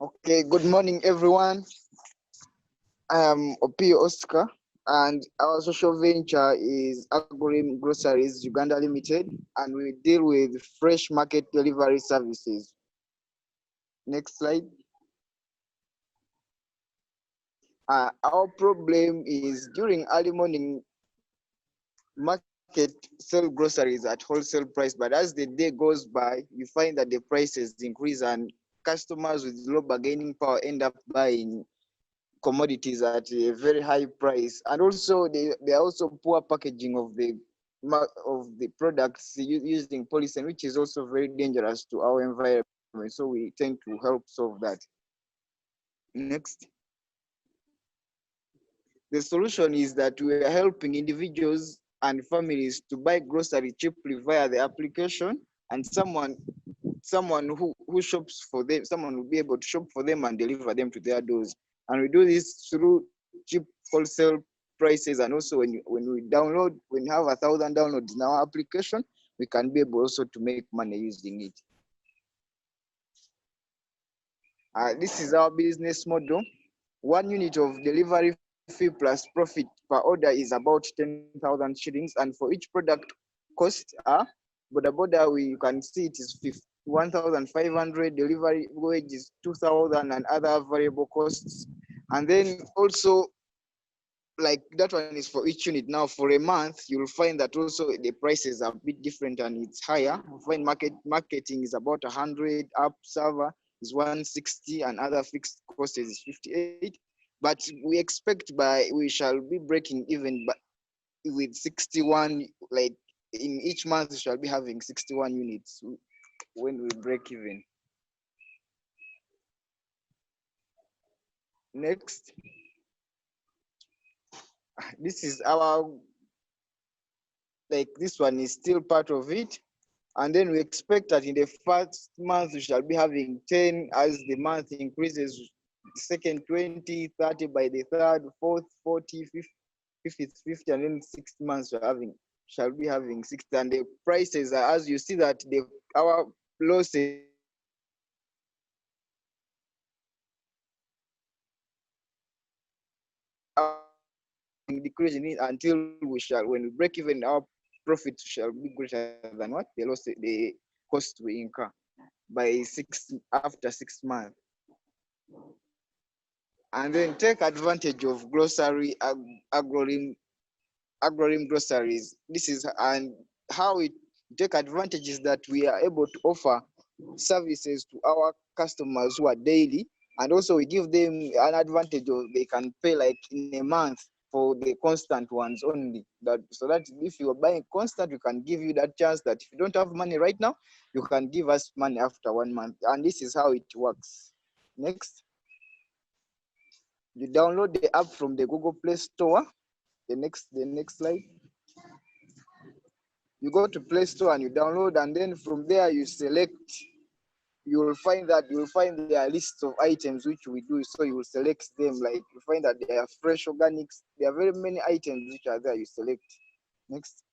Okay, good morning, everyone. I am Opi Oscar, and our social venture is Agrim Groceries Uganda Limited, and we deal with fresh market delivery services. Next slide. Our problem is during early morning, market sell groceries at wholesale price, but as the day goes by, you find that the prices increase and customers with low bargaining power end up buying commodities at a very high price, and also they are also poor packaging of the products using polythene, which is also very dangerous to our environment. So we tend to help solve that. Next, the solution is that we are helping individuals and families to buy grocery cheaply via the application, and someone who shops for them, someone will be able to shop for them and deliver them to their doors. And we do this through cheap wholesale prices, and also when you have 1,000 downloads in our application, we can be able also to make money using it. This is our business model. 1 unit of delivery fee plus profit per order is about 10,000 shillings, and for each product cost border you can see it is 1,500, delivery wage is 2,000, and other variable costs. And then also, like, that one is for each unit. Now for a month, you'll find that also the prices are a bit different and it's higher. You find marketing is about 100, app server is 160, and other fixed costs is 58. But we expect we shall be breaking even with 61, like in each month we shall be having 61 units when we break even. Next, this is this one is still part of it. And then we expect that in the first month we shall be having 10. As the month increases, the second 20, 30, by the third, fourth 40, 50, and then 6 months shall be having 60. And the prices are, as you see that our losses decreasing it until when we break even, our profit shall be greater than what the cost we incur after 6 months. And then take advantage of agrorim groceries. This is, and how we take advantage is that we are able to offer services to our customers who are daily, and also we give them an advantage of they can pay like in a month for the constant ones only. So that if you are buying constant, we can give you that chance that if you don't have money right now, you can give us money after 1 month. And this is how it works. Next, you download the app from the Google Play Store. The next slide. You go to Play Store and you download, and then from there you select. You will find there are lists of items which we do. So you will select them. Like you find that they are fresh organics. There are very many items which are there. You select. Next.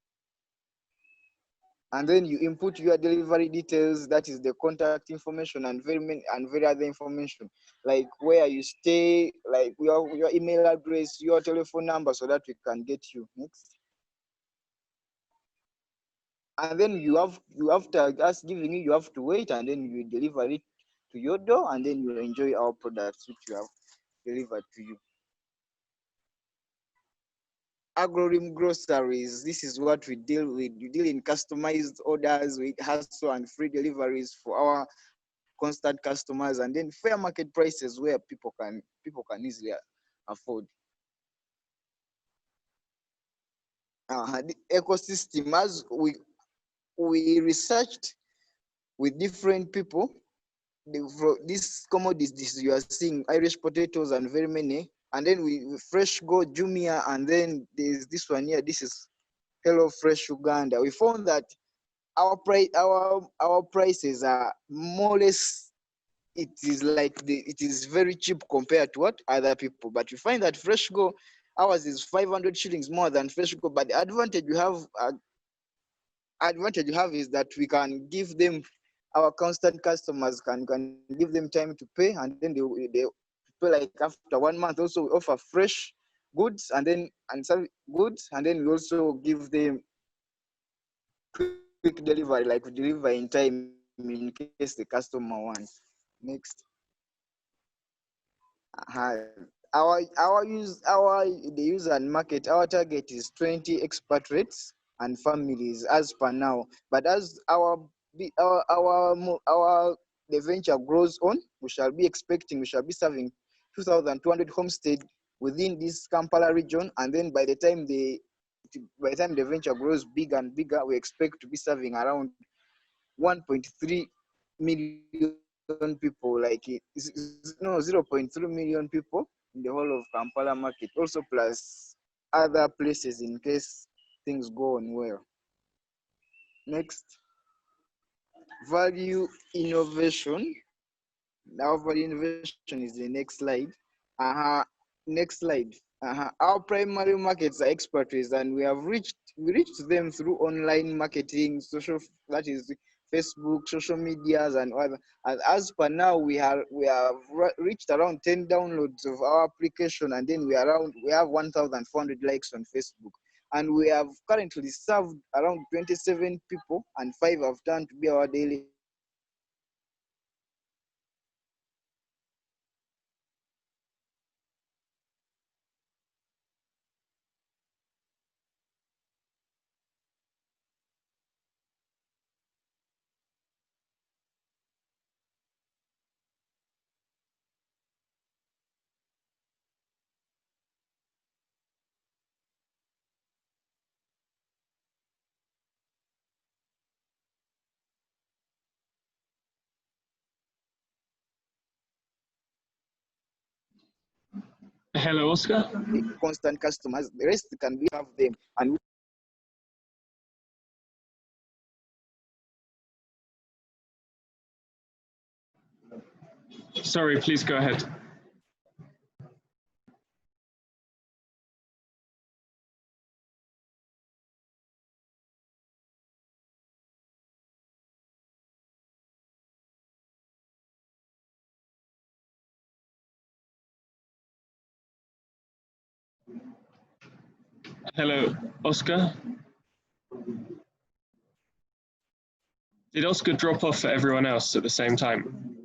And then you input your delivery details, that is the contact information, and very other information, like where you stay, like your email address, your telephone number, so that we can get you. Next. And then after us giving you have to wait, and then you deliver it to your door, and then you enjoy our products which you have delivered to you. Agrorim groceries, this is what we deal with. You deal in customized orders with hassle and free deliveries for our constant customers, and then fair market prices where people can easily afford. The ecosystem, as we researched with different people, these commodities you are seeing, Irish potatoes and very many, and then we Fresh Go, Jumia, and then there's this one here. This is Hello Fresh Uganda. We found that our prices are more or less, it is very cheap compared to what other people. But you find that Fresh Go, ours is 500 shillings more than Fresh Go. But the advantage you have is that we can give them our constant customers can give them time to pay, and then they pay like after 1 month. Also, we offer fresh goods and some goods, and then we also give them quick delivery, like we deliver in time in case the customer wants. Next. The user and market, our target is 20 expatriates and families as per now. But as the venture grows on, we shall be serving 2,200 homestead within this Kampala region, and then by the time the venture grows bigger and bigger, we expect to be serving around 1.3 million people, 0.3 million people in the whole of Kampala market, also plus other places in case things go on well. Next, value innovation. Now, value innovation is the next slide. Next slide. Our primary markets are expertise, and we reached them through online marketing, that is Facebook, social medias, and other. And as per now, we have reached around 10 downloads of our application, and then we have 1,400 likes on Facebook, and we have currently served around 27 people, and 5 have turned to be our daily. Hello, Oscar. Constant customers, the rest can we have them, and Sorry, please go ahead. Hello, Oscar. Did Oscar drop off for everyone else at the same time?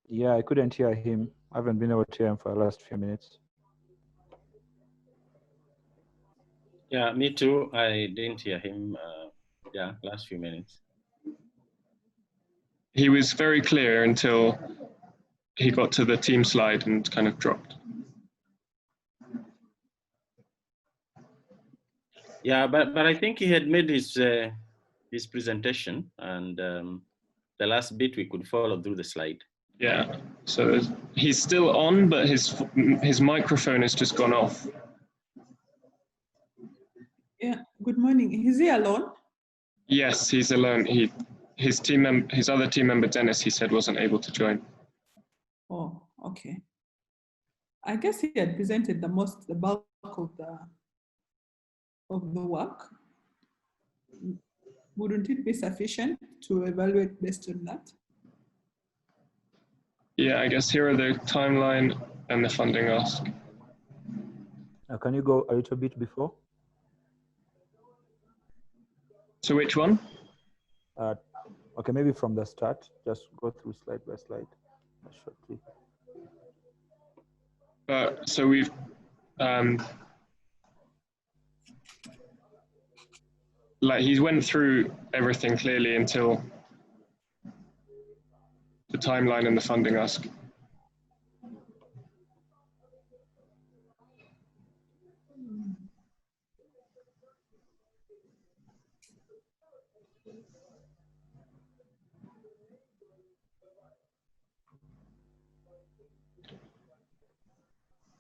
Yeah, I couldn't hear him. I haven't been able to hear him for the last few minutes. Yeah, me too. I didn't hear him. Last few minutes. He was very clear until he got to the team slide and kind of dropped. Yeah, but I think he had made his presentation, and the last bit we could follow through the slide. Yeah, so he's still on, but his microphone has just gone off. Yeah, good morning. Is he alone? Yes, he's alone. His other team member, Dennis, he said wasn't able to join. Oh, okay. I guess he had presented the bulk of the work. Wouldn't it be sufficient to evaluate based on that? Yeah, I guess here are the timeline and the funding ask. Can you go a little bit before? So which one? Okay, maybe from the start, just go through slide by slide shortly. So we've, he went through everything clearly until the timeline and the funding ask.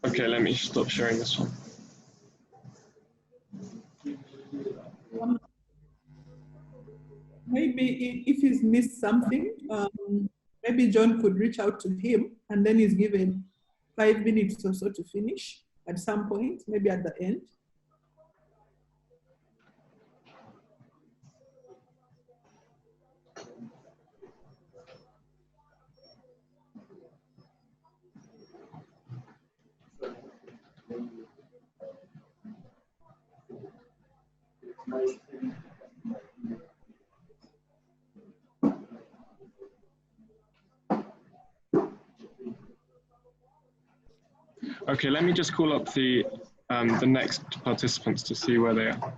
Okay, let me stop sharing this one. Maybe if he's missed something, maybe John could reach out to him, and then he's given 5 minutes or so to finish at some point, maybe at the end. Okay, let me just call up the next participants to see where they are.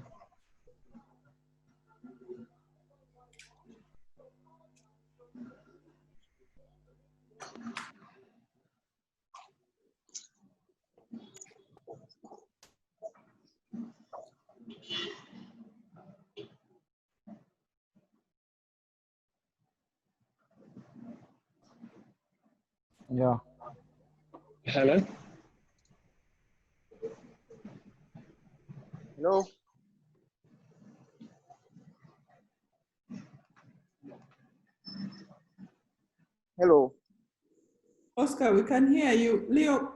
Yeah. Hello. Hello. Hello. Oscar, we can hear you. Leo.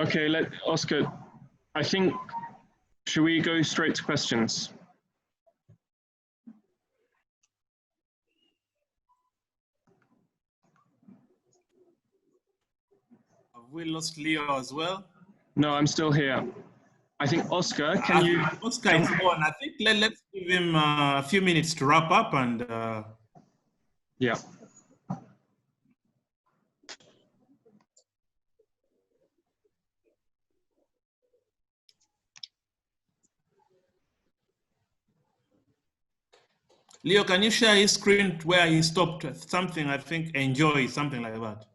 Okay, Oscar, I think, should we go straight to questions? Have we lost Leo as well? No, I'm still here. I think Oscar, can you? Oscar is on. I think let's give him a few minutes to wrap up and. Yeah. Leo, can you share his screen where he stopped? Something, I think, enjoy, something like that.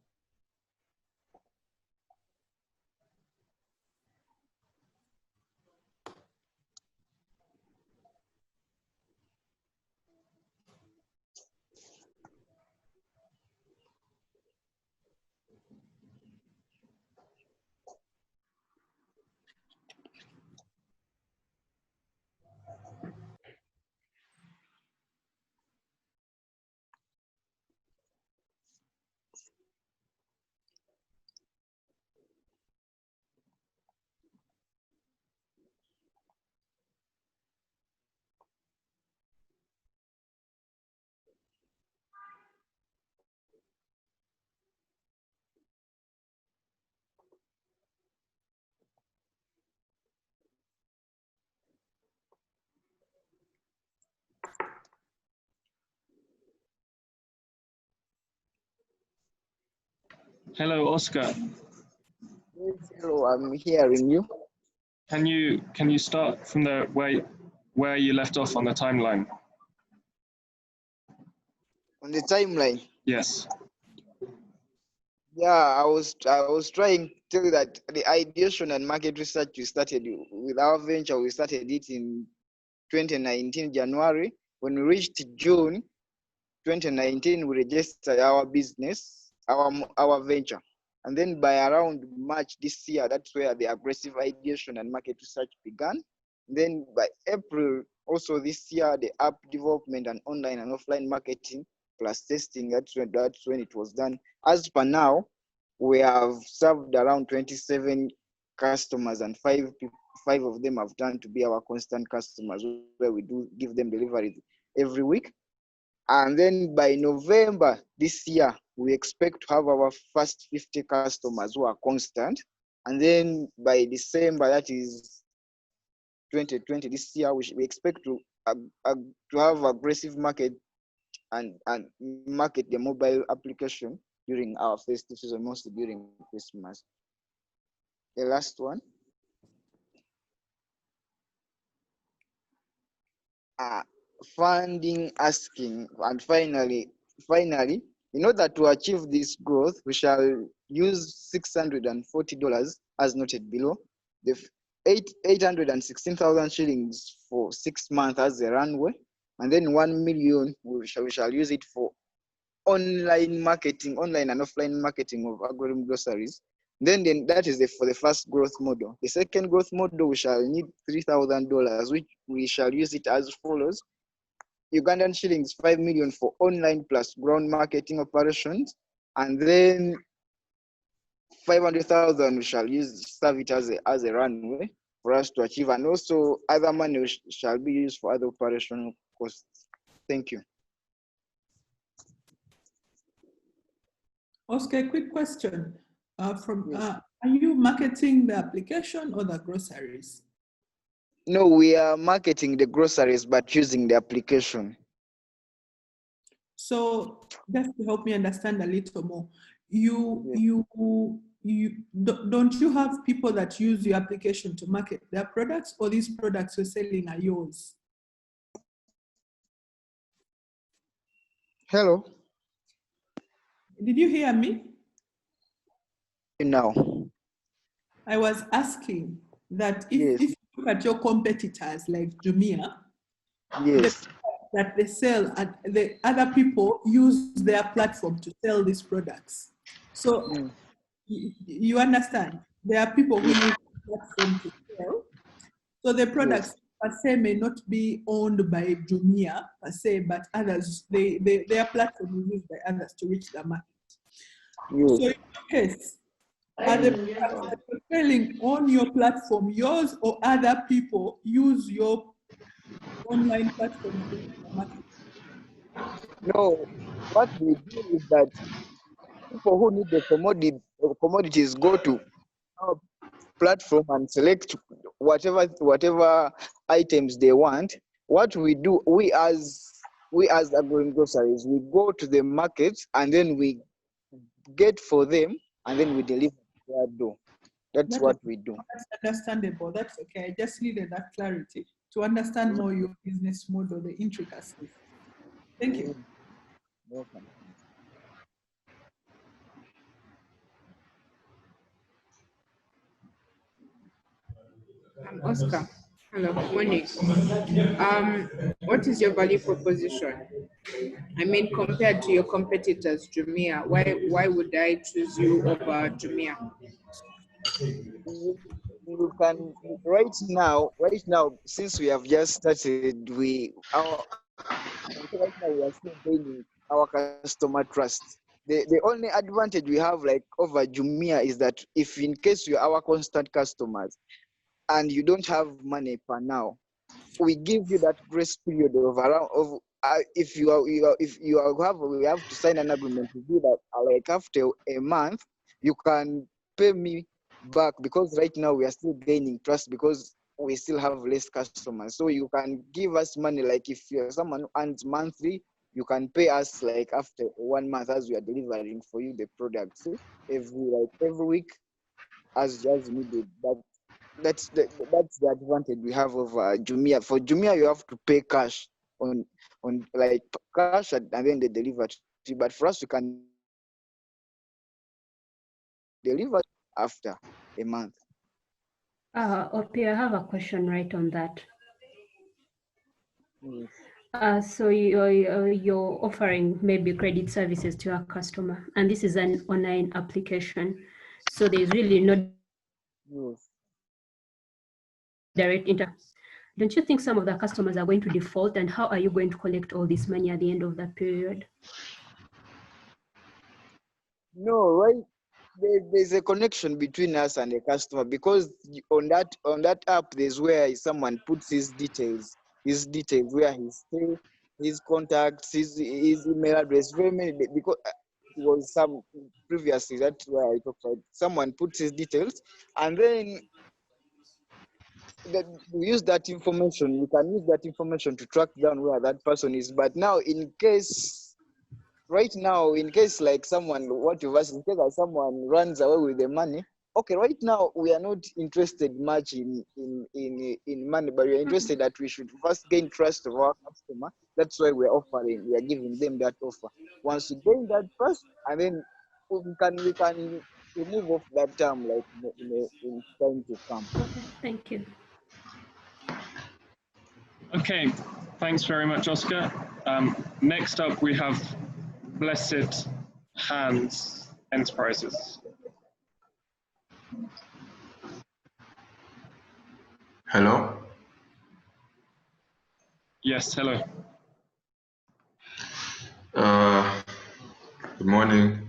Hello, Oscar. Yes, hello, I'm hearing you. Can you start from the where you left off on the timeline? On the timeline. Yes. Yeah, I was trying to tell you that the ideation and market research we started with our venture, we started it in 2019 January. When we reached June 2019, we registered our business, our venture. And then by around March this year, that's where the aggressive ideation and market research began. Then by April, also this year, the app development and online and offline marketing plus testing, that's when it was done. As per now, we have served around 27 customers and five of them have turned to be our constant customers, where we do give them deliveries every week. And then by November this year, we expect to have our first 50 customers who are constant. And then by December, that is 2020, this year, we expect to have aggressive market and market the mobile application during our festive season, mostly during Christmas. The last one. Funding asking, and finally, in order to achieve this growth, we shall use $640 as noted below. The 816,000 shillings for 6 months as a runway, and then 1 million we shall use it for online marketing, online and offline marketing of agro groceries. Then that is for the first growth model. The second growth model, we shall need $3,000, which we shall use it as follows. Ugandan shillings 5 million for online plus ground marketing operations, and then 500,000 we shall serve it as a runway for us to achieve, and also other money shall be used for other operational costs. Thank you. Oscar, quick question. Yes. Are you marketing the application or the groceries? No, we are marketing the groceries, but using the application. So just to help me understand a little more, you don't you have people that use your application to market their products, or these products you're selling are yours? Hello. Did you hear me? Now. I was asking that Yes. if you look at your competitors like Jumia, Yes. that they sell and the other people use their platform to sell these products. So you understand, there are people who use the platform to sell. So the products per se may not be owned by Jumia per se, but others, their platform is used by others to reach the market. Yes. So in your case, are the products that you're selling on your platform yours, or other people use your online platform to reach the market? No, what we do is that people who need the commodities go to our platform and select whatever items they want. What we do, we as agro-groceries, we go to the markets and then we get for them and then we deliver to their door. That's what we do. That's understandable. That's okay. I just needed that clarity to understand more your business model, the intricacies. Thank you. Welcome. I'm Oscar. Hello, morning. What is your value proposition? I mean, compared to your competitors, Jumia, why would I choose you over Jumia? You can right now, since we have just started, right now we are still gaining our customer trust. The only advantage we have like over Jumia is that if in case you're our constant customers and you don't have money per now, we give you that grace period of around if we have to sign an agreement to do that like after a month, you can pay me back, because right now we are still gaining trust because we still have less customers. So you can give us money, like if you're someone who earns monthly, you can pay us like after 1 month as we are delivering for you the products every week as needed. But that's the advantage we have over Jumia. For Jumia, you have to pay cash on like cash and then they deliver to you. But for us, we can deliver after a month. Okay, I have a question right on that. Yes. So you're offering maybe credit services to your customer, and this is an online application. So there's really no direct Don't you think some of the customers are going to default, and how are you going to collect all this money at the end of that period? No, right. There's a connection between us and the customer, because on that app there's where someone puts his details where he stays, his contacts, his email address, very many, because it was some previously, that's where I talked about. Someone puts his details and then we use that information. We can use that information to track down where that person is. But now right now, in case like someone, what you've asked, in case like someone runs away with the money, okay, right now we are not interested much in money, but we are interested that we should first gain trust of our customer. That's why we are giving them that offer. Once we gain that trust, and then we can remove off that term like in time to come. Okay, thank you. Okay, thanks very much, Oscar. Next up, we have Blessed Hands Enterprises. Hello? Yes, hello. Good morning.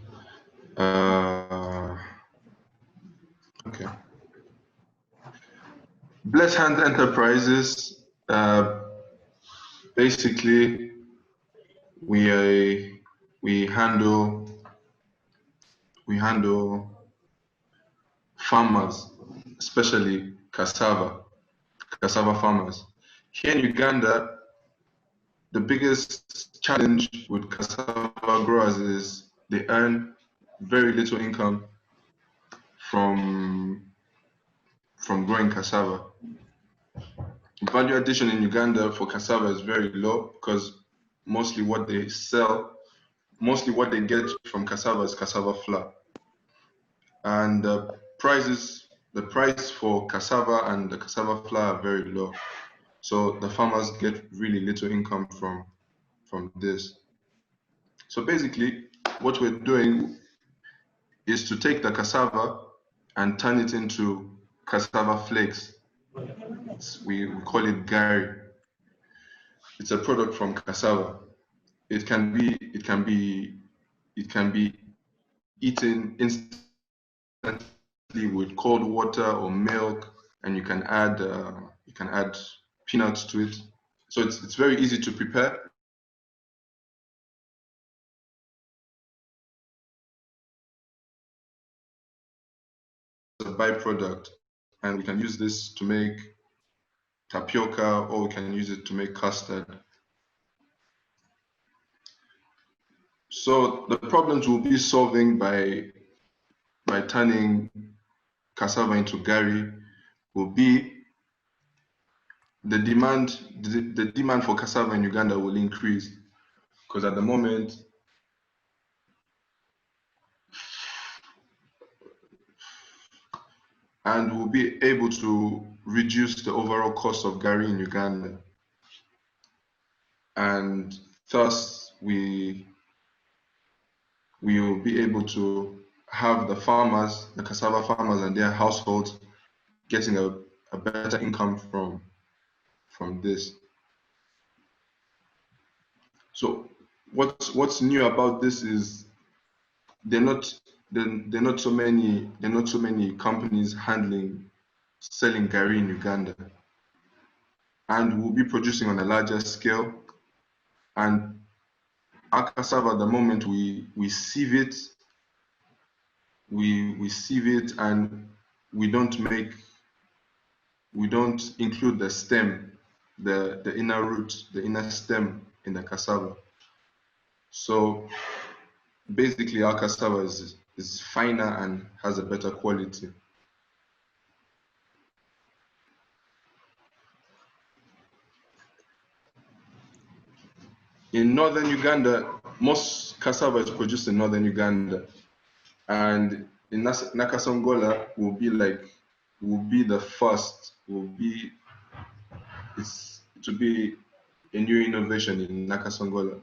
Okay. Blessed Hands Enterprises, basically, we handle farmers, especially cassava farmers. Here in Uganda, the biggest challenge with cassava growers is they earn very little income from growing cassava. Value addition in Uganda for cassava is very low because mostly what they get from cassava is cassava flour. And the price for cassava and the cassava flour are very low. So the farmers get really little income from this. So basically, what we're doing is to take the cassava and turn it into cassava flakes. We call it gari. It's a product from cassava. It can be eaten instantly with cold water or milk, and you can add peanuts to it. So it's very easy to prepare. A byproduct, and we can use this to make tapioca, or we can use it to make custard. So the problems we'll be solving by turning cassava into gari will be the demand for cassava in Uganda will increase, because at the moment and we'll be able to reduce the overall cost of gari in Uganda, and thus we will be able to have the cassava farmers and their households getting a better income from this. So what's new about this is there are not so many companies selling gari in Uganda, and we'll be producing on a larger scale. And our cassava at the moment, we sieve it, and we don't include the stem, the inner root, the inner stem in the cassava. So basically our cassava is finer and has a better quality. In northern Uganda, most cassava is produced in northern Uganda, and in Nakasongola will be the first. It will be a new innovation in Nakasongola.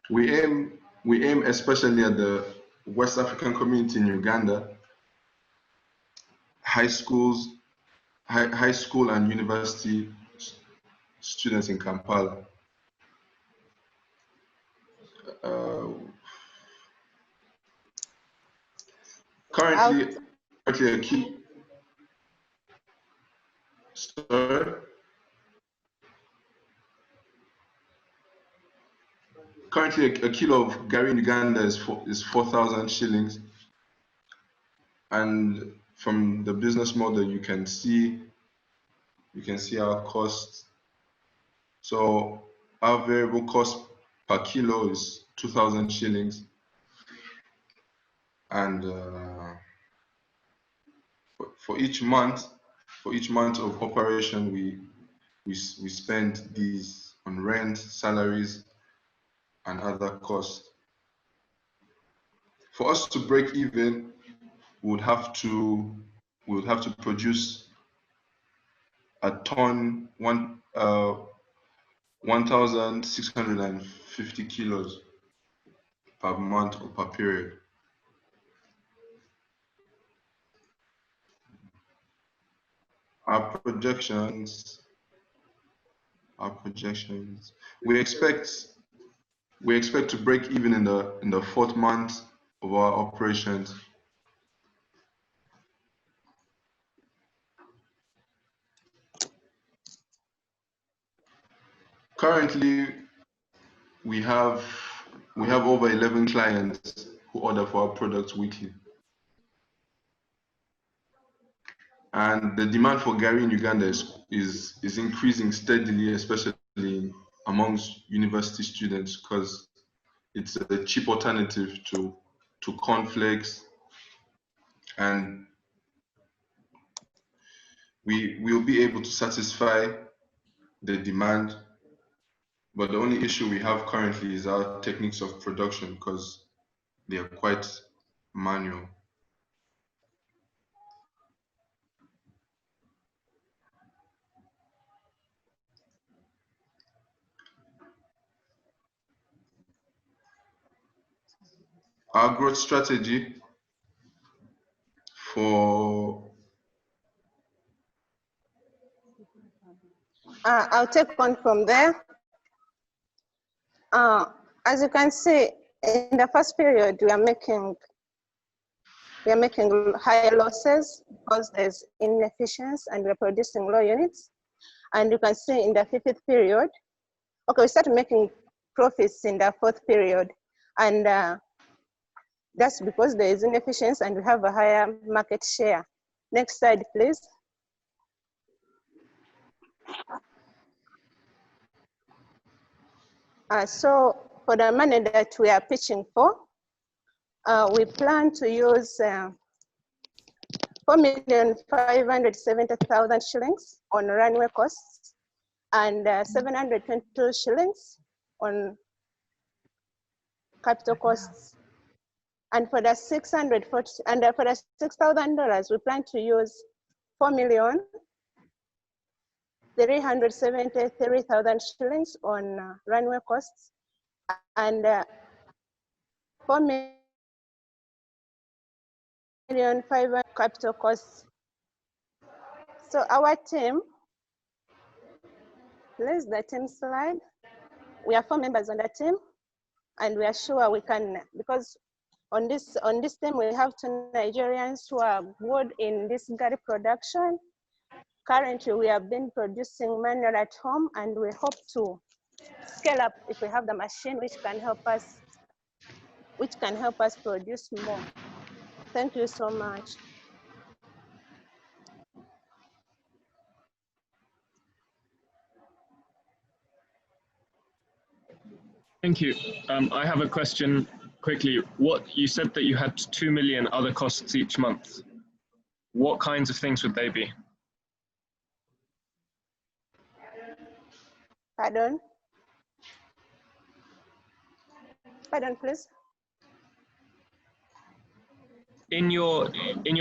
We aim especially at the West African community in Uganda, high school and university students in Kampala. Currently a key. Sorry. Currently, a kilo of gari in Uganda is 4,000 shillings, and from the business model you can see our costs. So our variable cost per kilo is 2,000 shillings, and for each month of operation, we spend these on rent, salaries, and other costs. For us to break even, we would have to produce a ton 1,650 kilos per month or per period. Our projections, we expect to break even in the fourth month of our operations. Currently, we have over 11 clients who order for our products weekly. And the demand for gari in Uganda is increasing steadily, especially amongst university students, because it's a cheap alternative to cornflakes, and we will be able to satisfy the demand. But the only issue we have currently is our techniques of production, because they are quite manual. Our growth strategy for I'll take one from there. As you can see, in the first period, we are making higher losses because there's inefficiency and we're producing low units. And you can see in the fifth period, okay, we started making profits in the fourth period, and that's because there is inefficiency and we have a higher market share. Next slide, please. So for the money that we are pitching for, we plan to use 4,570,000 shillings on runway costs and 722 shillings on capital costs. And for the $6,000, we plan to use 4,373,000 shillings on runway costs and 4,500,000 capital costs. So our team, please, the team slide. We are 4 members on the team, and we are sure we can, because on this team we have 2 Nigerians who are good in this gari production. Currently, we have been producing manual at home, and we hope to scale up if we have the machine which can help us produce more. Thank you so much. Thank you. I have a question quickly. What you said that you had 2 million other costs each month. What kinds of things would they be? Pardon? Pardon, please. In your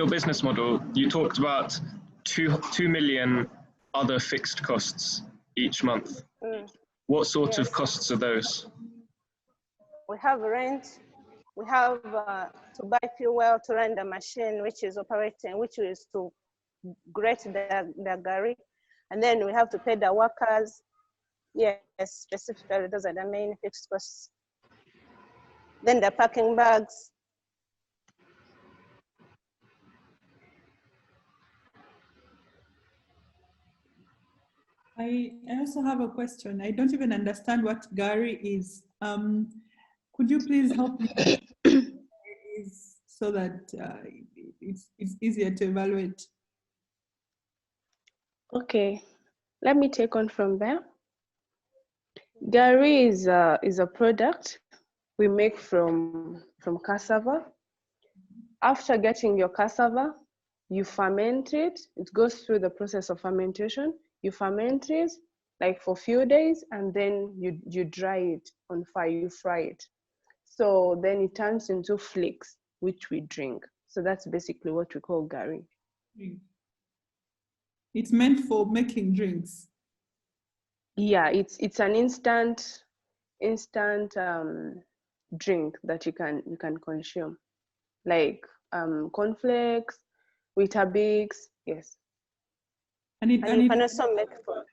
business model, you talked about 2 million other fixed costs each month. What sort of costs are those? We have rent. We have to buy fuel to run the machine, which is operating, which is to grate the gari, and then we have to pay the workers. Yes, specifically, those are the main fixed costs. Then the packing bags. I also have a question. I don't even understand what gari is. Could you please help me so that it's easier to evaluate? Okay, let me take on from there. Gari is a product we make from cassava. After getting your cassava, you ferment it. It goes through the process of fermentation. You ferment it like for a few days, and then you dry it on fire, you fry it. So then it turns into flakes, which we drink. So that's basically what we call gari. It's meant for making drinks. Yeah, it's an instant drink that you can consume, like cornflakes, Weetabix, yes. And you can also make food.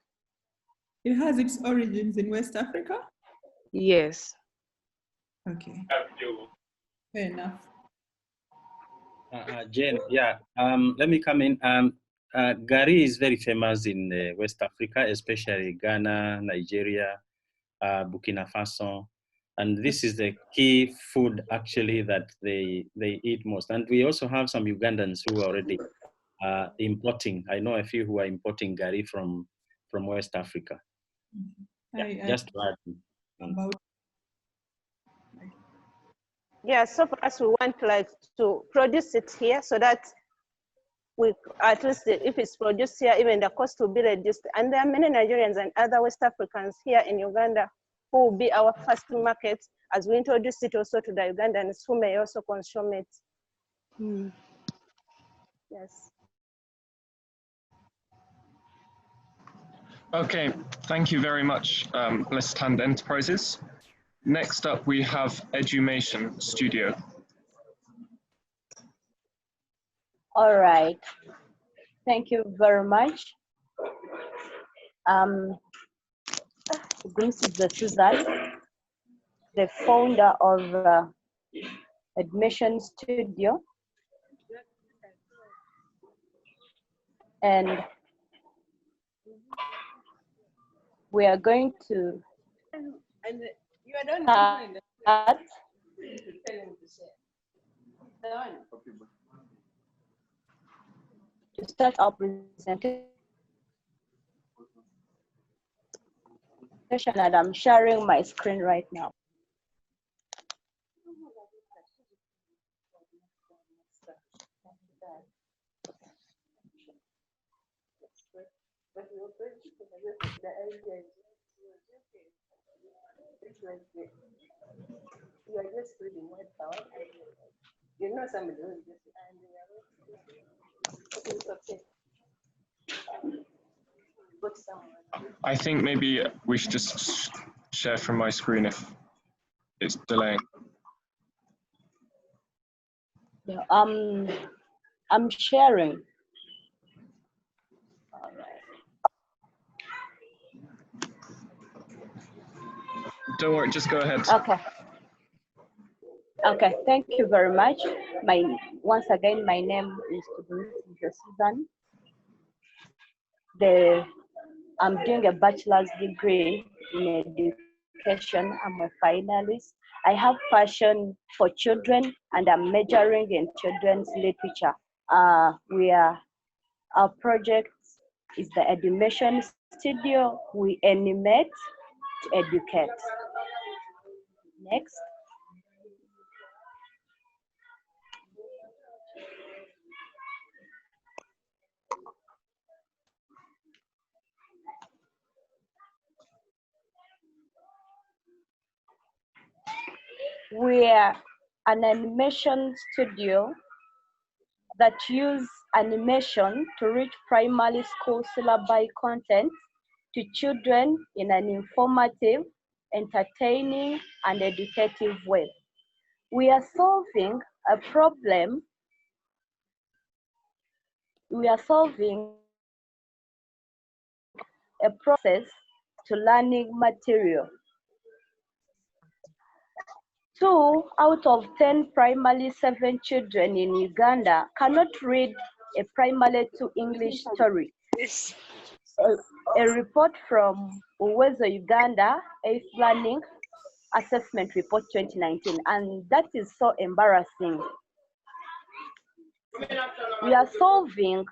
It has its origins in West Africa? Yes. Okay. Fair enough. Jane, yeah, let me come in. Gari is very famous in West Africa, especially Ghana, Nigeria, Burkina Faso. And this is the key food actually that they eat most. And we also have some Ugandans who are already importing. I know a few who are importing gari from West Africa. Yeah, just to add. About Yeah, so for us, we want like to produce it here so that we, at least if it's produced here, even the cost will be reduced. And there are many Nigerians and other West Africans here in Uganda who will be our first market as we introduce it also to the Ugandans who may also consume it. Yes. Okay, thank you very much, Blessed Hand Enterprises. Next up, we have Edumation Studio. All right, thank you very much. This is the Susan, the founder of Admission Studio. And we are going to start our presentation, and I'm sharing my screen right now. You are just reading word power. You know somebody who is just okay. I think maybe we should just share from my screen if it's delaying. Yeah, I'm sharing. All right. Don't worry, just go ahead. Okay. Okay, thank you very much. Once again, my name is Susan. I'm doing a bachelor's degree in education. I'm a finalist. I have passion for children and I'm majoring in children's literature. Our project is the Edumation Studio. We animate to educate. Next. We are an animation studio that use animation to reach primary school syllabi content to children in an informative, entertaining, and educative way. We are solving a problem. We are solving a process to learning material. 2 out of 10 primary 7 children in Uganda cannot read a primary 2 English story. A report from Uwezo Uganda, 8th Learning Assessment Report 2019, and that is so embarrassing. We are solving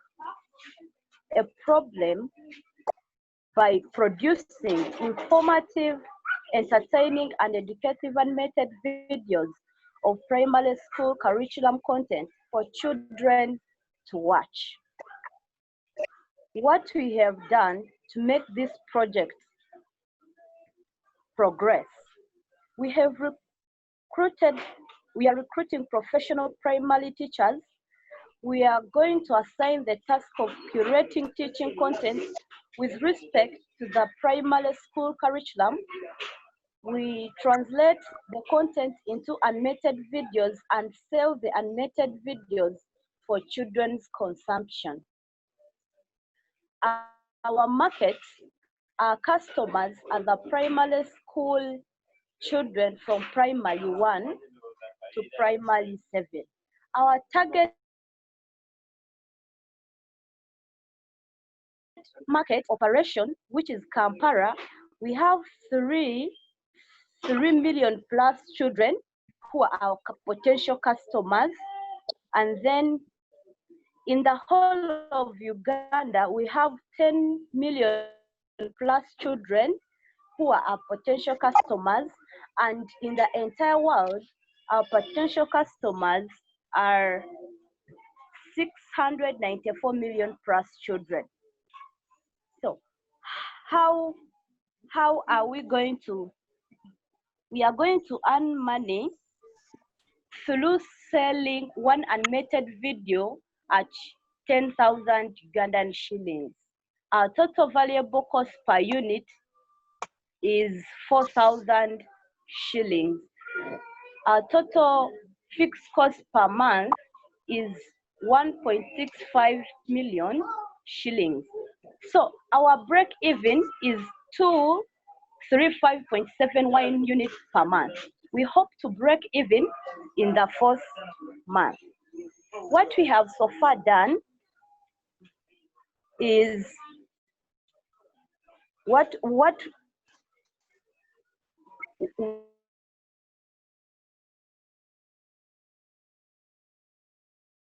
a problem by producing informative, entertaining, and educative animated videos of primary school curriculum content for children to watch. What we have done to make this project progress, we are recruiting professional primary teachers. We are going to assign the task of curating teaching content with respect to the primary school curriculum. We translate the content into animated videos and sell the animated videos for children's consumption. Our market, our customers are the primary school children from primary 1 to primary 7. Our target market operation, which is Kampala, we have 3 million plus children who are our potential customers. And then in the whole of Uganda, we have 10 million plus children who are our potential customers. And in the entire world, our potential customers are 694 million plus children. So how are we going to, we are going to earn money through selling one animated video at 10,000 Ugandan shillings. Our total variable cost per unit is 4,000 shillings. Our total fixed cost per month is 1.65 million shillings. So our break even is 235.71 units per month. We hope to break even in the fourth month. What we have so far done is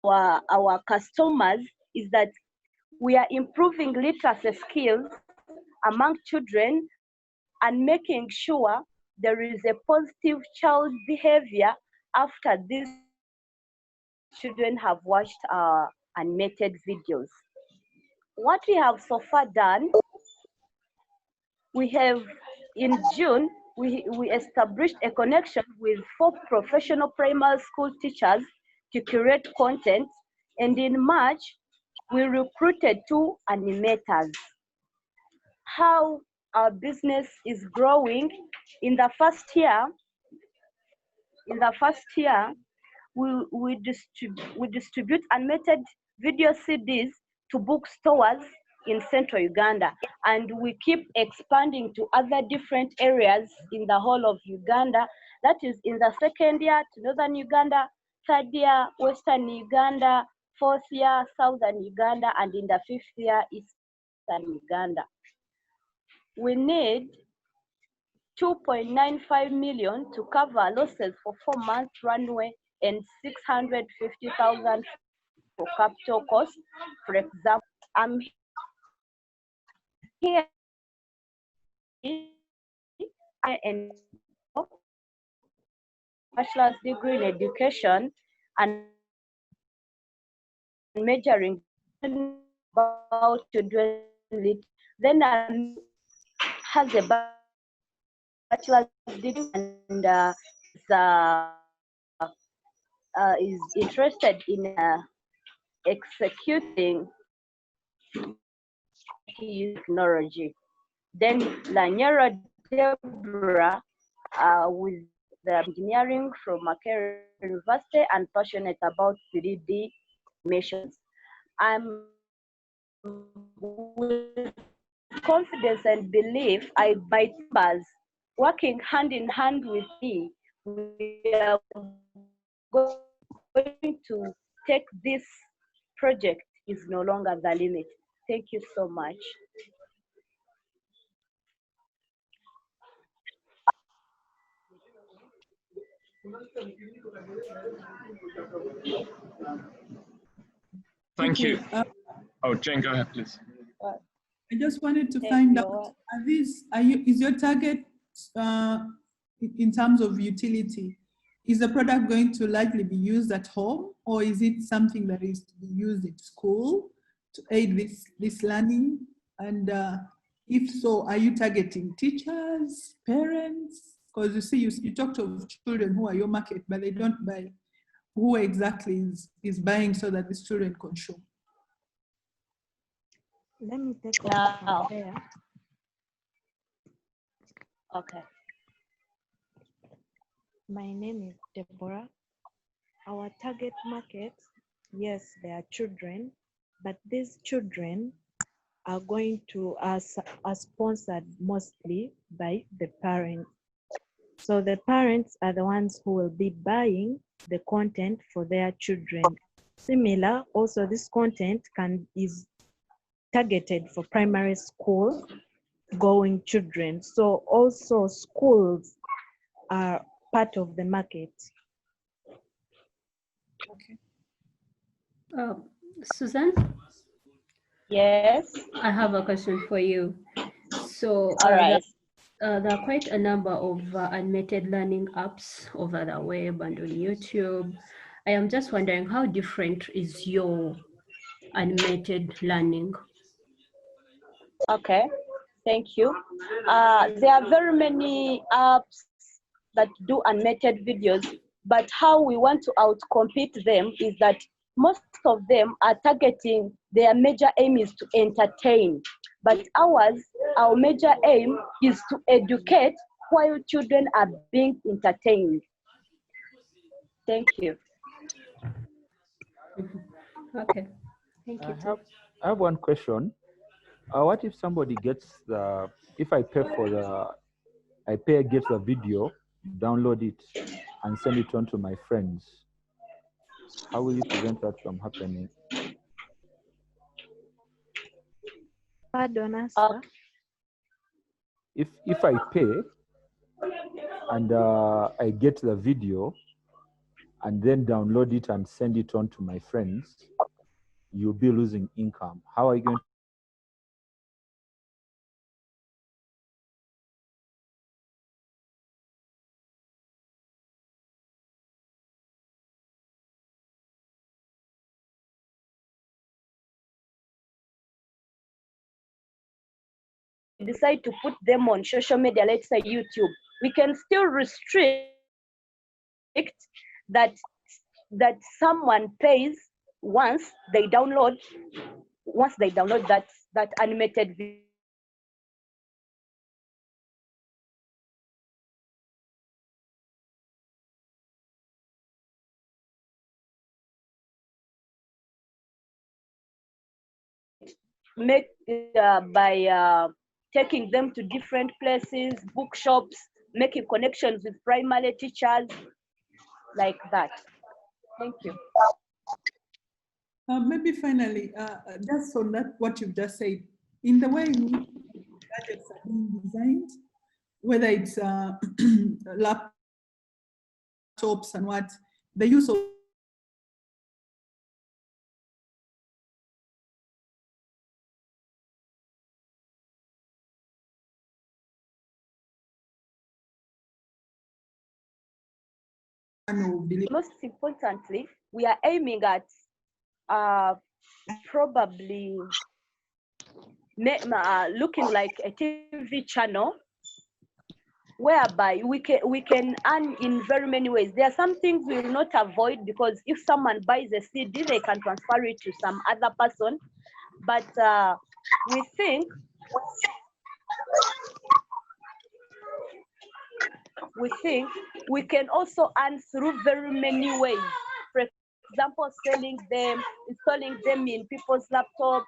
our customers is that we are improving literacy skills among children and making sure there is a positive child behavior after these children have watched our animated videos. What we have so far done, we have in June, we established a connection with 4 professional primary school teachers to curate content, and in March, we recruited 2 animators. How our business is growing, in the first year, we distribute animated video CDs to bookstores in central Uganda, and we keep expanding to other different areas in the whole of Uganda. That is in the second year to northern Uganda, third year western Uganda, fourth year southern Uganda, and in the 5th year eastern Uganda. We need 2.95 million to cover losses for 4 months runway and 650,000 for capital costs. For example, I'm here and bachelor's degree in education and majoring about children. Then has a bachelor's degree and is interested in executing technology. Then Lanyero Deborah with the engineering from Makerere University and passionate about 3D missions. I'm with confidence and belief, my members working hand in hand with me, we are going to take this project is no longer the limit. Thank you so much. Thank you. Oh, Jane, go ahead, please. I just wanted to find out, is your target in terms of utility, is the product going to likely be used at home, or is it something that is to be used in school to aid this learning? And if so, are you targeting teachers, parents? Because you see, you talked of children who are your market, but they don't buy. Who exactly is buying so that the children can show? Let me take over from there. Okay. My name is Deborah. Our target market, yes, they are children, but these children are going to are sponsored mostly by the parents. So the parents are the ones who will be buying the content for their children. Similar, also this content is targeted for primary school going children. So also schools are part of the market. Okay. Susan? Yes? I have a question for you. So all right. there are quite a number of animated learning apps over the web and on YouTube. I am just wondering, how different is your animated learning? Okay, thank you. There are very many apps that do animated videos, but how we want to outcompete them is that most of them are targeting, their major aim is to entertain. But our major aim is to educate while children are being entertained. Thank you. Okay, thank you. I have one question. What if somebody gets the, if I pay for the, gets the video, download it, and send it on to my friends? How will you prevent that from happening? Pardon us, sir. If I pay and I get the video and then download it and send it on to my friends, you'll be losing income. How are you going to decide to put them on social media, let's say YouTube, we can still restrict that someone pays once they download that animated video. Make by taking them to different places, bookshops, making connections with primary teachers, like that. Thank you. Maybe finally, just on that, what you've just said, in the way in which gadgets are being designed, whether it's laptops and what, the use of most importantly, we are aiming at probably looking like a TV channel, whereby we can earn in very many ways. There are some things we will not avoid, because if someone buys a CD, they can transfer it to some other person. But we think we can also earn through very many ways. For example, selling them, installing them in people's laptops,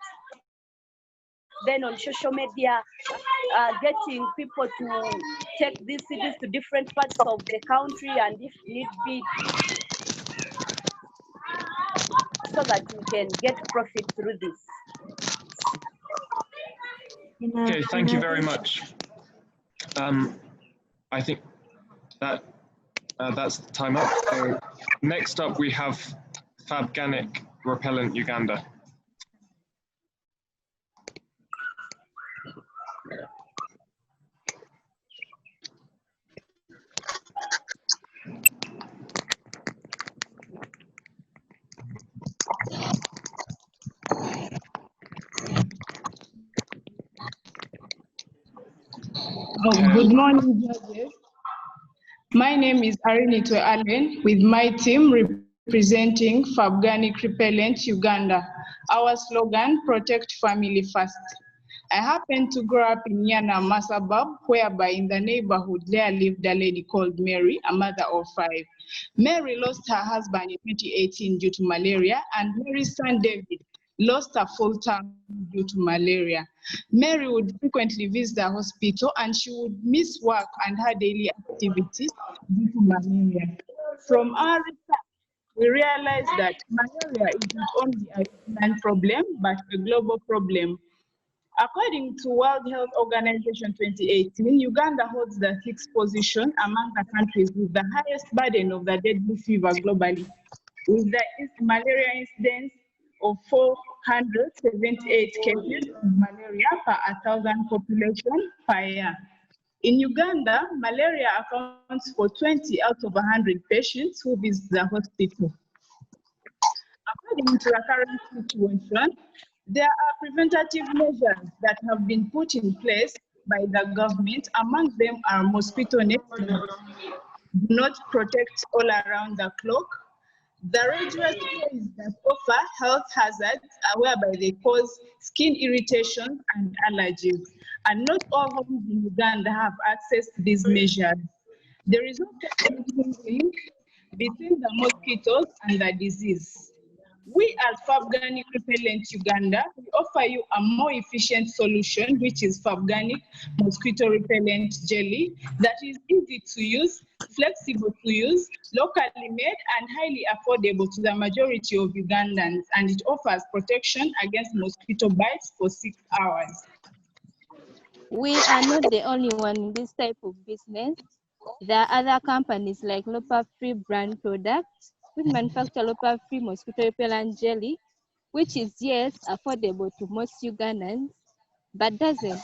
then on social media, getting people to take these CDs to different parts of the country, and if need be, so that we can get profit through this. Okay, thank you very much. I think that that's the time up. So next up we have Fabganic Repellent Uganda. Good morning, judges. My name is Arinito Allen with my team representing Fabganic Repellent Uganda. Our slogan, protect family first. I happen to grow up in Yanama suburb, whereby in the neighborhood there lived a lady called Mary, a mother of 5. Mary lost her husband in 2018 due to malaria, and Mary's son David lost a full term due to malaria. Mary would frequently visit the hospital, and she would miss work and her daily activities due to malaria. From our research, we realized that malaria is not only a human problem, but a global problem. According to World Health Organization 2018, Uganda holds the 6th position among the countries with the highest burden of the deadly fever globally, with the malaria incidence of 478 cases of malaria per 1,000 population per year. In Uganda, malaria accounts for 20 out of 100 patients who visit the hospital. According to the current situation, there are preventative measures that have been put in place by the government. Among them are mosquito nets that do not protect all around the clock, the dangerous sprays that offer health hazards whereby they cause skin irritation and allergies. And not all homes in Uganda have access to these measures. There is also a link between the mosquitoes and the disease. We as Fabganic Repellent Uganda, we offer you a more efficient solution, which is Fabganic Mosquito Repellent Jelly that is easy to use, flexible to use, locally made, and highly affordable to the majority of Ugandans, and it offers protection against mosquito bites for 6 hours. We are not the only one in this type of business. There are other companies like Lopa-Free brand products, which manufacture Lopa-Free mosquito repellent jelly, which is, yes, affordable to most Ugandans, but doesn't.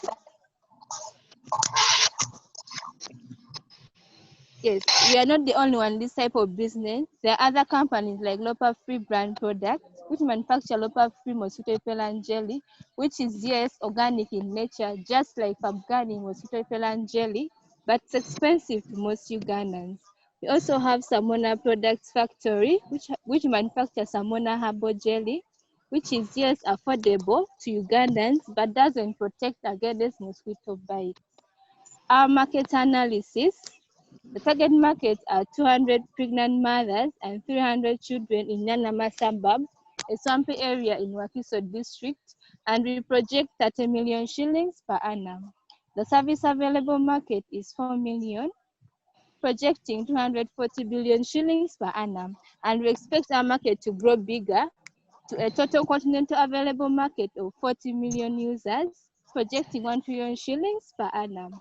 Yes, we are not the only one in this type of business. There are other companies like Lopa-Free brand products, which manufacture Lopa-Free mosquito repellent jelly, which is, yes, organic in nature, just like Fabganic mosquito repellent jelly, but it's expensive to most Ugandans. We also have Samona Products Factory, which manufactures Samona Herbal Jelly, which is, yes, affordable to Ugandans, but doesn't protect against mosquito bites. Our market analysis: the target markets are 200 pregnant mothers and 300 children in Nyanama suburb, a swampy area in Wakiso district, and we project 30 million shillings per annum. The service available market is 4 million, projecting 240 billion shillings per annum, and we expect our market to grow bigger to a total continental available market of 40 million users, projecting 1 trillion shillings per annum.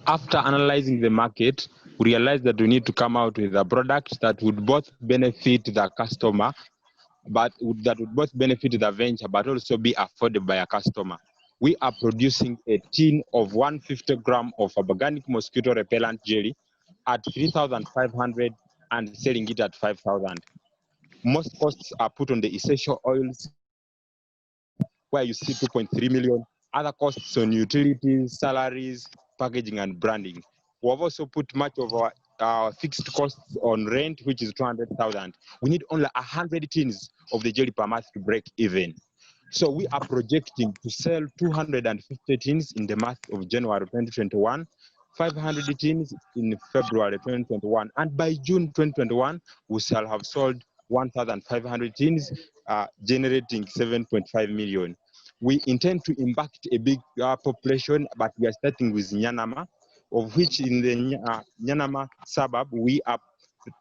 After analyzing the market, we realized that we need to come out with a product that would both benefit the customer, but that would both benefit the venture, but also be affordable by a customer. We are producing a tin of 150 grams of organic mosquito repellent jelly at 3,500 and selling it at 5,000. Most costs are put on the essential oils, where you see 2.3 million. Other costs on utilities, salaries, packaging, and branding. We have also put much of our fixed costs on rent, which is 200,000. We need only 100 tins of the jelly per month to break even. So we are projecting to sell 250 tins in the month of January 2021, 500 tins in February 2021, and by June 2021, we shall have sold 1,500 tins, generating 7.5 million. We intend to impact a big population, but we are starting with Nyanama, of which in the Nyanama suburb, we are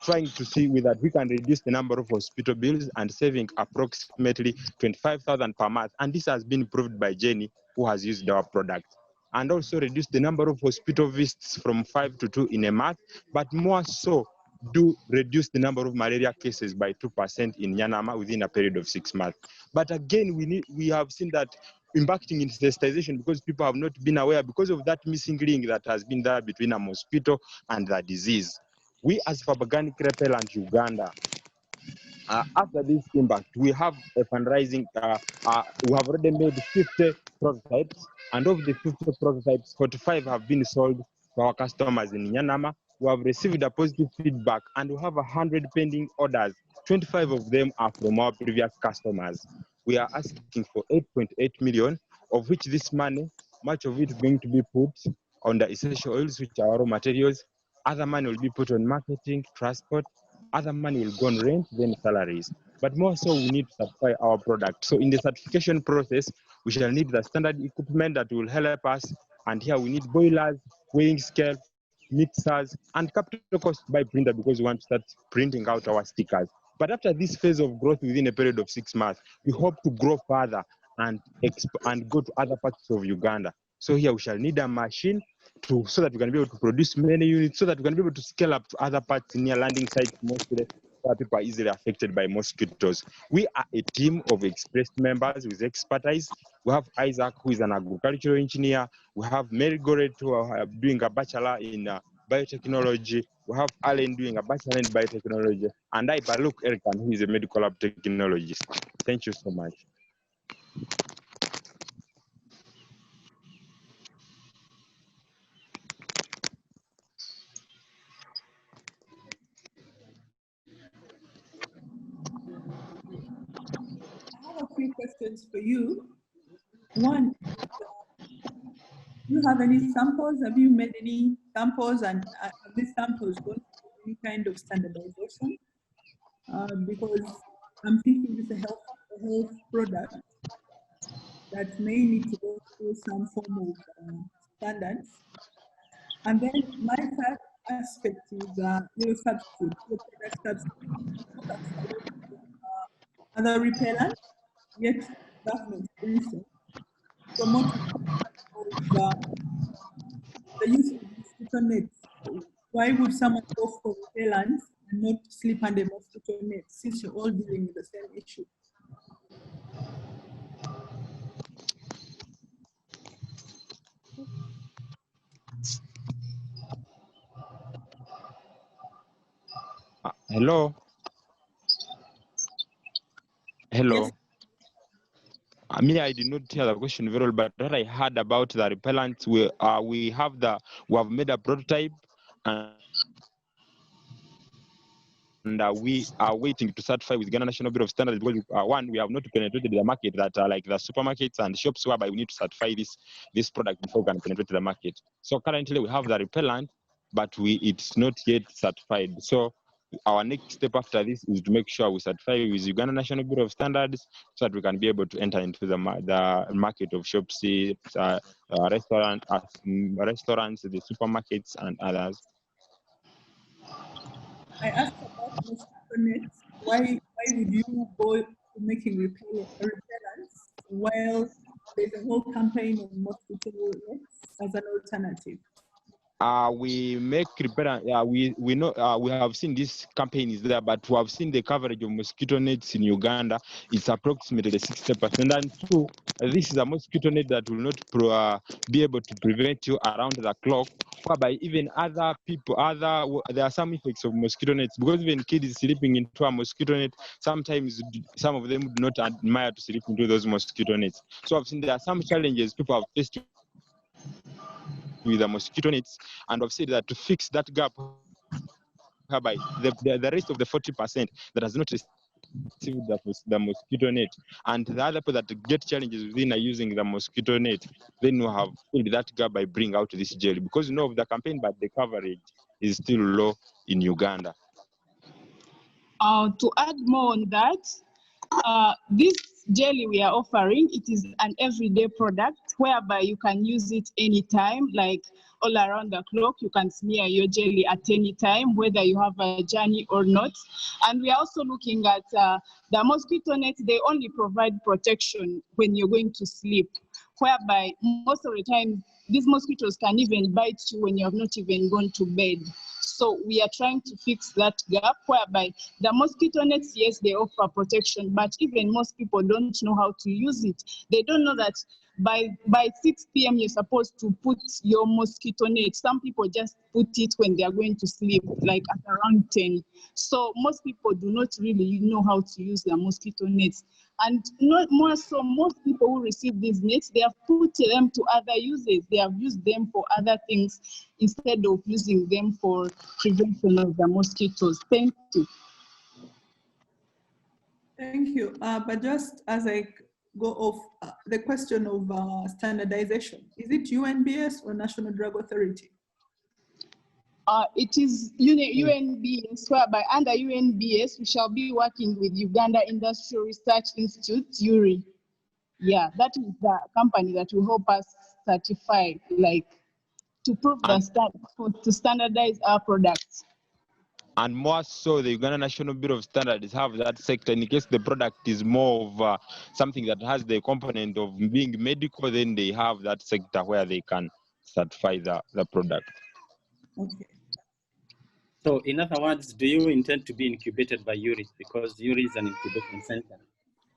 trying to see that we can reduce the number of hospital bills and saving approximately 25,000 per month. And this has been proved by Jenny, who has used our product. And also reduce the number of hospital visits from 5 to 2 in a month, but more so, do reduce the number of malaria cases by 2% in Nyanama within a period of 6 months. But again, we have seen that impacting in sensitization because people have not been aware because of that missing link that has been there between a mosquito and the disease. We as Fabganic Repellent Uganda, after this impact, we have a fundraising, we have already made 50 prototypes, and of the 50 prototypes, 45 have been sold to our customers in Nyanama. We have received a positive feedback, and we have 100 pending orders. 25 of them are from our previous customers. We are asking for 8.8 million, of which this money, much of it is going to be put on the essential oils, which are raw materials. Other money will be put on marketing, transport. Other money will go on rent, then salaries. But more so, we need to certify our product. So in the certification process, we shall need the standard equipment that will help us. And here we need boilers, weighing scale, mixers, and capital cost by printer because we want to start printing out our stickers. But after this phase of growth within a period of 6 months, we hope to grow further and go to other parts of Uganda. So here we shall need a machine so that we can be able to produce many units, so that we can be able to scale up to other parts near landing sites mostly, where people are easily affected by mosquitoes. We are a team of experienced members with expertise. We have Isaac, who is an agricultural engineer. We have Mary Goret, who are doing a bachelor in biotechnology. We have Alan doing a bachelor in biotechnology. And I, Baluk Erikan, who is a medical lab technologist. Thank you so much. I have a few questions for you. One, do you have any samples? Have you made any samples, and have these samples gone through any kind of standardization? Because I'm thinking it's a health product that may need to go through some form of standards. And then my third aspect is your substitute, your product substitute. Other repellent, yet government, for instance, promoting the use of mosquito nets. Why would someone go for repellent and not sleep under mosquito nets, since you're all dealing with the same issue? Hello. Hello. Yes. I did not hear the question very well, but what I heard about the repellents, we have made a prototype, and we are waiting to certify with Ghana National Bureau of Standards, because one, we have not penetrated the market that are like the supermarkets and shops, whereby we need to certify this product before we can penetrate the market. So currently we have the repellent, but it's not yet certified. So our next step after this is to make sure we certify with Uganda National Bureau of Standards, so that we can be able to enter into the market of shops, restaurants, the supermarkets, and others. I asked about mosquito nets. Why would you go to making repellents while there's a whole campaign of mosquito nets as an alternative? We make repellent. We know we have seen this campaign is there, but we have seen the coverage of mosquito nets in Uganda. It's approximately 60%. And two, this is a mosquito net that will not be able to prevent you around the clock. Whereby even other people, there are some effects of mosquito nets, because even kids sleeping into a mosquito net, sometimes some of them do not admire to sleep into those mosquito nets. So I've seen there are some challenges people have faced with the mosquito nets, and I've said that to fix that gap, whereby the rest of the 40% that has not received the mosquito net, and the other people that get challenges within are using the mosquito net, then we have filled that gap by bringing out this jelly, because you know of the campaign, but the coverage is still low in Uganda. To add more on that, this jelly we are offering, it is an everyday product whereby you can use it anytime, like all around the clock. You can smear your jelly at any time, whether you have a journey or not. And we are also looking at the mosquito net. They only provide protection when you're going to sleep, whereby most of the time these mosquitoes can even bite you when you have not even gone to bed. So we are trying to fix that gap, whereby the mosquito nets, yes, they offer protection, but even most people don't know how to use it. They don't know that by 6 p.m. you're supposed to put your mosquito net. Some people just put it when they are going to sleep, like at around 10. So most people do not really know how to use the mosquito nets. And not more so, most people who receive these nets, they have put them to other uses. They have used them for other things instead of using them for prevention of the mosquitoes. Thank you. Thank you. But just as I go off the question of standardization, is it UNBS or National Drug Authority? It is UNBS, whereby under UNBS, we shall be working with Uganda Industrial Research Institute, URI. Yeah, that is the company that will help us certify, like, to prove to standardize our products. And more so, the Uganda National Bureau of Standards have that sector. In case the product is more of something that has the component of being medical, then they have that sector where they can certify the product. Okay. So in other words, do you intend to be incubated by URI? Because URI is an incubation center.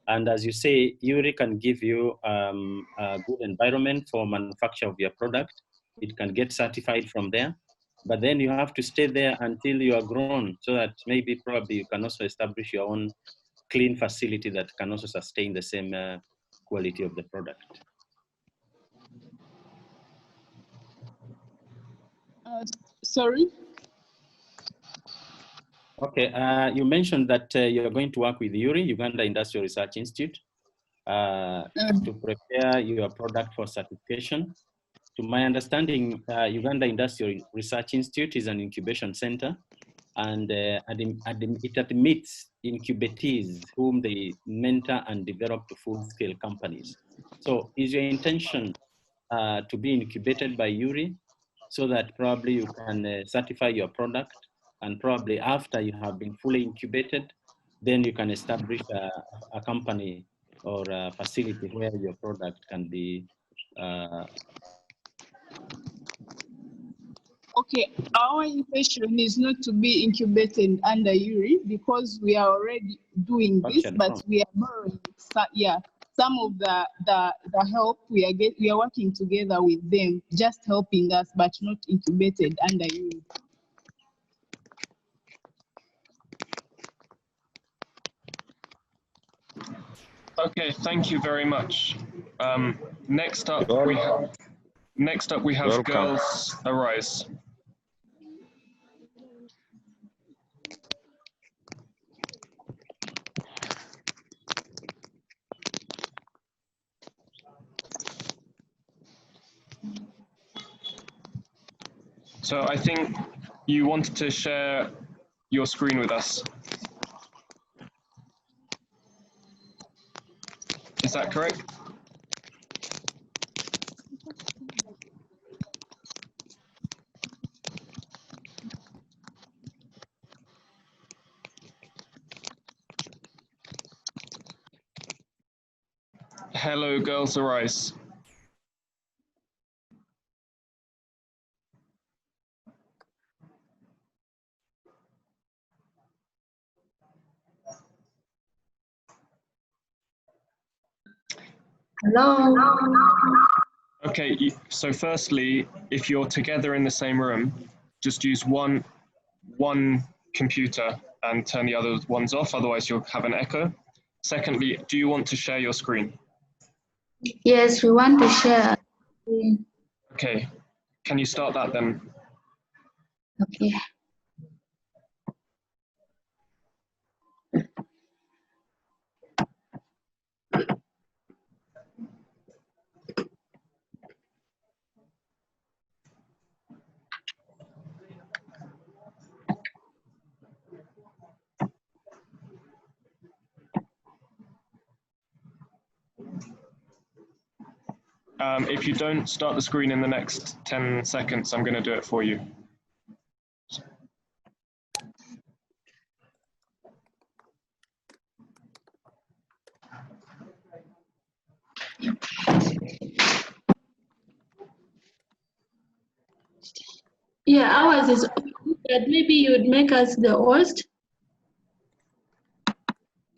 And as you say, URI can give you a good environment for manufacture of your product. It can get certified from there. But then you have to stay there until you are grown, so that maybe probably you can also establish your own clean facility that can also sustain the same quality of the product. Sorry? Okay, you mentioned that you're going to work with URI, Uganda Industrial Research Institute, to prepare your product for certification. To my understanding, Uganda Industrial Research Institute is an incubation center, and it admits incubatees whom they mentor and develop to full-scale companies. So is your intention to be incubated by URI so that probably you can certify your product, and probably after you have been fully incubated, then you can establish a company or a facility where your product can be Okay, our intention is not to be incubated under URI because we are already doing this, but we are borrowing, some of the help we are working together with them, just helping us, but not incubated under URI. Okay, thank you very much. Next up we have Girls Arise. So I think you wanted to share your screen with us. Is that correct? Hello, Girls Arise. Hello. Okay, so firstly, if you're together in the same room, just use one computer and turn the other ones off, otherwise you'll have an echo. Secondly, do you want to share your screen? Yes, we want to share. Okay, can you start that then? Okay. If you don't start the screen in the next 10 seconds, I'm going to do it for you. Yeah, ours is that maybe you would make us the host.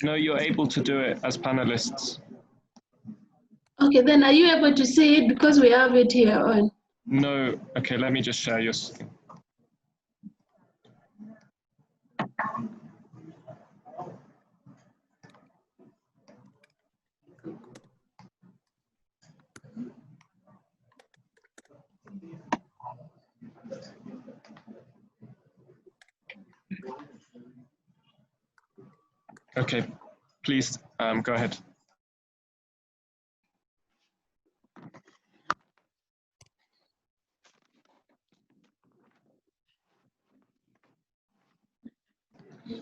No, you're able to do it as panelists. Okay, then are you able to see it because we have it here on? No, okay, let me just share your screen. Okay, please go ahead.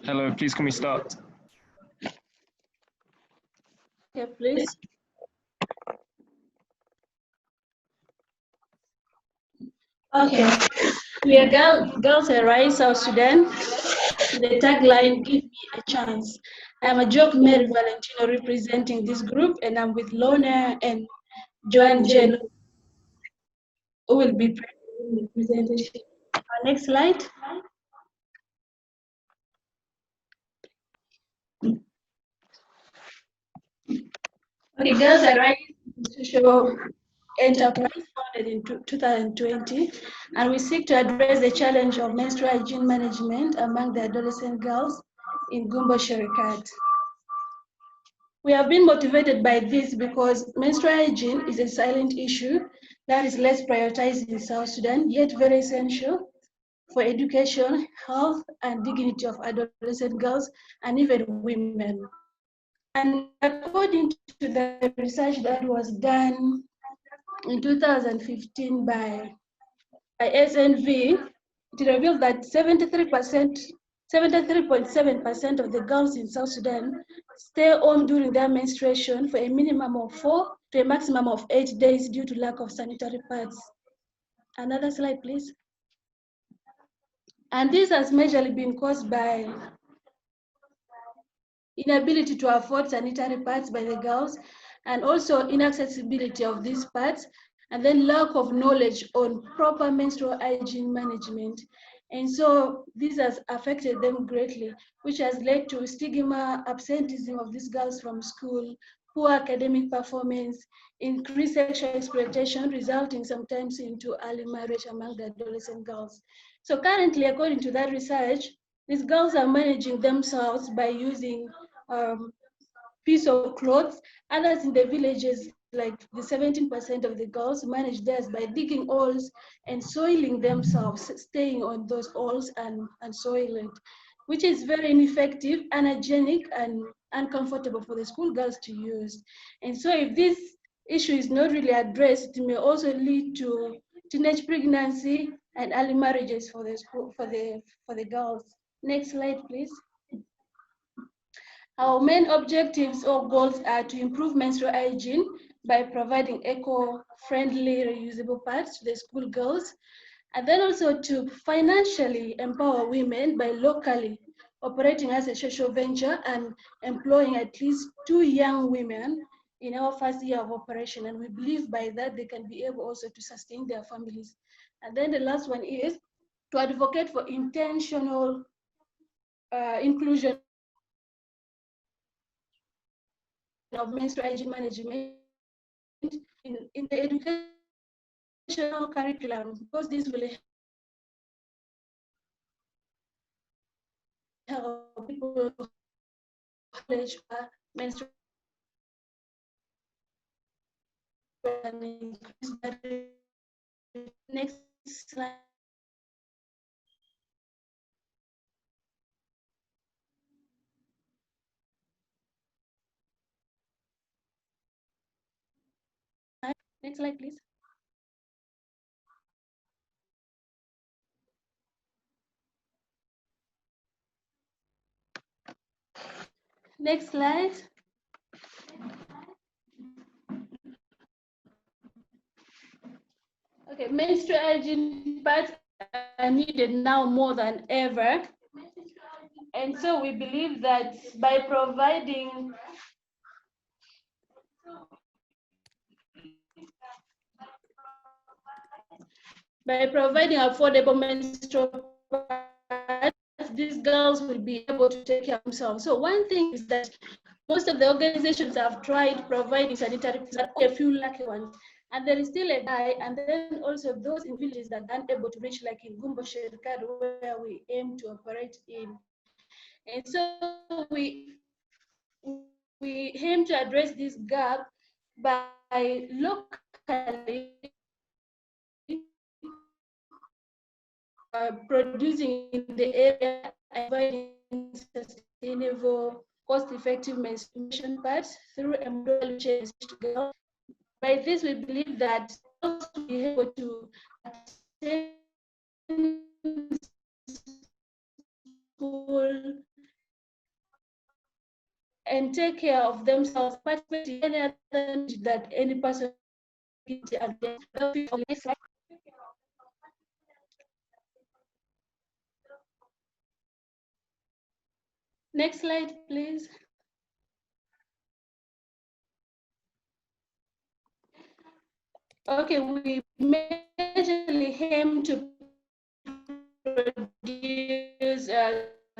Hello, please can we start? Yeah, please. Okay, we are Girls Arise South Sudan. The tagline, give me a chance. I'm a Joke Mary Valentino representing this group, and I'm with Lona and Joan Jen, who will be presenting the presentation. Next slide. Okay, Girls Are Rising social enterprise founded in 2020, and we seek to address the challenge of menstrual hygiene management among the adolescent girls in Gumbo Sherikat. We have been motivated by this because menstrual hygiene is a silent issue that is less prioritized in South Sudan, yet very essential for education, health, and dignity of adolescent girls and even women. And according to the research that was done in 2015 by SNV, it revealed that 73.7% of the girls in South Sudan stay home during their menstruation for a minimum of 4 to a maximum of 8 days due to lack of sanitary pads. Another slide, please. And this has majorly been caused by inability to afford sanitary pads by the girls, and also inaccessibility of these pads, and then lack of knowledge on proper menstrual hygiene management. And so this has affected them greatly, which has led to stigma, absenteeism of these girls from school, poor academic performance, increased sexual exploitation, resulting sometimes into early marriage among the adolescent girls. So currently, according to that research, these girls are managing themselves by using piece of clothes. Others in the villages, like the 17% of the girls, manage theirs by digging holes and soiling themselves, staying on those holes and soil it, which is very ineffective, unhygienic, and uncomfortable for the schoolgirls to use. And so if this issue is not really addressed, it may also lead to teenage pregnancy and early marriages for the girls. Next slide, please. Our main objectives or goals are to improve menstrual hygiene by providing eco-friendly reusable pads to the schoolgirls, and then also to financially empower women by locally operating as a social venture and employing at least 2 young women in our first year of operation. And we believe by that they can be able also to sustain their families. And then the last one is to advocate for intentional inclusion of menstrual hygiene management in the educational curriculum, because this will help people knowledge menstrual and increase that. Next slide. Next slide, please. Next slide. Okay, menstrual hygiene pads are needed now more than ever. And so we believe that by providing affordable menstrual pads, these girls will be able to take care of themselves. So one thing is that most of the organizations have tried providing sanitary pads, a few lucky ones, and there is still a guy, and then also those in villages that are unable to reach, like in Gumbo Sherikat, where we aim to operate in. And so we aim to address this gap by locally producing in the area and providing sustainable, cost-effective menstruation pads through a model change to girls. By this, we believe that girls will be able to attend school and take care of themselves, participate in any other that any person. Next slide, please. Okay, we majorly aim to produce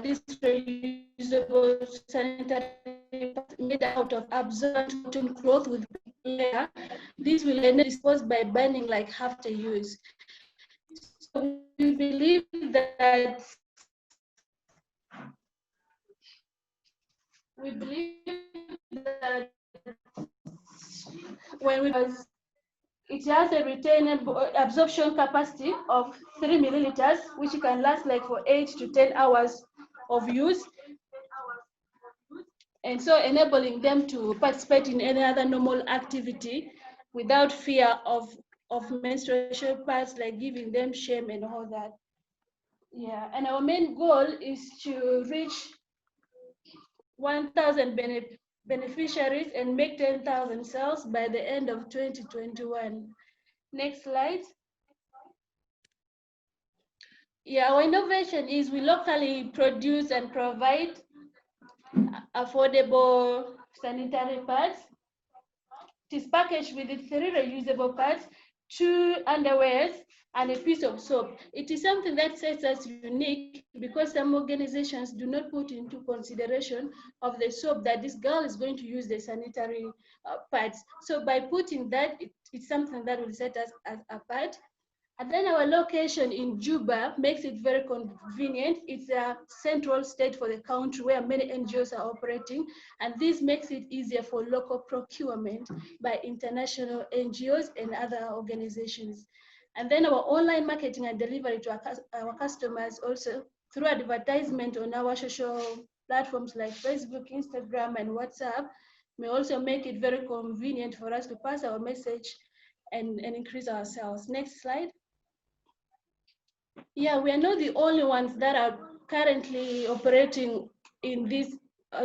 this reusable sanitary pads made out of absorbent cotton cloth with layer. This will end disposed by burning like after use. So we believe that when we it has a retained absorption capacity of 3 milliliters, which can last like for 8 to 10 hours of use, and so enabling them to participate in any other normal activity without fear of menstruation pads, like giving them shame and all that. Yeah, and our main goal is to reach 1,000 beneficiaries and make 10,000 sales by the end of 2021. Next slide. Yeah, our innovation is we locally produce and provide affordable sanitary pads. It is packaged with 3 reusable pads, 2 underwears, and a piece of soap. It is something that sets us unique because some organizations do not put into consideration of the soap that this girl is going to use the sanitary pads. So by putting that, it's something that will set us apart. And then our location in Juba makes it very convenient. It's a central state for the country where many NGOs are operating, and this makes it easier for local procurement by international NGOs and other organizations. And then our online marketing and delivery to our customers also through advertisement on our social platforms like Facebook, Instagram, and WhatsApp may also make it very convenient for us to pass our message and increase our sales. Next slide. Yeah, we are not the only ones that are currently operating in this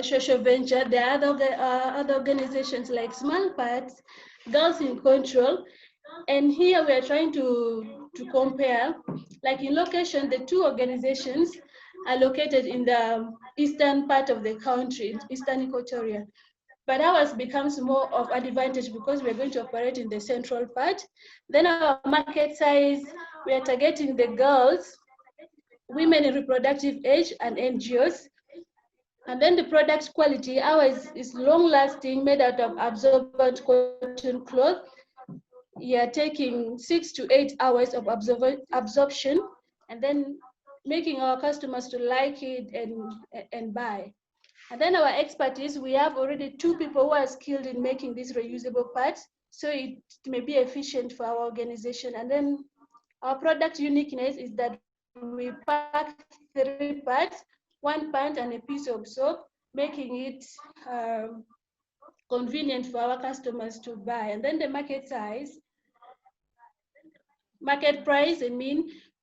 social venture. There are other organizations like Small Parts, Girls in Control, and here we are trying to compare. Like in location, the 2 organizations are located in the eastern part of the country, Eastern Equatoria. But ours becomes more of advantage because we're going to operate in the central part. Then our market size, we are targeting the girls, women in reproductive age, and NGOs. And then the product quality, ours is long lasting, made out of absorbent cotton cloth. Yeah, taking 6 to 8 hours of absorption, and then making our customers to like it and buy. And then our expertise, we have already 2 people who are skilled in making these reusable parts, so it may be efficient for our organization. And then our product uniqueness is that we pack 3 parts, 1 pant and a piece of soap, making it convenient for our customers to buy. And then the market size, market price,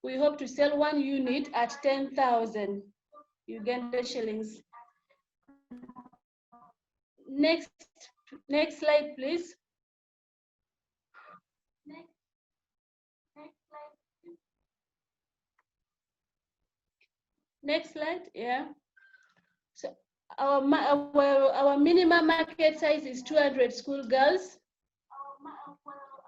we hope to sell 1 unit at 10,000 Uganda shillings. Next slide, please. Next slide, yeah. So our minimum market size is 200 schoolgirls,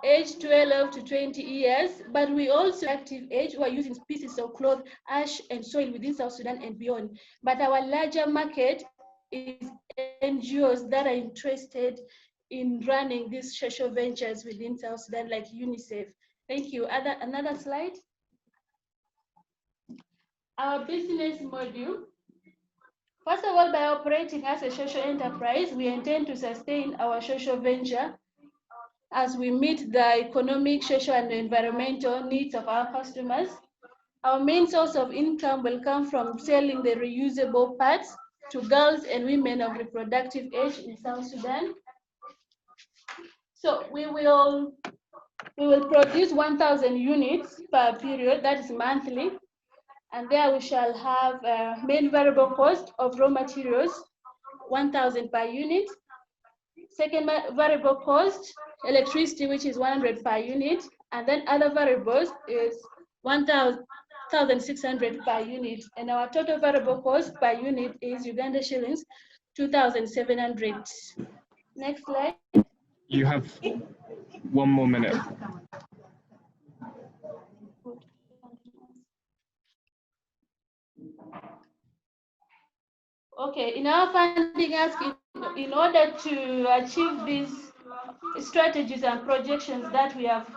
age 12 to 20 years, but we also active age who are using pieces of cloth, ash, and soil within South Sudan and beyond. But our larger market is NGOs that are interested in running these social ventures within South Sudan, like UNICEF. Thank you. Another slide. Our business model. First of all, by operating as a social enterprise, we intend to sustain our social venture as we meet the economic, social, and environmental needs of our customers. Our main source of income will come from selling the reusable parts to girls and women of reproductive age in South Sudan. So we will produce 1,000 units per period, that is monthly, and there we shall have a main variable cost of raw materials, 1,000 per unit. Second variable cost, electricity, which is 100 per unit, and then other variables is 1,600 per unit, and our total variable cost per unit is Uganda shillings 2,700. Next slide. You have 1 more minute. Okay, in our funding ask, in order to achieve these strategies and projections that we have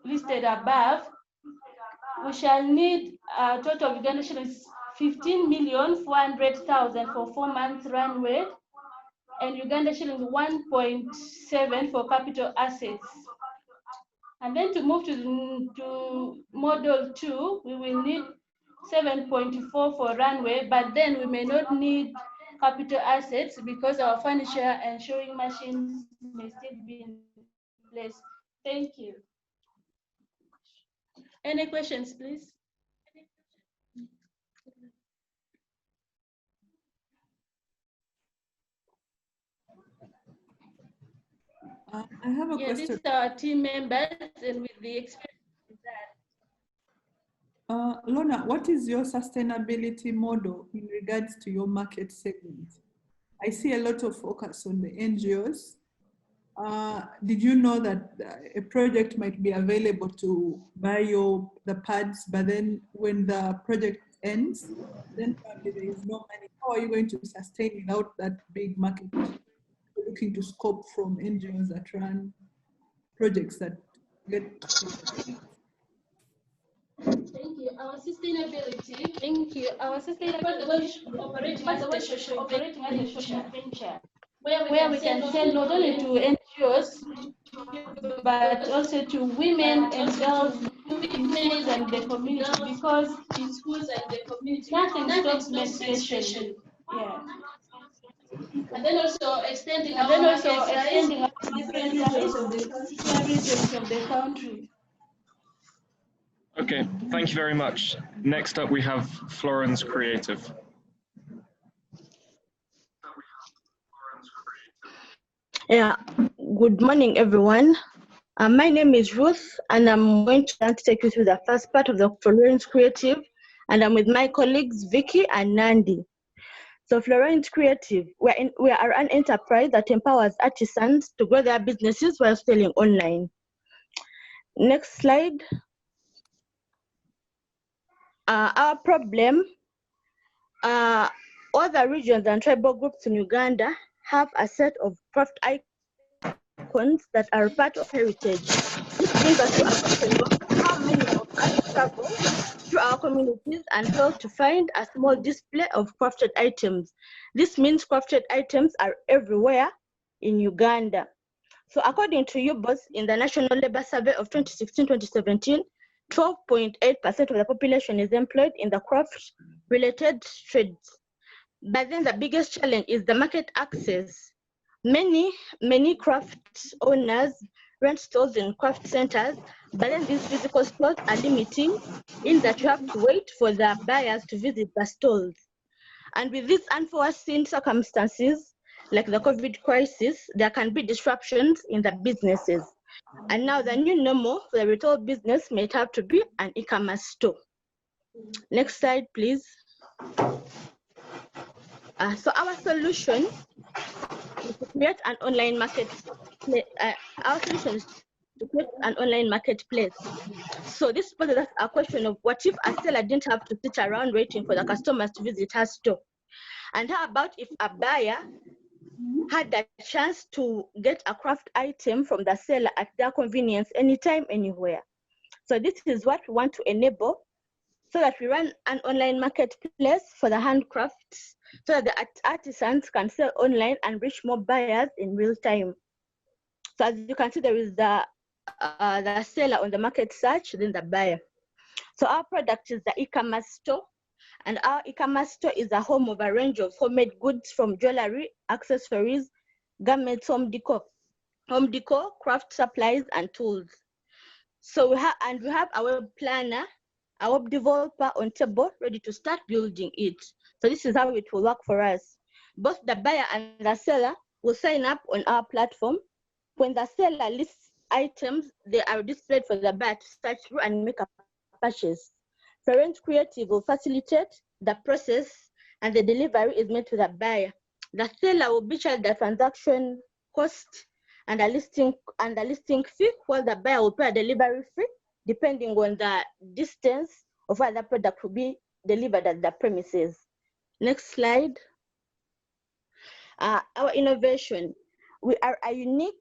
listed above, we shall need a total of Uganda shillings 15,400,000 for 4 months runway, and Uganda shillings 1.7 for capital assets. And then to move to model 2, we will need 7.4 for runway, but then we may not need capital assets because our furniture and showing machines may still be in place. Thank you. Any questions, please? I have a question. This is our team members and with the experience that. Lorna, what is your sustainability model in regards to your market segment? I see a lot of focus on the NGOs. Did you know that a project might be available to buy the pads, but then when the project ends, then probably there is no money. How are you going to sustain without that big market? You're looking to scope from NGOs that run projects that get. Thank you. Our sustainability. Thank you. Our sustainability operating as a social venture, where we can sell not only to NGOs but also to women and girls in schools and the community, because in schools and the community nothing stops menstruation. Yeah. And then also extending our different regions of the country. Okay, thank you very much. Next up, we have Florence Creative. Yeah, good morning, everyone. My name is Ruth, and I'm going to take you through the first part of the Florence Creative, and I'm with my colleagues Vicky and Nandi. So Florence Creative, we are an enterprise that empowers artisans to grow their businesses while selling online. Next slide. Our problem, all the regions and tribal groups in Uganda have a set of craft icons that are part of heritage. This brings us to a question of how many of us travel through our communities and fail to find a small display of crafted items. This means crafted items are everywhere in Uganda. So according to UBOS, in the National Labor Survey of 2016-2017, 12.8% of the population is employed in the craft-related trades. But then the biggest challenge is the market access. Many craft owners rent stores in craft centers, but then these physical stores are limiting in that you have to wait for the buyers to visit the stores. And with these unforeseen circumstances, like the COVID crisis, there can be disruptions in the businesses. And now the new normal for the retail business might have to be an e-commerce store. Next slide, please. So our solution is to create an online marketplace. Our solution is to create an online marketplace. So this poses us a question of what if a seller didn't have to sit around waiting for the customers to visit her store? And how about if a buyer had the chance to get a craft item from the seller at their convenience anytime, anywhere? So this is what we want to enable, so that we run an online marketplace for the handcrafts, so that the artisans can sell online and reach more buyers in real time. So as you can see, there is the seller on the market search, then the buyer. So our product is the e-commerce store, and our e-commerce store is a home of a range of homemade goods from jewelry, accessories, garments, home decor, craft supplies, and tools. So we have our web planner, our web developer on table, ready to start building it. So this is how it will work for us. Both the buyer and the seller will sign up on our platform. When the seller lists items, they are displayed for the buyer to search through and make a purchase. Florence Creative will facilitate the process, and the delivery is made to the buyer. The seller will be charged the transaction cost and a listing fee, while the buyer will pay a delivery fee depending on the distance of where the product will be delivered at the premises. Next slide. Our innovation, we are unique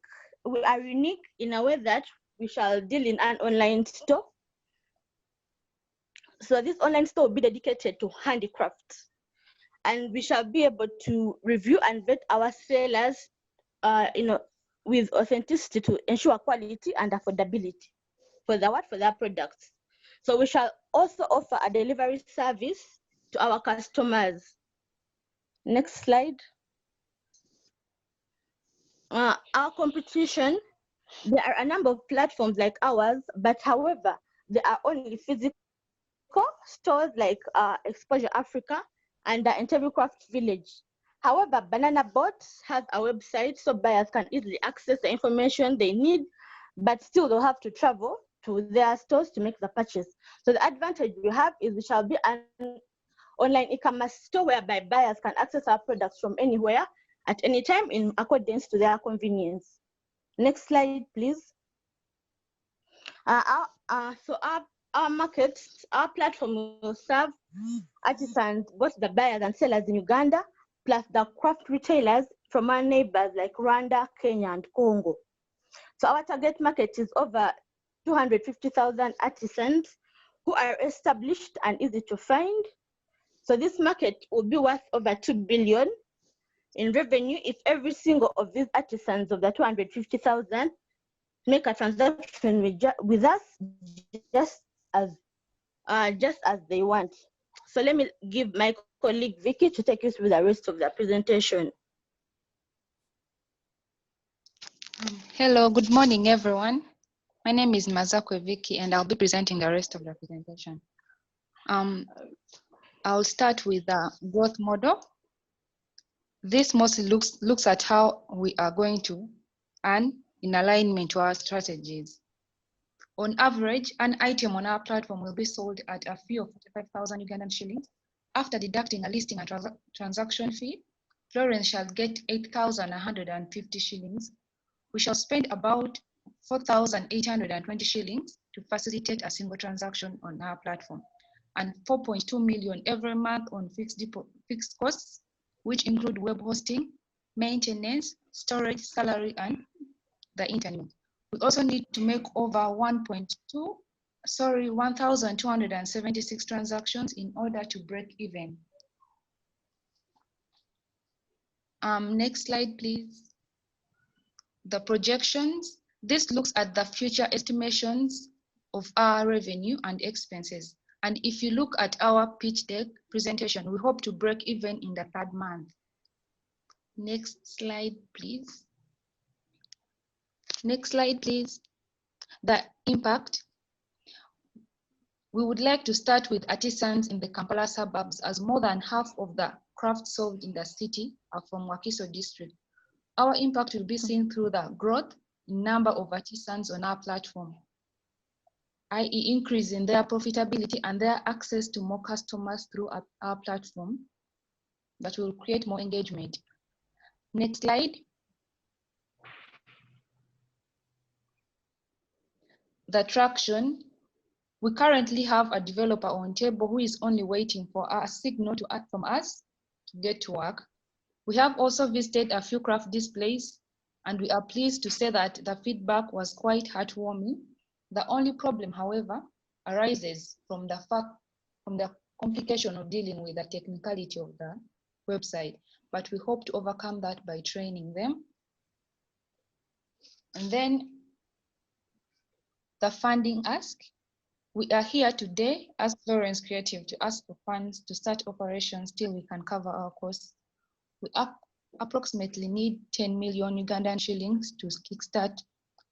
in a way that we shall deal in an online store. So this online store will be dedicated to handicrafts, and we shall be able to review and vet our sellers, with authenticity to ensure quality and affordability for their products. So we shall also offer a delivery service to our customers. Next slide. Our competition, there are a number of platforms like ours, but however, there are only physical stores like Exposure Africa and the Interview Craft Village. However, Banana Boat has a website so buyers can easily access the information they need, but still they'll have to travel to their stores to make the purchase. So the advantage we have is we shall be an online e-commerce store whereby buyers can access our products from anywhere at any time in accordance to their convenience. Next slide, please. So our markets, our platform will serve artisans, both the buyers and sellers in Uganda, plus the craft retailers from our neighbors like Rwanda, Kenya, and Congo. So our target market is over 250,000 artisans who are established and easy to find. So this market will be worth over 2 billion in revenue if every single of these artisans of the 250,000 make a transaction with us just as they want. So let me give my colleague Vicky to take you through the rest of the presentation. Hello, good morning, everyone. My name is Mazakwe Vicky, and I'll be presenting the rest of the presentation. I'll start with the growth model. This mostly looks at how we are going to earn in alignment to our strategies. On average, an item on our platform will be sold at a fee of 45,000 Ugandan shillings. After deducting a listing and transaction fee, Florence shall get 8,150 shillings. We shall spend about 4,820 shillings to facilitate a single transaction on our platform, and 4.2 million every month on fixed costs, which include web hosting, maintenance, storage, salary, and the internet. We also need to make over 1,276 transactions in order to break even. Next slide, please. The projections. This looks at the future estimations of our revenue and expenses. And if you look at our pitch deck presentation, we hope to break even in the 3rd month. Next slide, please. Next slide, please. The impact. We would like to start with artisans in the Kampala suburbs, as more than half of the crafts sold in the city are from Wakiso district. Our impact will be seen through the growth in number of artisans on our platform, i.e. increase in their profitability and their access to more customers through our platform that will create more engagement. Next slide. The traction. We currently have a developer on table who is only waiting for a signal from us to get to work. We have also visited a few craft displays, and we are pleased to say that the feedback was quite heartwarming. The only problem, however, arises from the complication of dealing with the technicality of the website, but we hope to overcome that by training them. And then the funding ask. We are here today as Florence Creative to ask for funds to start operations till we can cover our costs. We approximately need 10 million Ugandan shillings to kickstart,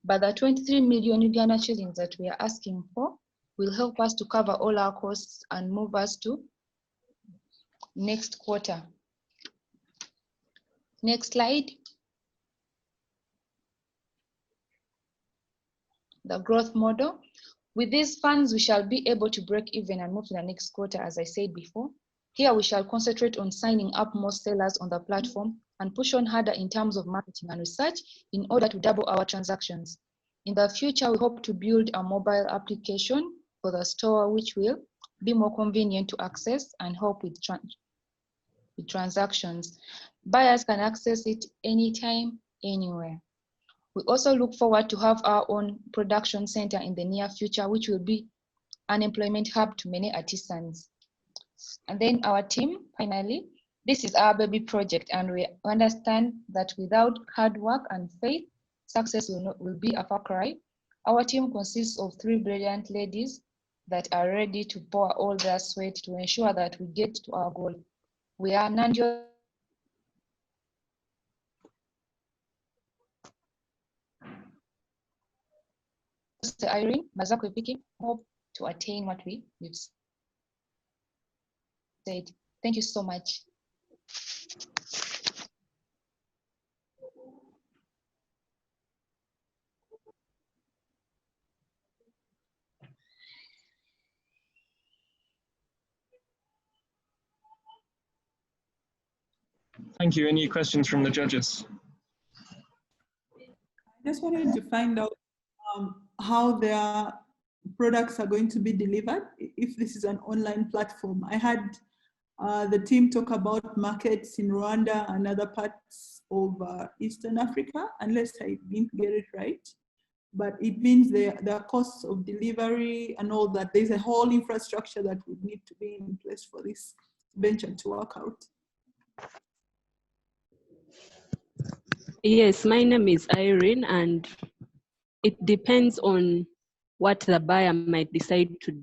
but the 23 million Ugandan shillings that we are asking for will help us to cover all our costs and move us to next quarter. Next slide. The growth model. With these funds, we shall be able to break even and move to the next quarter, as I said before. Here, we shall concentrate on signing up more sellers on the platform and push on harder in terms of marketing and research in order to double our transactions. In the future, we hope to build a mobile application for the store, which will be more convenient to access and help with transactions. Buyers can access it anytime, anywhere. We also look forward to have our own production center in the near future, which will be an employment hub to many artisans. And then our team, finally, this is our baby project, and we understand that without hard work and faith, success will be a far cry. Our team consists of 3 brilliant ladies that are ready to pour all their sweat to ensure that we get to our goal. We are Nanjo. Irene, Mazakwe Piki, hope to attain what we've said. Thank you so much. Thank you. Any questions from the judges? I just wanted to find out how their products are going to be delivered, if this is an online platform. I had the team talk about markets in Rwanda and other parts of Eastern Africa, unless I didn't get it right. But it means the costs of delivery and all that. There's a whole infrastructure that would need to be in place for this venture to work out. Yes, my name is Irene, and it depends on what the buyer might decide to,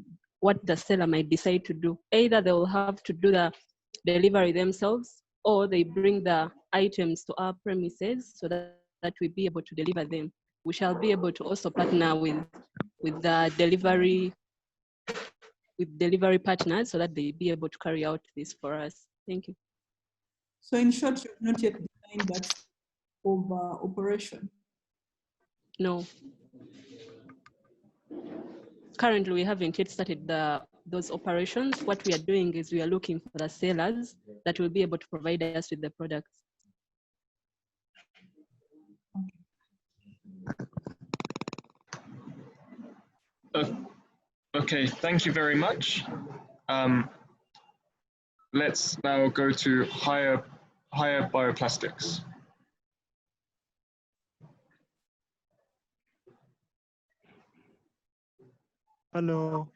what the seller might decide to do. Either they will have to do the delivery themselves, or they bring the items to our premises so that we be able to deliver them. We shall be able to also partner with the delivery partners so that they be able to carry out this for us. Thank you. So in short, you've not yet designed that of operation? No. Currently, we haven't yet started those operations. What we are doing is we are looking for the sellers that will be able to provide us with the products. Okay, thank you very much. Let's now go to higher bioplastics. Hello.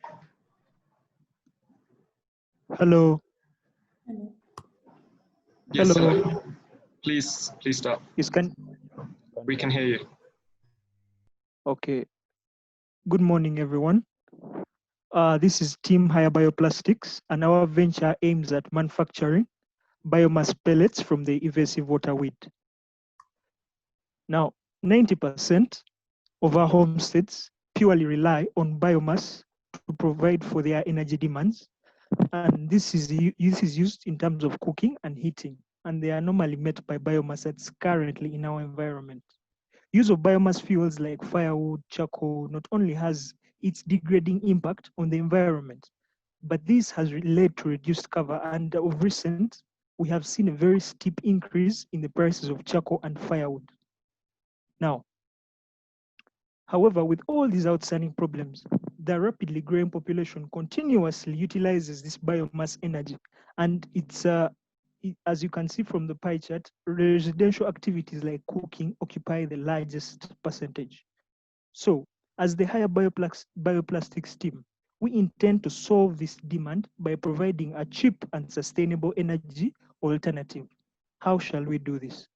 Hello. Yes, hello. Please start. Yes, we can hear you. Okay. Good morning, everyone. This is Team Higher Bioplastics, and our venture aims at manufacturing biomass pellets from the invasive water weed. Now, 90% of our homesteads purely rely on biomass to provide for their energy demands, and this is used in terms of cooking and heating, and they are normally met by biomass that's currently in our environment. Use of biomass fuels like firewood, charcoal not only has its degrading impact on the environment, but this has led to reduced cover, and of recent, we have seen a very steep increase in the prices of charcoal and firewood. Now, however, with all these outstanding problems, the rapidly growing population continuously utilizes this biomass energy, and it's as you can see from the pie chart, residential activities like cooking occupy the largest percentage. So, as the Higher Bioplastics team, we intend to solve this demand by providing a cheap and sustainable energy alternative. How shall we do this?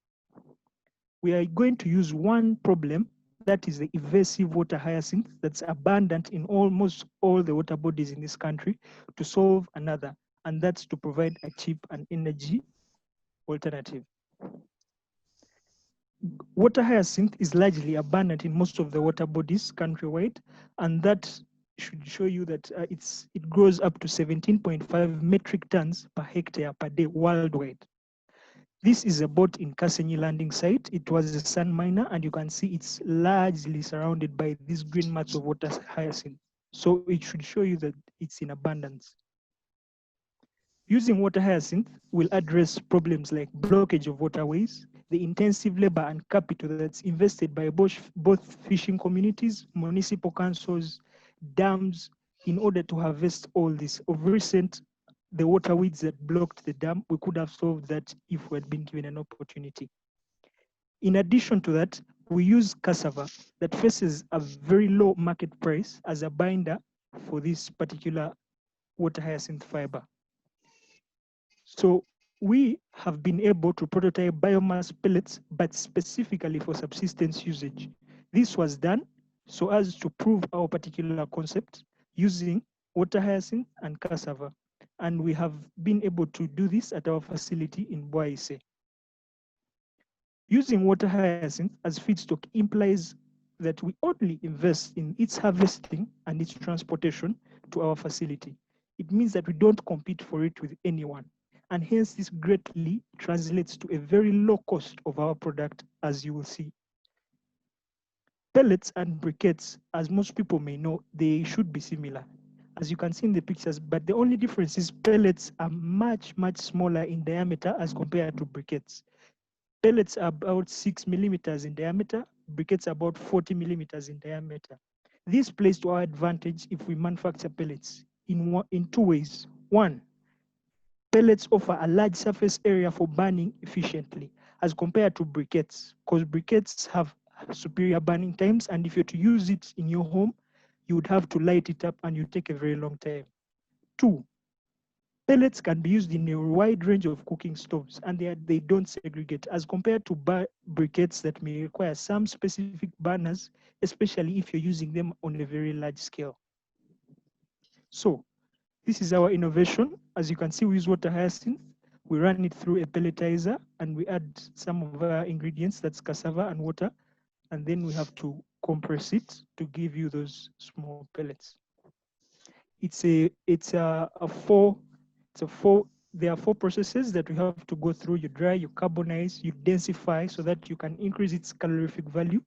We are going to use one problem, that is the invasive water hyacinth that's abundant in almost all the water bodies in this country, to solve another, and that's to provide a cheap and energy alternative. Water hyacinth is largely abundant in most of the water bodies countrywide, and that should show you that it grows up to 17.5 metric tons per hectare per day worldwide. This is a boat in Kasenyi landing site. It was a sand miner, and you can see it's largely surrounded by these green mats of water hyacinth. So it should show you that it's in abundance. Using water hyacinth will address problems like blockage of waterways, the intensive labor and capital that's invested by both fishing communities, municipal councils, dams, in order to harvest all this. Of recent, the water weeds that blocked the dam. We could have solved that if we had been given an opportunity. In addition to that, we use cassava that faces a very low market price as a binder for this particular water hyacinth fiber. So we have been able to prototype biomass pellets, but specifically for subsistence usage. This was done so as to prove our particular concept using water hyacinth and cassava. And we have been able to do this at our facility in Boise. Using water hyacinth as feedstock implies that we only invest in its harvesting and its transportation to our facility. It means that we don't compete for it with anyone. And hence this greatly translates to a very low cost of our product, as you will see. Pellets and briquettes, as most people may know, they should be similar, as you can see in the pictures, but the only difference is pellets are much, much smaller in diameter as compared to briquettes. Pellets are about 6 millimeters in diameter, briquettes are about 40 millimeters in diameter. This plays to our advantage if we manufacture pellets in two ways. One, pellets offer a large surface area for burning efficiently as compared to briquettes, because briquettes have superior burning times, and if you're to use it in your home, you would have to light it up and you take a very long time. Two, pellets can be used in a wide range of cooking stoves, and they don't segregate as compared to briquettes that may require some specific burners, especially if you're using them on a very large scale. So this is our innovation. As you can see, we use water hyacinth. We run it through a pelletizer and we add some of our ingredients, that's cassava and water, and then we have to compress it to give you those small pellets. There are four processes that we have to go through. You dry, you carbonize, you densify so that you can increase its calorific value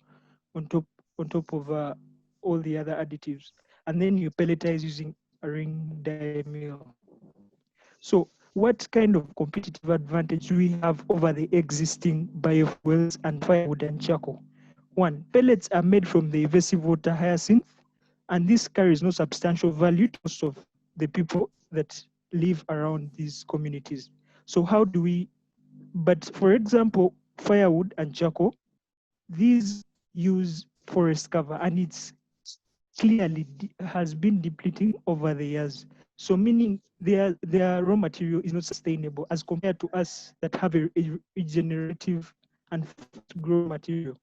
on top of all the other additives. And then you pelletize using a ring die mill. So what kind of competitive advantage do we have over the existing biofuels and firewood and charcoal? One, pellets are made from the invasive water hyacinth, and this carries no substantial value to most of the people that live around these communities. So how do we, but for example, firewood and charcoal, these use forest cover, and it's clearly has been depleting over the years. So meaning their raw material is not sustainable as compared to us that have a regenerative and grow material.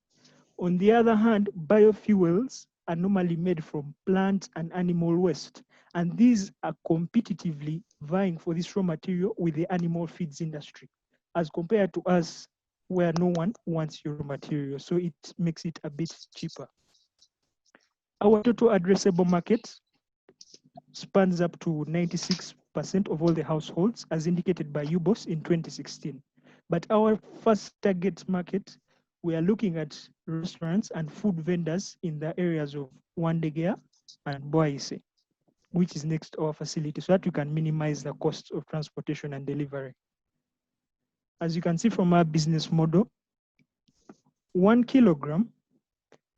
On the other hand, biofuels are normally made from plant and animal waste, and these are competitively vying for this raw material with the animal feeds industry, as compared to us where no one wants your raw material, so it makes it a bit cheaper. Our total addressable market spans up to 96% of all the households, as indicated by UBOS in 2016. But our first target market, we are looking at restaurants and food vendors in the areas of Wandegea and Boise, which is next to our facility, so that we can minimize the cost of transportation and delivery. As you can see from our business model, 1 kilogram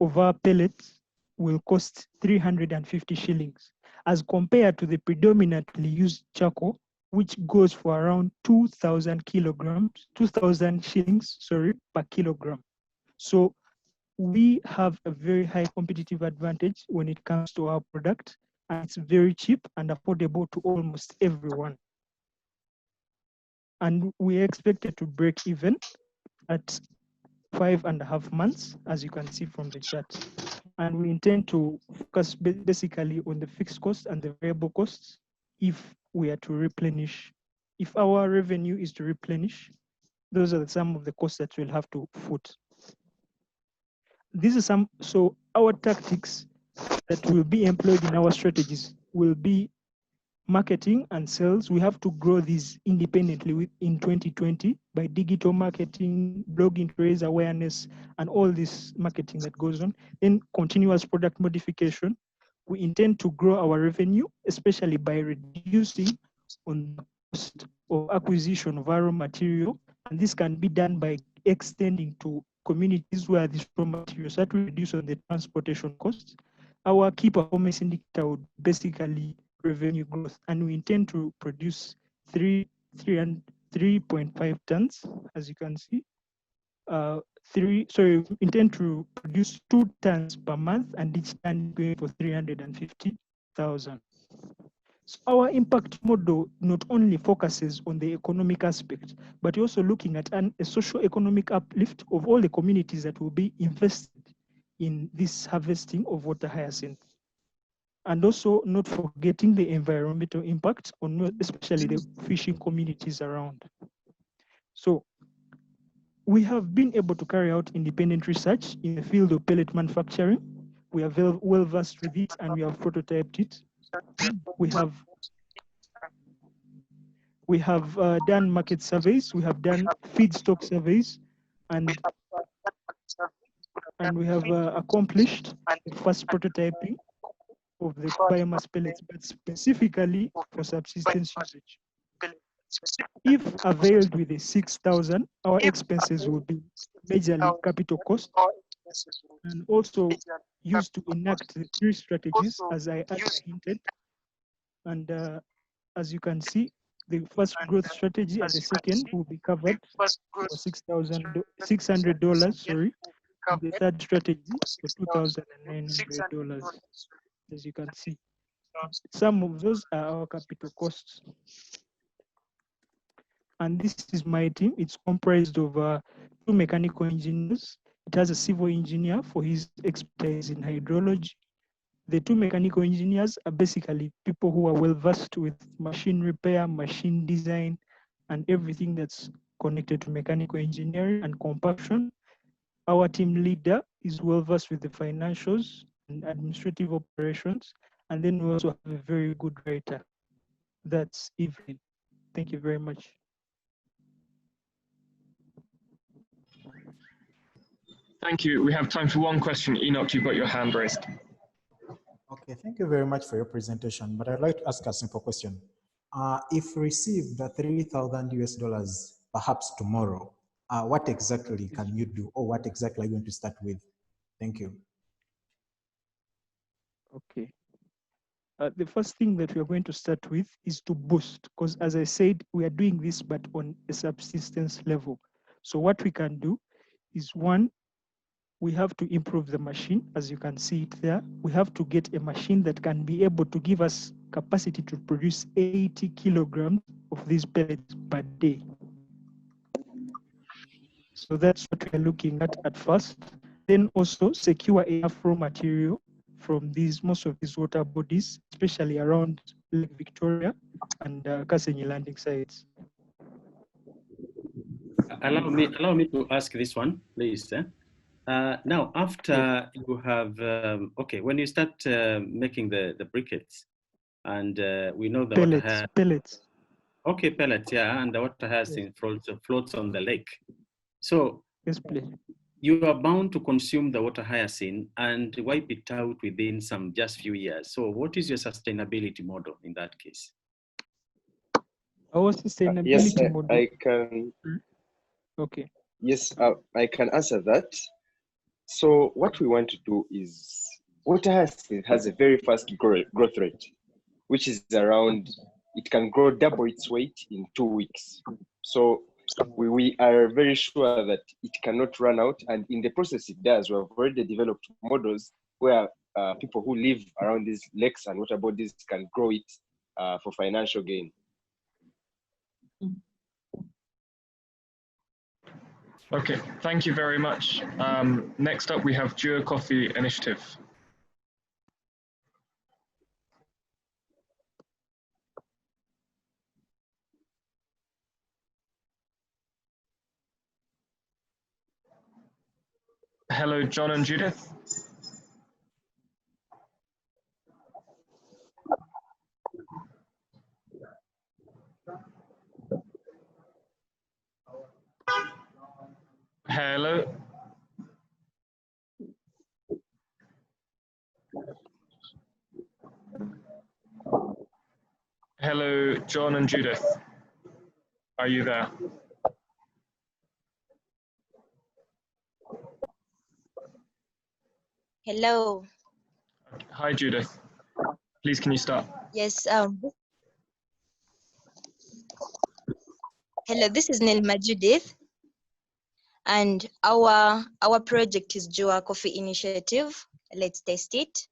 of our pellets will cost 350 shillings, as compared to the predominantly used charcoal, which goes for around 2,000 shillings, per kilogram. So we have a very high competitive advantage when it comes to our product, and it's very cheap and affordable to almost everyone. And we are expected to break even at 5.5 months, as you can see from the chart. And we intend to focus basically on the fixed cost and the variable costs if we are to replenish. If our revenue is to replenish, those are some of the costs that we'll have to foot. These are some, so our tactics that will be employed in our strategies will be marketing and sales. We have to grow these independently in 2020 by digital marketing, blogging to raise awareness, and all this marketing that goes on. Then continuous product modification. We intend to grow our revenue, especially by reducing on the cost of acquisition of raw material. And this can be done by extending to communities where this raw material, so that we reduce on the transportation costs. Our key performance indicator would basically revenue growth, and we intend to produce 3.5 tons, as you can see. Intend to produce 2 tons per month, and each ton going for 350,000. So our impact model not only focuses on the economic aspect, but also looking at a socio-economic uplift of all the communities that will be invested in this harvesting of water hyacinth. And also not forgetting the environmental impact on especially the fishing communities around. So we have been able to carry out independent research in the field of pellet manufacturing. We are well versed with it, and we have prototyped it. We have done market surveys, we have done feedstock surveys, and we have accomplished the first prototyping of the biomass pellets, but specifically for subsistence usage. If availed with the 6,000, our expenses will be majorly capital cost, and also used to enact the 3 strategies as I hinted. And as you can see, the first growth strategy and the second will be covered for $600, sorry. And the third strategy for $2,900, as you can see. Some of those are our capital costs. And this is my team. It's comprised of 2 mechanical engineers. It has a civil engineer for his expertise in hydrology. The 2 mechanical engineers are basically people who are well versed with machine repair, machine design, and everything that's connected to mechanical engineering and compaction. Our team leader is well versed with the financials and administrative operations. And then we also have a very good writer. That's Evelyn. Thank you very much. Thank you. We have time for one question. Enoch, you've got your hand raised. Okay, thank you very much for your presentation, but I'd like to ask a simple question. If we receive the $3,000 perhaps tomorrow, what exactly can you do, or what exactly are you going to start with? Thank you. Okay. The first thing that we are going to start with is to boost, because as I said, we are doing this, but on a subsistence level. So what we can do is, one, we have to improve the machine, as you can see it there. We have to get a machine that can be able to give us capacity to produce 80 kilograms of these pellets per day. So that's what we're looking at first. Then also secure enough raw material from most of these water bodies, especially around Lake Victoria and Kasenyi landing sites. Allow me to ask this one, please. Now, after you have, when you start making the briquettes, and we know the pellets. Okay, pellets, yeah, and the water hyacinth floats on the lake. So yes, please. You are bound to consume the water hyacinth and wipe it out within just few years. So what is your sustainability model in that case? Our sustainability model. I can. Okay. Yes, I can answer that. So what we want to do is, water hyacinth has a very fast growth rate, which is around, it can grow double its weight in 2 weeks. So we are very sure that it cannot run out, and in the process it does. We have already developed models where people who live around these lakes and water bodies can grow it for financial gain. Okay, thank you very much. Next up, we have Duo Coffee Initiative. Hello, John and Judith. Hello. Hello, John and Judith. Are you there? Hello. Hi, Judith. Please, can you start? Yes. Hello, this is Nelma Judith, and our project is Jua Coffee Initiative. Let's test it.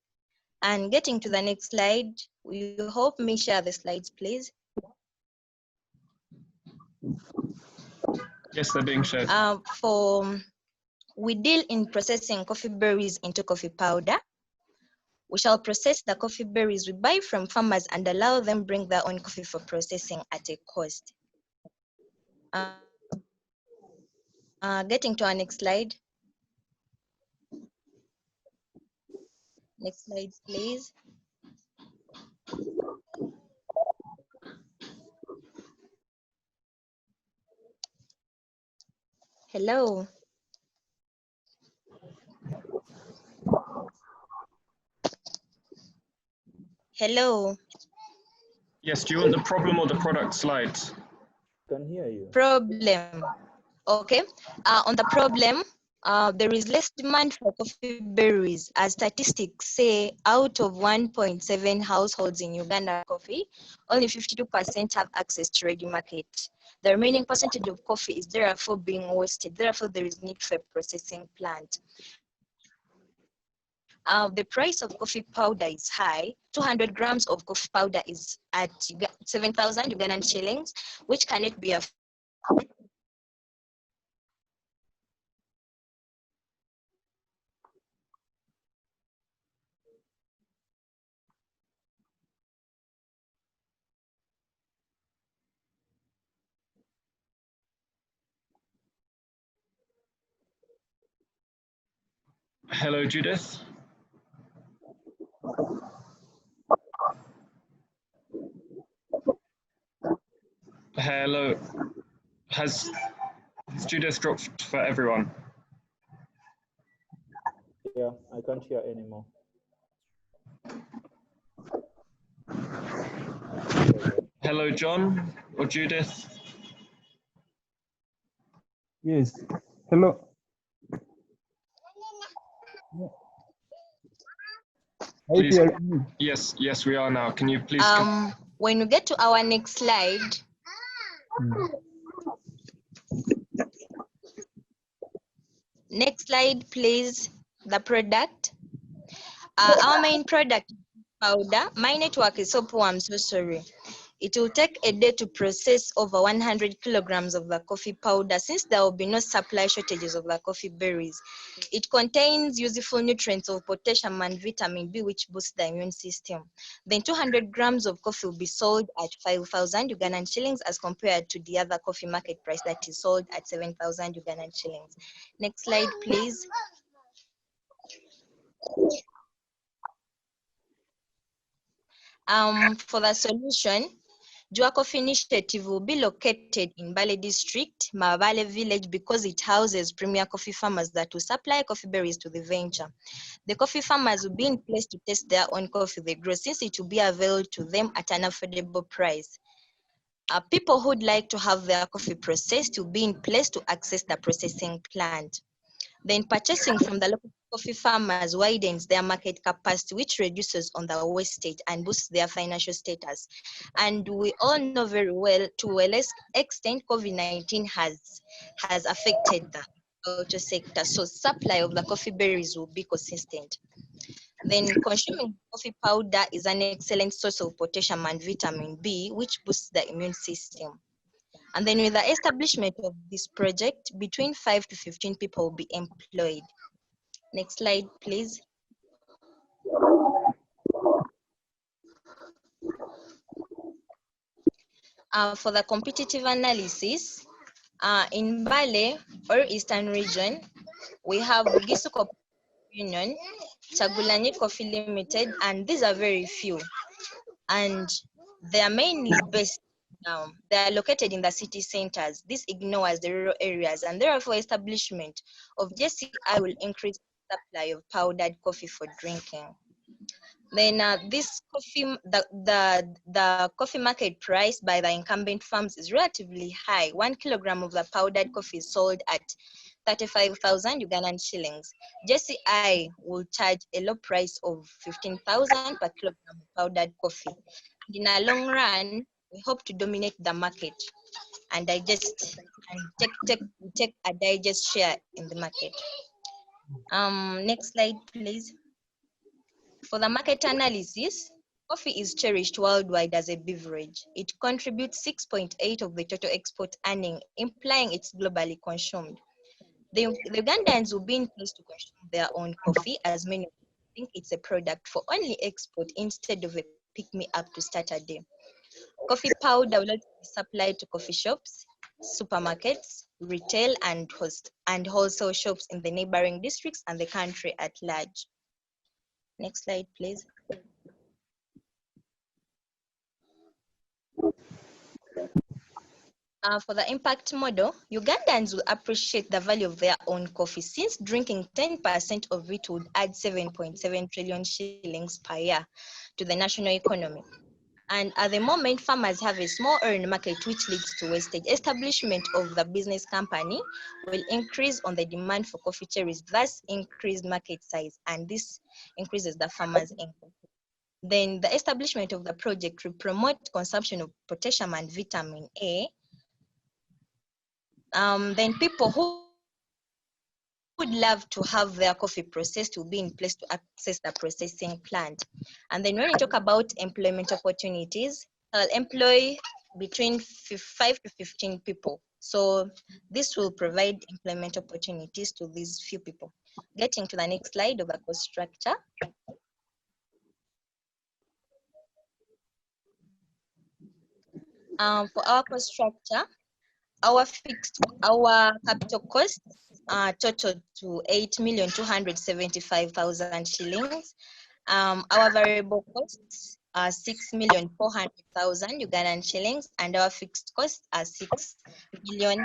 And getting to the next slide, we hope me share the slides, please. Yes, they're being shared. We deal in processing coffee berries into coffee powder. We shall process the coffee berries we buy from farmers and allow them bring their own coffee for processing at a cost. Getting to our next slide. Next slide, please. Hello. Hello. Yes, do you want the problem or the product slides? Can hear you. Problem. Okay. On the problem, there is less demand for coffee berries, as statistics say out of 1.7 households in Uganda coffee, only 52% have access to ready market. The remaining percentage of coffee is therefore being wasted. Therefore, there is need for a processing plant. The price of coffee powder is high. 200 grams of coffee powder is at 7,000 Ugandan shillings, which cannot be afforded. Hello, Judith. Hello. Has Judith dropped for everyone? Yeah, I can't hear anymore. Hello, John or Judith? Yes. Hello. Please. Yes, we are now. Can you please? When we get to our next slide, next slide, please. The product. Our main product powder. My network is so poor, I'm so sorry. It will take a day to process over 100 kilograms of the coffee powder since there will be no supply shortages of the coffee berries. It contains useful nutrients of potassium and vitamin B, which boosts the immune system. Then 200 grams of coffee will be sold at 5,000 Ugandan shillings as compared to the other coffee market price that is sold at 7,000 Ugandan shillings. Next slide, please. For the solution, Jua Coffee Initiative will be located in Bale District, Mabale Village, because it houses premier coffee farmers that will supply coffee berries to the venture. The coffee farmers will be in place to test their own coffee they grow, since it will be available to them at an affordable price. People who would like to have their coffee processed will be in place to access the processing plant. Then purchasing from the local coffee farmers widens their market capacity, which reduces on the wastage and boosts their financial status. And we all know very well, to a less extent, COVID-19 has affected the agriculture sector. So supply of the coffee berries will be consistent. Then consuming coffee powder is an excellent source of potassium and vitamin B, which boosts the immune system. And then with the establishment of this project, between 5 to 15 people will be employed. Next slide, please. For the competitive analysis, in Bale or Eastern region, we have Bugisu Cooperative Union, Chagulanyi Coffee Limited, and these are very few. And they are mainly based they are located in the city centers. This ignores the rural areas, and therefore establishment of JCI will increase the supply of powdered coffee for drinking. Then this coffee, the coffee market price by the incumbent farms is relatively high. 1 kilogram of the powdered coffee is sold at 35,000 Ugandan shillings. JCI will charge a low price of 15,000 per kilogram of powdered coffee. And in a long run, we hope to dominate the market and digest and take a digest share in the market. Next slide, please. For the market analysis, coffee is cherished worldwide as a beverage. It contributes 6.8% of the total export earning, implying it's globally consumed. The Ugandans will be in place to consume their own coffee, as many think it's a product for only export instead of a pick-me-up to start a day. Coffee powder will be supplied to coffee shops, supermarkets, retail, and wholesale shops in the neighboring districts and the country at large. Next slide, please. For the impact model, Ugandans will appreciate the value of their own coffee, since drinking 10% of it would add 7.7 trillion shillings per year to the national economy. And at the moment, farmers have a small earned market, which leads to wastage. Establishment of the business company will increase on the demand for coffee cherries, thus increased market size, and this increases the farmers' income. Then the establishment of the project will promote consumption of potassium and vitamin A. Then people who would love to have their coffee processed will be in place to access the processing plant. And then when you talk about employment opportunities, I'll employ between 5 to 15 people. So this will provide employment opportunities to these few people. Getting to the next slide of the cost structure. For our cost structure, our capital costs total to 8,275,000 shillings. Our variable costs are 6,400,000 Ugandan shillings, and our fixed costs are 6 million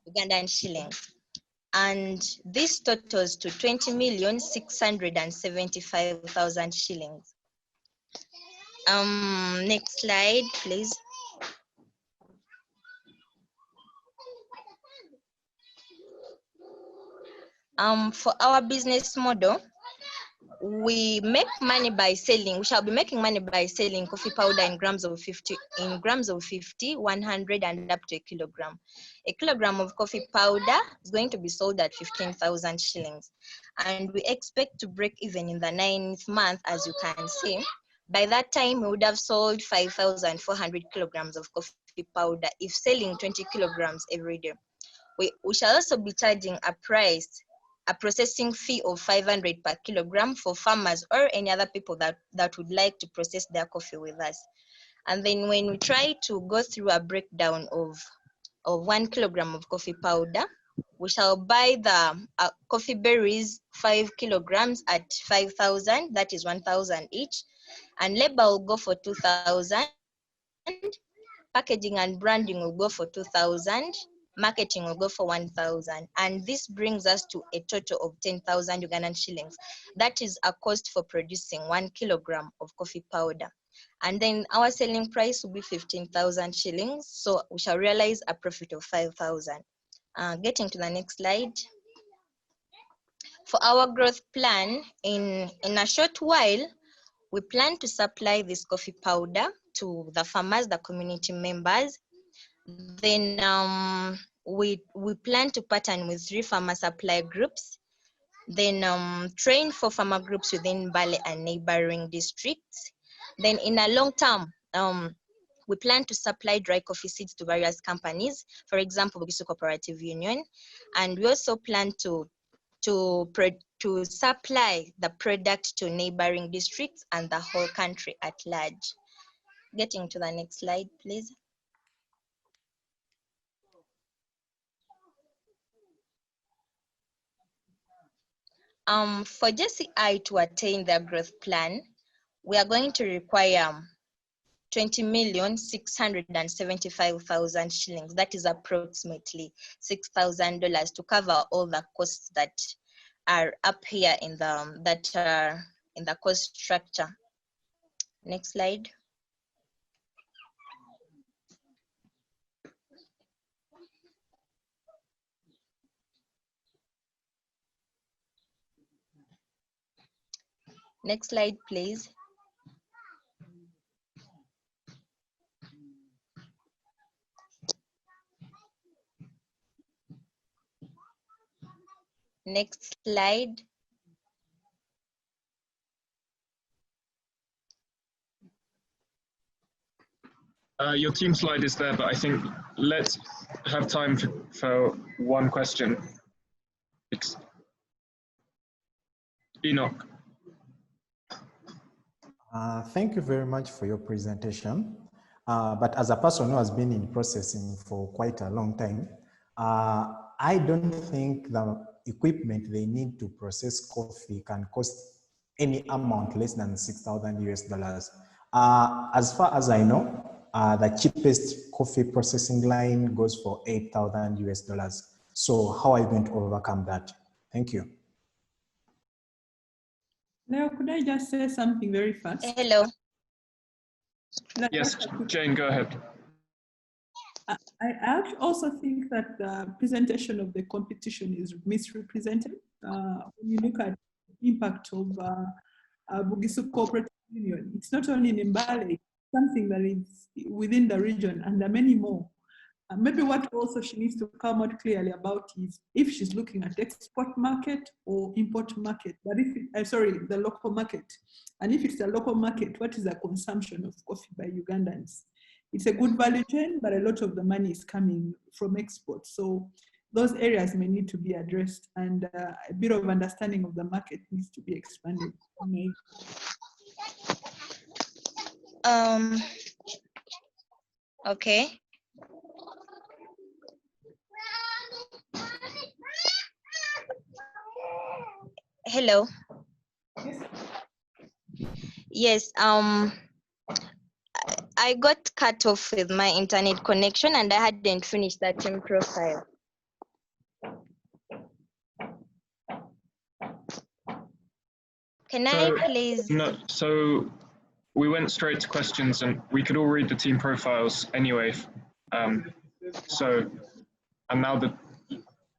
Ugandan shillings. And this totals to 20,675,000 shillings. Next slide, please. For our business model, we make money by selling. We shall be making money by selling coffee powder in grams of 50, 100, and up to a kilogram. A kilogram of coffee powder is going to be sold at 15,000 shillings. And we expect to break even in the 9th month, as you can see. By that time, we would have sold 5,400 kilograms of coffee powder if selling 20 kilograms every day. We shall also be charging a processing fee of 500 per kilogram for farmers or any other people that would like to process their coffee with us. And then when we try to go through a breakdown of 1 kilogram of coffee powder, we shall buy the coffee berries 5 kilograms at 5,000, that is 1,000 each, and labor will go for 2,000, packaging and branding will go for 2,000, marketing will go for 1,000, and this brings us to a total of 10,000 Ugandan shillings. That is a cost for producing 1 kilogram of coffee powder. And then our selling price will be 15,000 shillings, so we shall realize a profit of 5,000. Getting to the next slide. For our growth plan, in a short while, we plan to supply this coffee powder to the farmers, the community members. Then we plan to partner with 3 farmer supply groups. Then train 4 farmer groups within Bale and neighboring districts. Then in a long term, we plan to supply dry coffee seeds to various companies, for example, Bugisu Cooperative Union. And we also plan to supply the product to neighboring districts and the whole country at large. Getting to the next slide, please. For JCI to attain their growth plan, we are going to require 20,675,000 shillings. That is approximately $6,000 to cover all the costs that are up here in the cost structure. Next slide. Next slide, please. Next slide. Your team slide is there, but I think let's have time for one question. Enoch. Thank you very much for your presentation. But as a person who has been in processing for quite a long time, I don't think the equipment they need to process coffee can cost any amount less than $6,000 US. As far as I know, the cheapest coffee processing line goes for $8,000 US. So how are you going to overcome that? Thank you. Leo, could I just say something very fast? Hello. Yes, Jane, go ahead. I also think that the presentation of the competition is misrepresented. When you look at the impact of Bugisu Cooperative Union, it's not only in Mbale, it's something that is within the region, and there are many more. Maybe what also she needs to come out clearly about is if she's looking at export market or import market, but if it, the local market. And if it's a local market, what is the consumption of coffee by Ugandans? It's a good value chain, but a lot of the money is coming from export. So those areas may need to be addressed, and a bit of understanding of the market needs to be expanded. Okay. Hello. Yes, I got cut off with my internet connection and I hadn't finished that team profile. Can I please? No, so we went straight to questions and we could all read the team profiles anyway. And now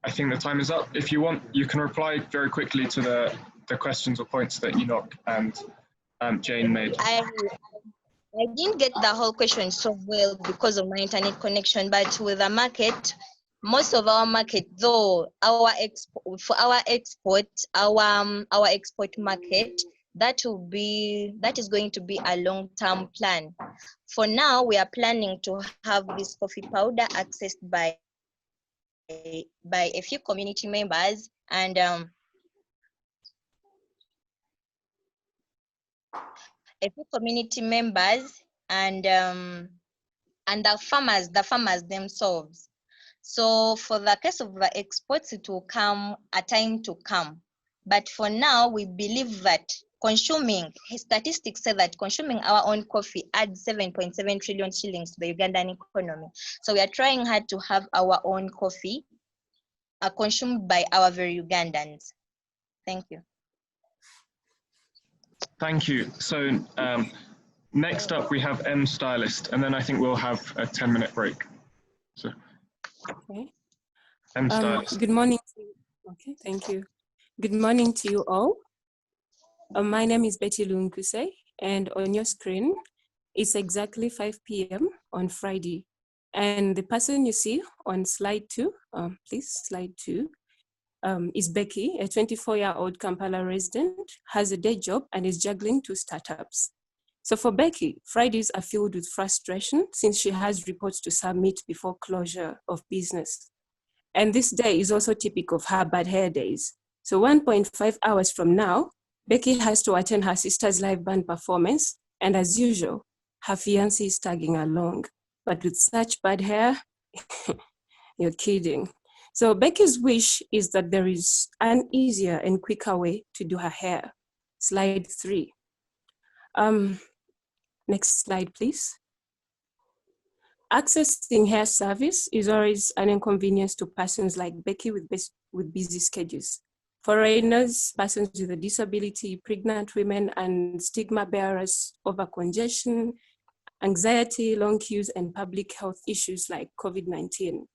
I think the time is up. If you want, you can reply very quickly to the questions or points that Enoch and Jane made. I didn't get the whole question so well because of my internet connection, but with the market, most of our market, though our export market, that is going to be a long-term plan. For now, we are planning to have this coffee powder accessed by a few community members and the farmers themselves. So for the case of the exports, it will come a time to come. But for now, we believe that statistics say that consuming our own coffee adds 7.7 trillion shillings to the Ugandan economy. So we are trying hard to have our own coffee consumed by our very Ugandans. Thank you. Thank you. So next up we have M Stylist, and then I think we'll have a 10-minute break. So, okay. M Stylist. Good morning. Okay, thank you. Good morning to you all. My name is Betty Lunkuse, and on your screen, it's exactly 5 p.m. on Friday. And the person you see on slide 2, please, slide 2, is Becky, a 24-year-old Kampala resident, has a day job and is juggling 2 startups. So for Becky, Fridays are filled with frustration since she has reports to submit before closure of business. And this day is also typical of her bad hair days. So 1.5 hours from now, Becky has to attend her sister's live band performance, and as usual, her fiancé is tagging along. But with such bad hair, you're kidding. So Becky's wish is that there is an easier and quicker way to do her hair. Slide 3. Next slide, please. Accessing hair service is always an inconvenience to persons like Becky with busy schedules. Foreigners, persons with a disability, pregnant women, and stigma bearers over congestion, anxiety, long queues, and public health issues like COVID-19.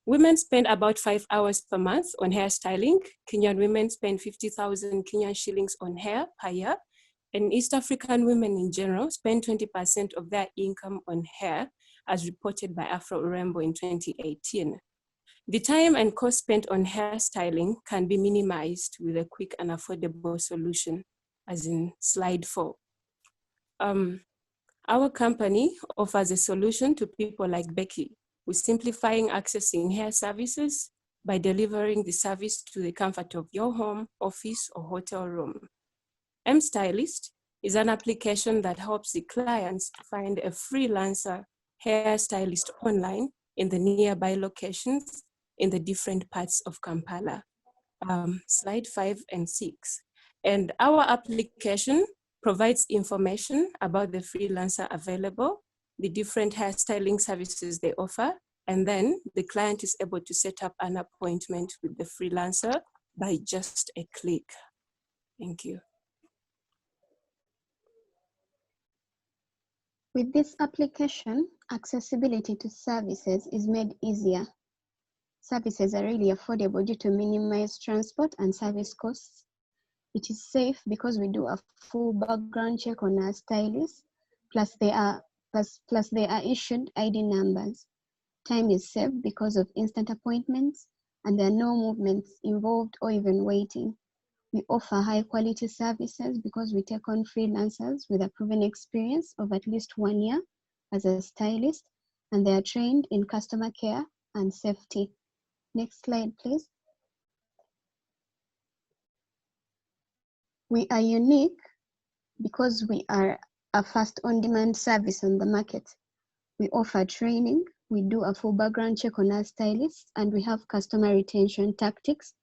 Women spend about 5 hours per month on hairstyling. Kenyan women spend 50,000 Kenyan shillings on hair per year. And East African women in general spend 20% of their income on hair, as reported by Afro Rainbow in 2018. The time and cost spent on hairstyling can be minimized with a quick and affordable solution, as in slide 4. Our company offers a solution to people like Becky, with simplifying accessing hair services by delivering the service to the comfort of your home, office, or hotel room. M-Stylist is an application that helps the clients to find a freelancer hairstylist online in the nearby locations in the different parts of Kampala. Slide 5 and 6. And our application provides information about the freelancer available, the different hairstyling services they offer, and then the client is able to set up an appointment with the freelancer by just a click. Thank you. With this application, accessibility to services is made easier. Services are really affordable due to minimized transport and service costs. It is safe because we do a full background check on our stylists, plus they are issued ID numbers. Time is saved because of instant appointments, and there are no movements involved or even waiting. We offer high quality services because we take on freelancers with a proven experience of at least 1 year as a stylist, and they are trained in customer care and safety. Next slide, please. We are unique because we are a fast on-demand service on the market. We offer training, we do a full background check on our stylists, and we have customer retention tactics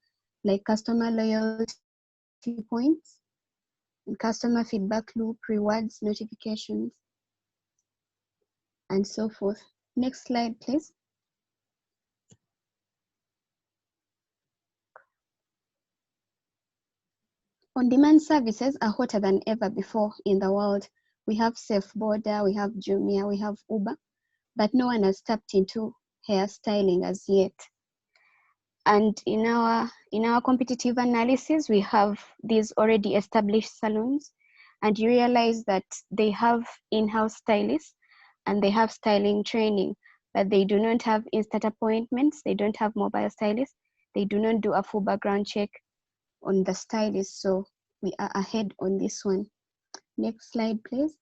like customer loyalty points, and customer feedback loop, rewards, notifications, and so forth. Next slide, please. On-demand services are hotter than ever before in the world. We have Safeboda, we have Jumia, we have Uber, but no one has tapped into hairstyling as yet. And in our competitive analysis, we have these already established salons, and you realize that they have in-house stylists and they have styling training, but they do not have instant appointments, they don't have mobile stylists, they do not do a full background check on the stylist, so we are ahead on this one. Next slide, please.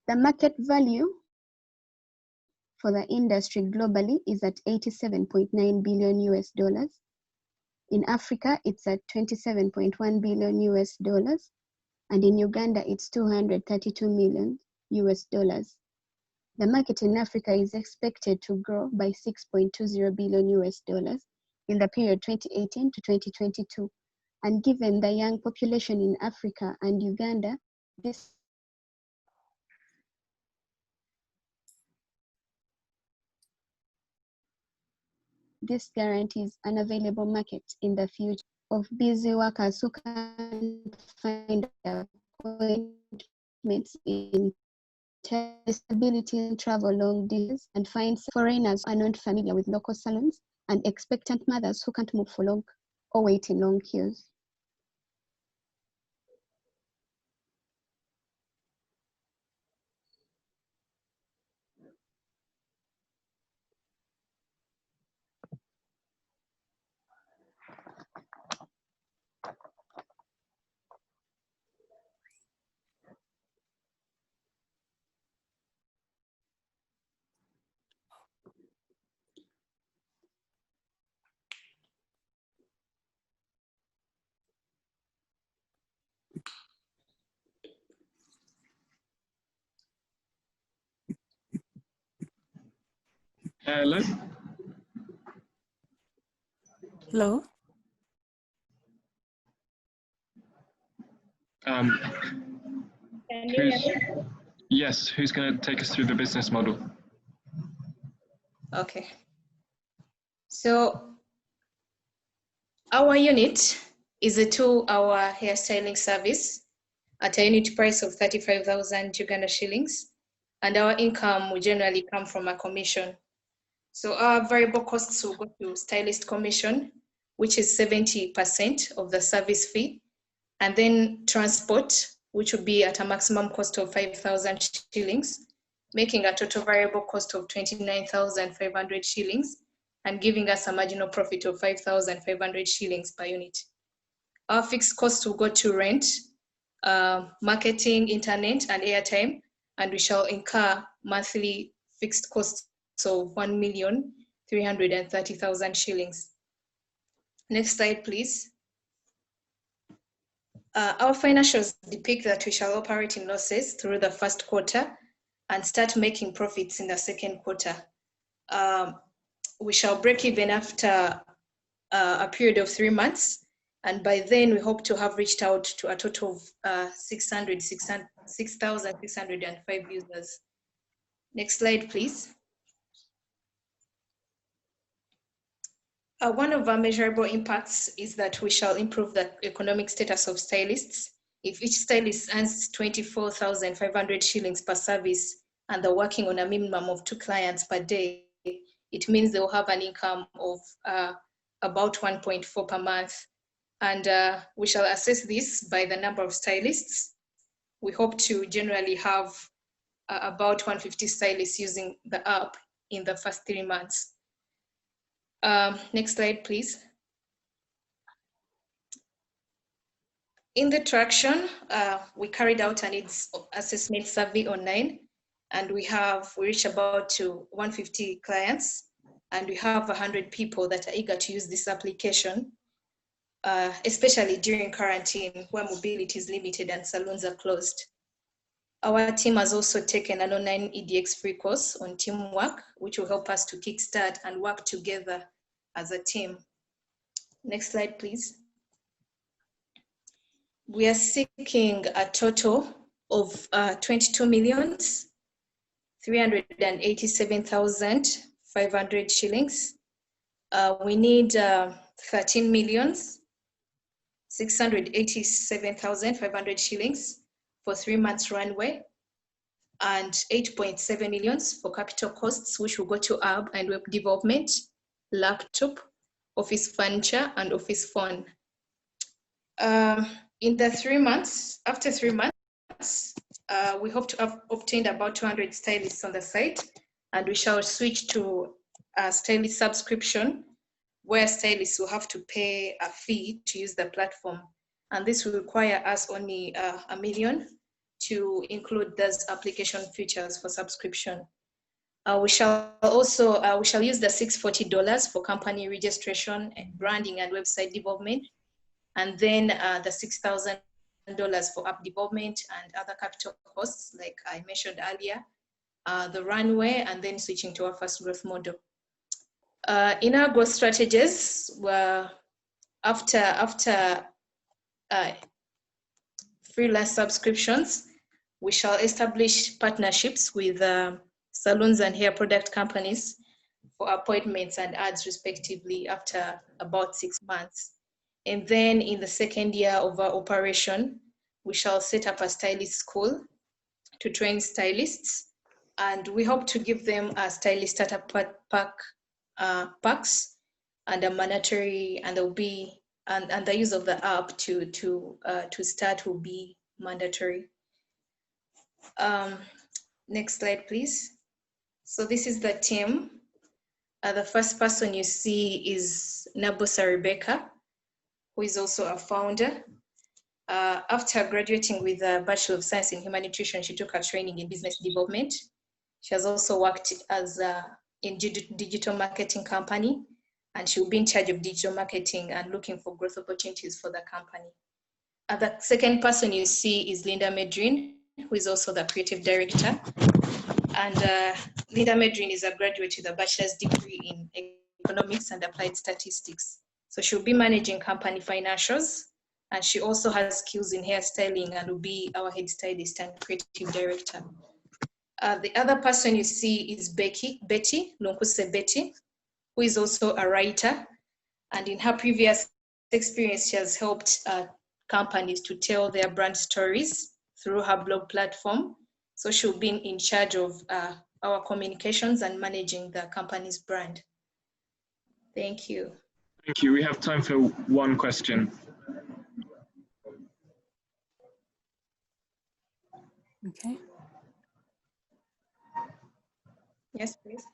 The market value for the industry globally is at $87.9 billion US dollars. In Africa, it's at $27.1 billion US dollars. And in Uganda, it's $232 million US dollars. The market in Africa is expected to grow by $6.20 billion US dollars in the period 2018 to 2022. And given the young population in Africa and Uganda, this guarantees an available market in the future of busy workers who can find appointments in disability and travel long distance, and find foreigners who are not familiar with local salons, and expectant mothers who can't move for long or wait in long queues. Hello. Hello. Yes, who's going to take us through the business model? Okay. So our unit is a 2-hour hairstyling service at a unit price of 35,000 Uganda shillings. And our income will generally come from a commission. So our variable costs will go to stylist commission, which is 70% of the service fee. And then transport, which will be at a maximum cost of 5,000 shillings, making a total variable cost of 29,500 shillings. and giving us a marginal profit of 5,500 shillings per unit. Our fixed costs will go to rent, marketing, internet, and airtime, and we shall incur monthly fixed costs of 1,330,000 shillings. Next slide, please. Our financials depict that we shall operate in losses through the first quarter and start making profits in the second quarter. We shall break even after a period of 3 months, and by then we hope to have reached out to a total of 6,605 users. Next slide, please. One of our measurable impacts is that we shall improve the economic status of stylists. If each stylist earns 24,500 shillings per service and they're working on a minimum of 2 clients per day, it means they will have an income of about 1.4 per month. And we shall assess this by the number of stylists. We hope to generally have about 150 stylists using the app in the first 3 months. Next slide, please. In the traction, we carried out a needs assessment survey online, and we reached about to 150 clients, and we have 100 people that are eager to use this application, especially during quarantine where mobility is limited and salons are closed. Our team has also taken an online EDX free course on teamwork, which will help us to kickstart and work together as a team. Next slide, please. We are seeking a total of 22,387,500 shillings. We need 13,687,500 shillings for 3 months runway, and 8.7 million for capital costs, which will go to app and web development, laptop, office furniture, and office phone. In the 3 months, after 3 months, we hope to have obtained about 200 stylists on the site, and we shall switch to a stylist subscription where stylists will have to pay a fee to use the platform. And this will require us only $1 million to include those application features for subscription. We shall use the $640 for company registration and branding and website development, and then the $6,000 for app development and other capital costs, like I mentioned earlier, the runway, and then switching to our first growth model. In our growth strategies, after freelance subscriptions, we shall establish partnerships with salons and hair product companies for appointments and ads respectively after about 6 months. And then in the second year of our operation, we shall set up a stylist school to train stylists, and we hope to give them a stylist startup packs and a mandatory, and there'll be and the use of the app to start will be mandatory. Next slide, please. So this is the team. The first person you see is Nabosa Rebecca, who is also a founder. After graduating with a Bachelor of Science in Human Nutrition, she took her training in business development. She has also worked as in digital marketing company, and she will be in charge of digital marketing and looking for growth opportunities for the company. The second person you see is Linda Medrin, who is also the creative director. And Linda Medrin is a graduate with a bachelor's degree in economics and applied statistics. So she'll be managing company financials, and she also has skills in hairstyling and will be our head stylist and creative director. The other person you see is Betty Lunkuse Betty, who is also a writer. And in her previous experience, she has helped companies to tell their brand stories through her blog platform. So she'll be in charge of our communications and managing the company's brand. Thank you. Thank you. We have time for one question. Okay. Yes, please.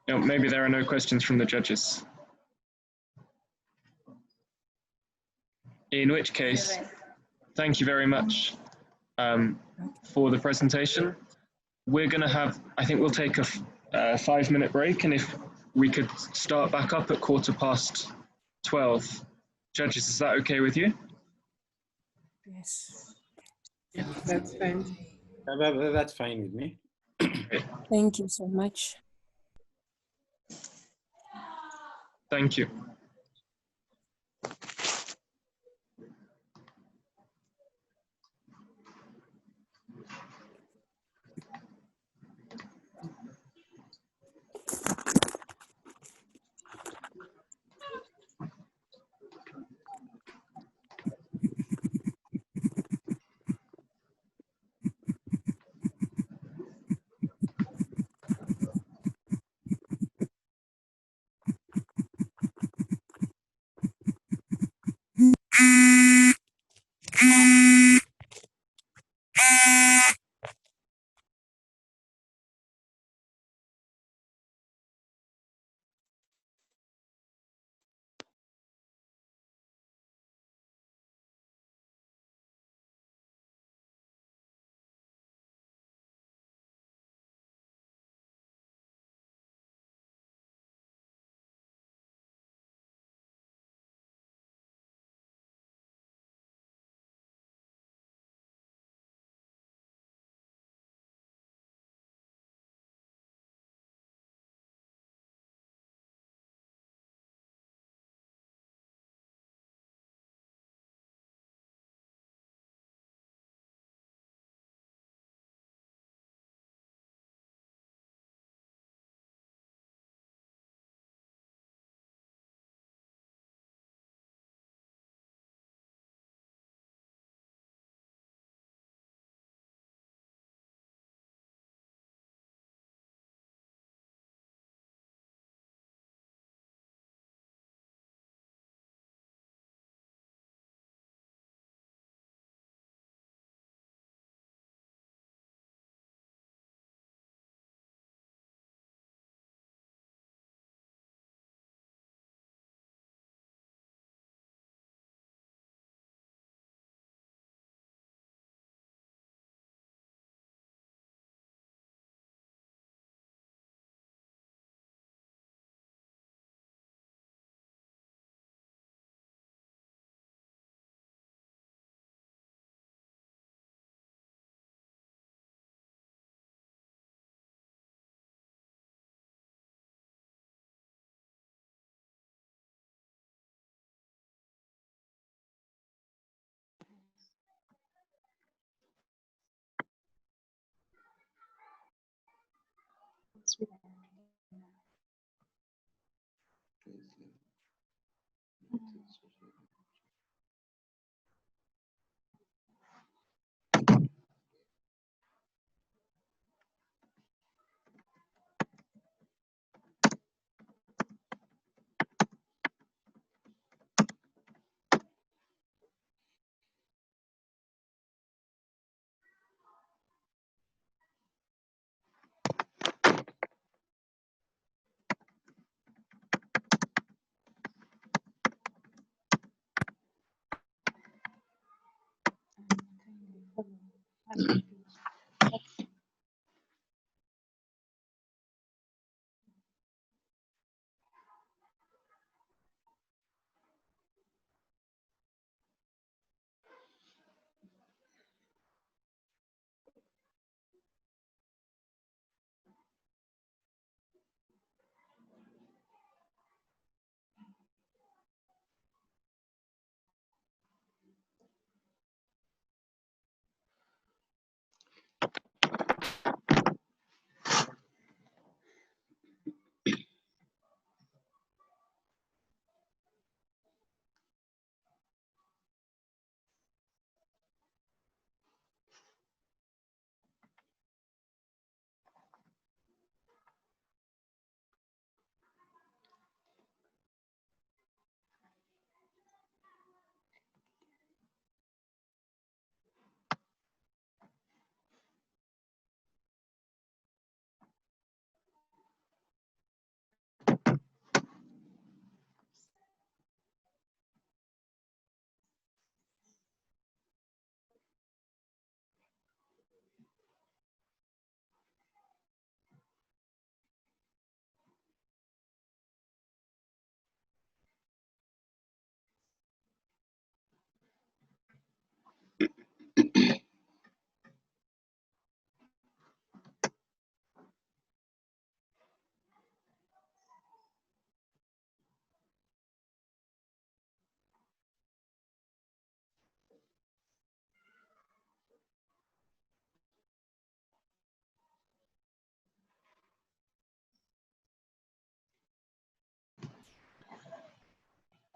No, maybe there are no questions from the judges. In which case, thank you very much for the presentation. We're going to have, I think we'll take a 5-minute break, and if we could start back up at 12:15. Judges, is that okay with you? Yes. Yeah, that's fine. That's fine with me. Thank you so much. Thank you.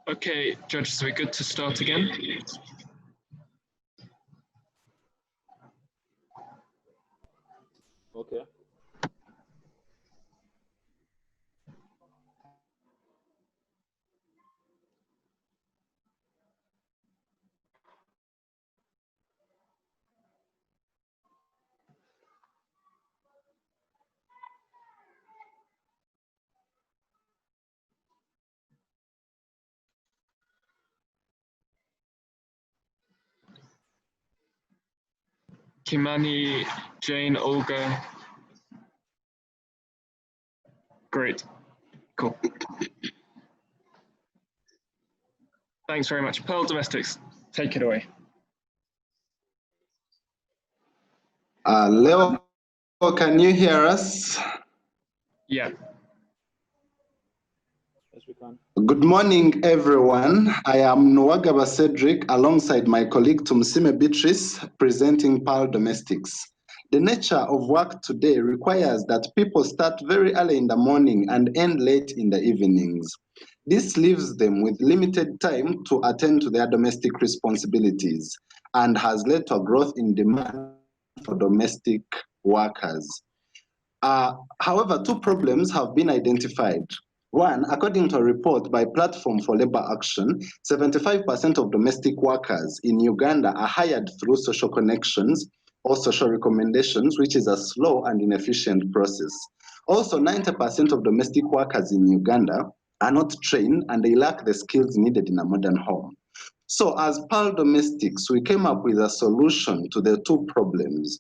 Okay, judges, we're good to start again. Okay. Kimani, Jane, Olga. Great, cool. Thanks very much. Pearl Domestics, take it away. Leo, can you hear us? Yeah. Yes, we can. Good morning, everyone. I am Nwagaba Cedric, alongside my colleague Tumsime Beatrice, presenting Pearl Domestics. The nature of work today requires that people start very early in the morning and end late in the evenings. This leaves them with limited time to attend to their domestic responsibilities and has led to a growth in demand for domestic workers. However, two problems have been identified. One, according to a report by Platform for Labor Action, 75% of domestic workers in Uganda are hired through social connections or social recommendations, which is a slow and inefficient process. Also, 90% of domestic workers in Uganda are not trained and they lack the skills needed in a modern home. So as Pearl Domestics, we came up with a solution to the two problems,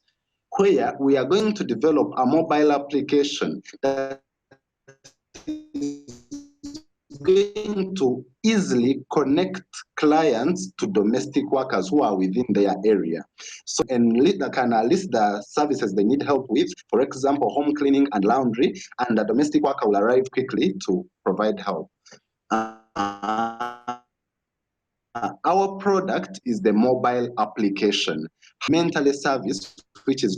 where we are going to develop a mobile application that is going to easily connect clients to domestic workers who are within their area. So, and that can list the services they need help with, for example, home cleaning and laundry, and the domestic worker will arrive quickly to provide help. Our product is the mobile application, mentally service, which is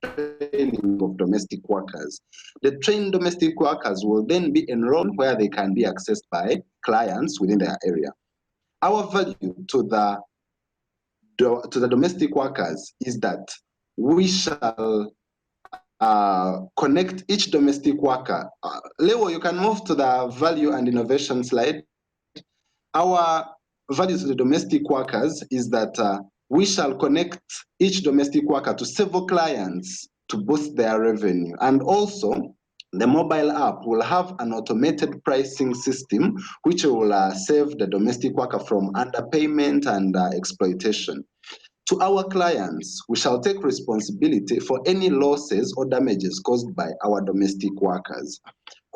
training of domestic workers. The trained domestic workers will then be enrolled where they can be accessed by clients within their area. Our value to the domestic workers is that we shall connect each domestic worker. Leo, you can move to the value and innovation slide. Our value to the domestic workers is that we shall connect each domestic worker to several clients to boost their revenue. And also, the mobile app will have an automated pricing system which will save the domestic worker from underpayment and exploitation. To our clients, we shall take responsibility for any losses or damages caused by our domestic workers,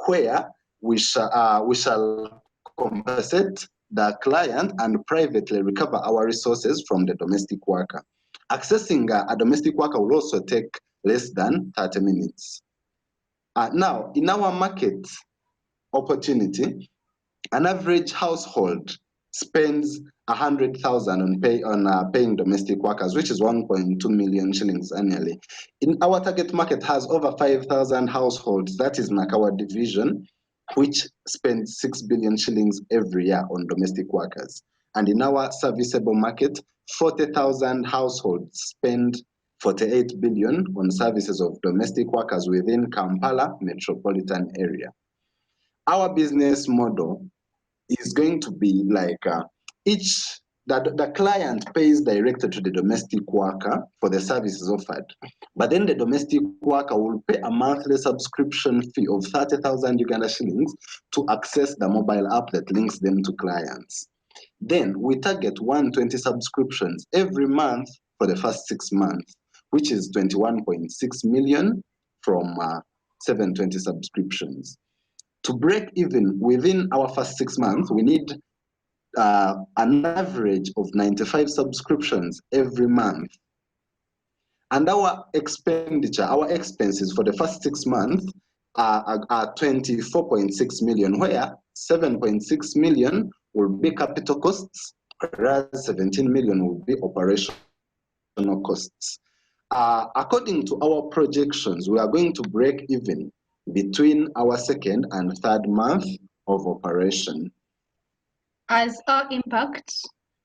where we shall compensate the client and privately recover our resources from the domestic worker. Accessing a domestic worker will also take less than 30 minutes. Now, in our market opportunity, an average household spends 100,000 on paying domestic workers, which is 1.2 million shillings annually. In our target market has over 5,000 households, that is Nakawa division, which spends 6 billion shillings every year on domestic workers. And in our serviceable market, 40,000 households spend 48 billion on services of domestic workers within Kampala metropolitan area. Our business model is going to be like the client pays directly to the domestic worker for the services offered, but then the domestic worker will pay a monthly subscription fee of 30,000 Uganda shillings to access the mobile app that links them to clients. Then we target 120 subscriptions every month for the first 6 months, which is 21.6 million from 720 subscriptions. To break even within our first 6 months, we need an average of 95 subscriptions every month. And our expenditure, our expenses for the first 6 months are 24.6 million, where 7.6 million will be capital costs, whereas 17 million will be operational costs. According to our projections, we are going to break even between our second and third month of operation. as our impact,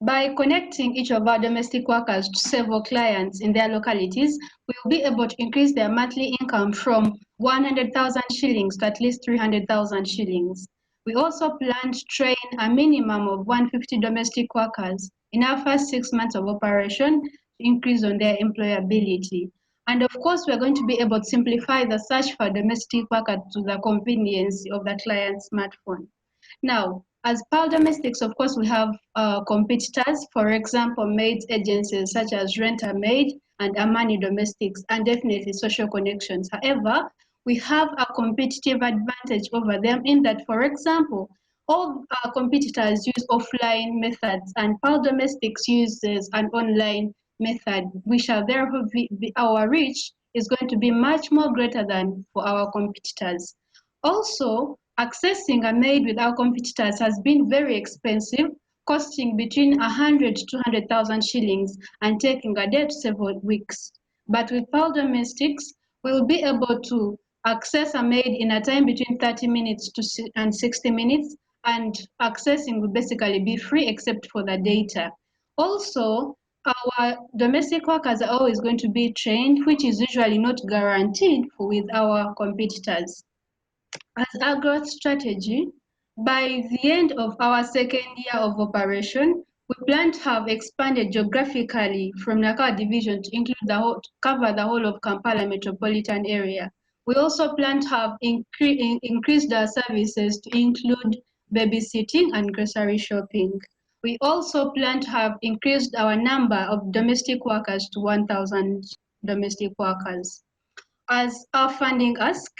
by connecting each of our domestic workers to several clients in their localities, we will be able to increase their monthly income from 100,000 shillings to at least 300,000 shillings. We also plan to train a minimum of 150 domestic workers in our first 6 months of operation to increase on their employability. And of course, we're going to be able to simplify the search for domestic worker to the convenience of the client's smartphone. Now, as Pearl Domestics, of course, we have competitors, for example, maids agencies such as Rent-A-Maid and Amani Domestics, and definitely Social Connections. However, we have a competitive advantage over them in that, for example, all our competitors use offline methods and Pearl Domestics uses an online method, which are therefore our reach is going to be much more greater than for our competitors. Also, accessing a maid with our competitors has been very expensive, costing between 100 to 200,000 shillings and taking a day to several weeks. But with Pearl Domestics, we'll be able to access a maid in a time between 30 minutes and 60 minutes, and accessing will basically be free except for the data. Also, our domestic workers are always going to be trained, which is usually not guaranteed with our competitors. As our growth strategy, by the end of our second year of operation, we plan to have expanded geographically from Nakawa division to include cover the whole of Kampala metropolitan area. We also plan to have increased our services to include babysitting and grocery shopping. We also plan to have increased our number of domestic workers to 1,000 domestic workers. As our funding ask,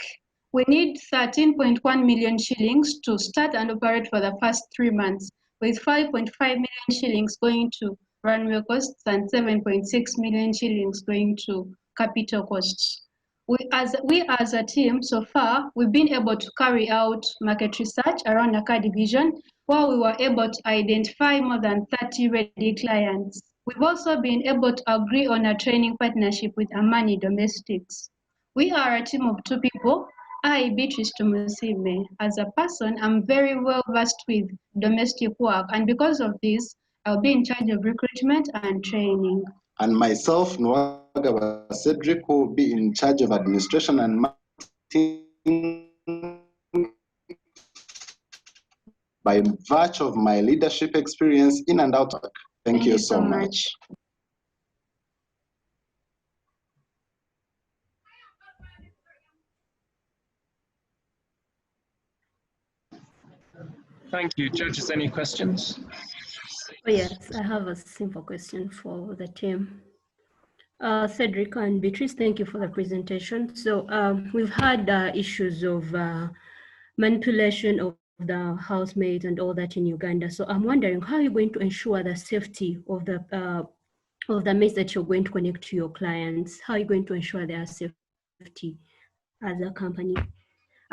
we need 13.1 million shillings to start and operate for the first 3 months, with 5.5 million shillings going to runway costs and 7.6 million shillings going to capital costs. We as a team, so far, we've been able to carry out market research around Nakawa division, where we were able to identify more than 30 ready clients. We've also been able to agree on a training partnership with Amani Domestics. We are a team of 2 people. I, Beatrice Tumusime, as a person, I'm very well versed with domestic work, and because of this, I'll be in charge of recruitment and training. And myself, Nwagaba Cedric, who will be in charge of administration and marketing by virtue of my leadership experience in and out. Thank you so much. Thank you. Judges, any questions? Oh, yes, I have a simple question for the team. Cedric and Beatrice, thank you for the presentation. So we've had issues of manipulation of the housemaid and all that in Uganda. So I'm wondering, how are you going to ensure the safety of the maids that you're going to connect to your clients? How are you going to ensure their safety as a company?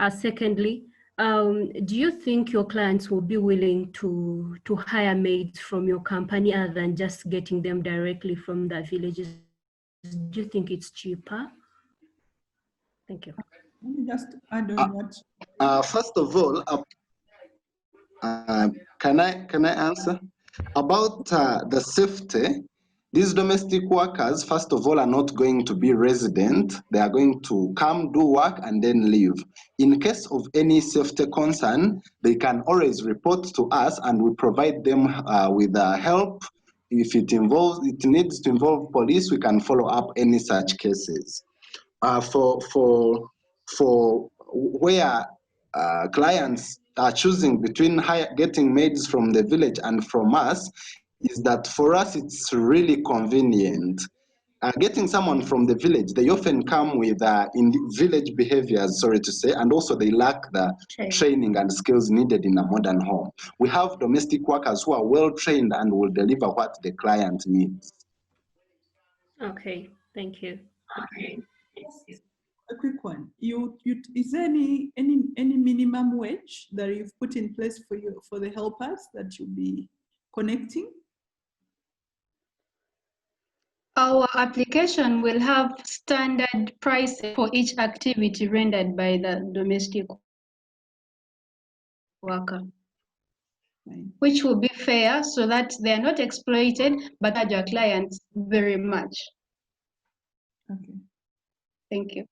Secondly, do you think your clients will be willing to hire maids from your company other than just getting them directly from the villages? Do you think it's cheaper? Thank you. Let me just add on what. First of all, can I answer about the safety? These domestic workers, first of all, are not going to be resident. They are going to come, do work, and then leave. In case of any safety concern, they can always report to us, and we provide them with help. If it needs to involve police, we can follow up any such cases. For where clients are choosing between getting maids from the village and from us, is that for us it's really convenient. Getting someone from the village, they often come with village behaviors, sorry to say, and also they lack the training and skills needed in a modern home. We have domestic workers who are well trained and will deliver what the client needs. Okay, thank you. Okay. A quick one. Is there any minimum wage that you've put in place for the helpers that you'll be connecting? Our application will have standard price for each activity rendered by the domestic worker. which will be fair so that they are not exploited but charge our clients very much. Okay. Thank you.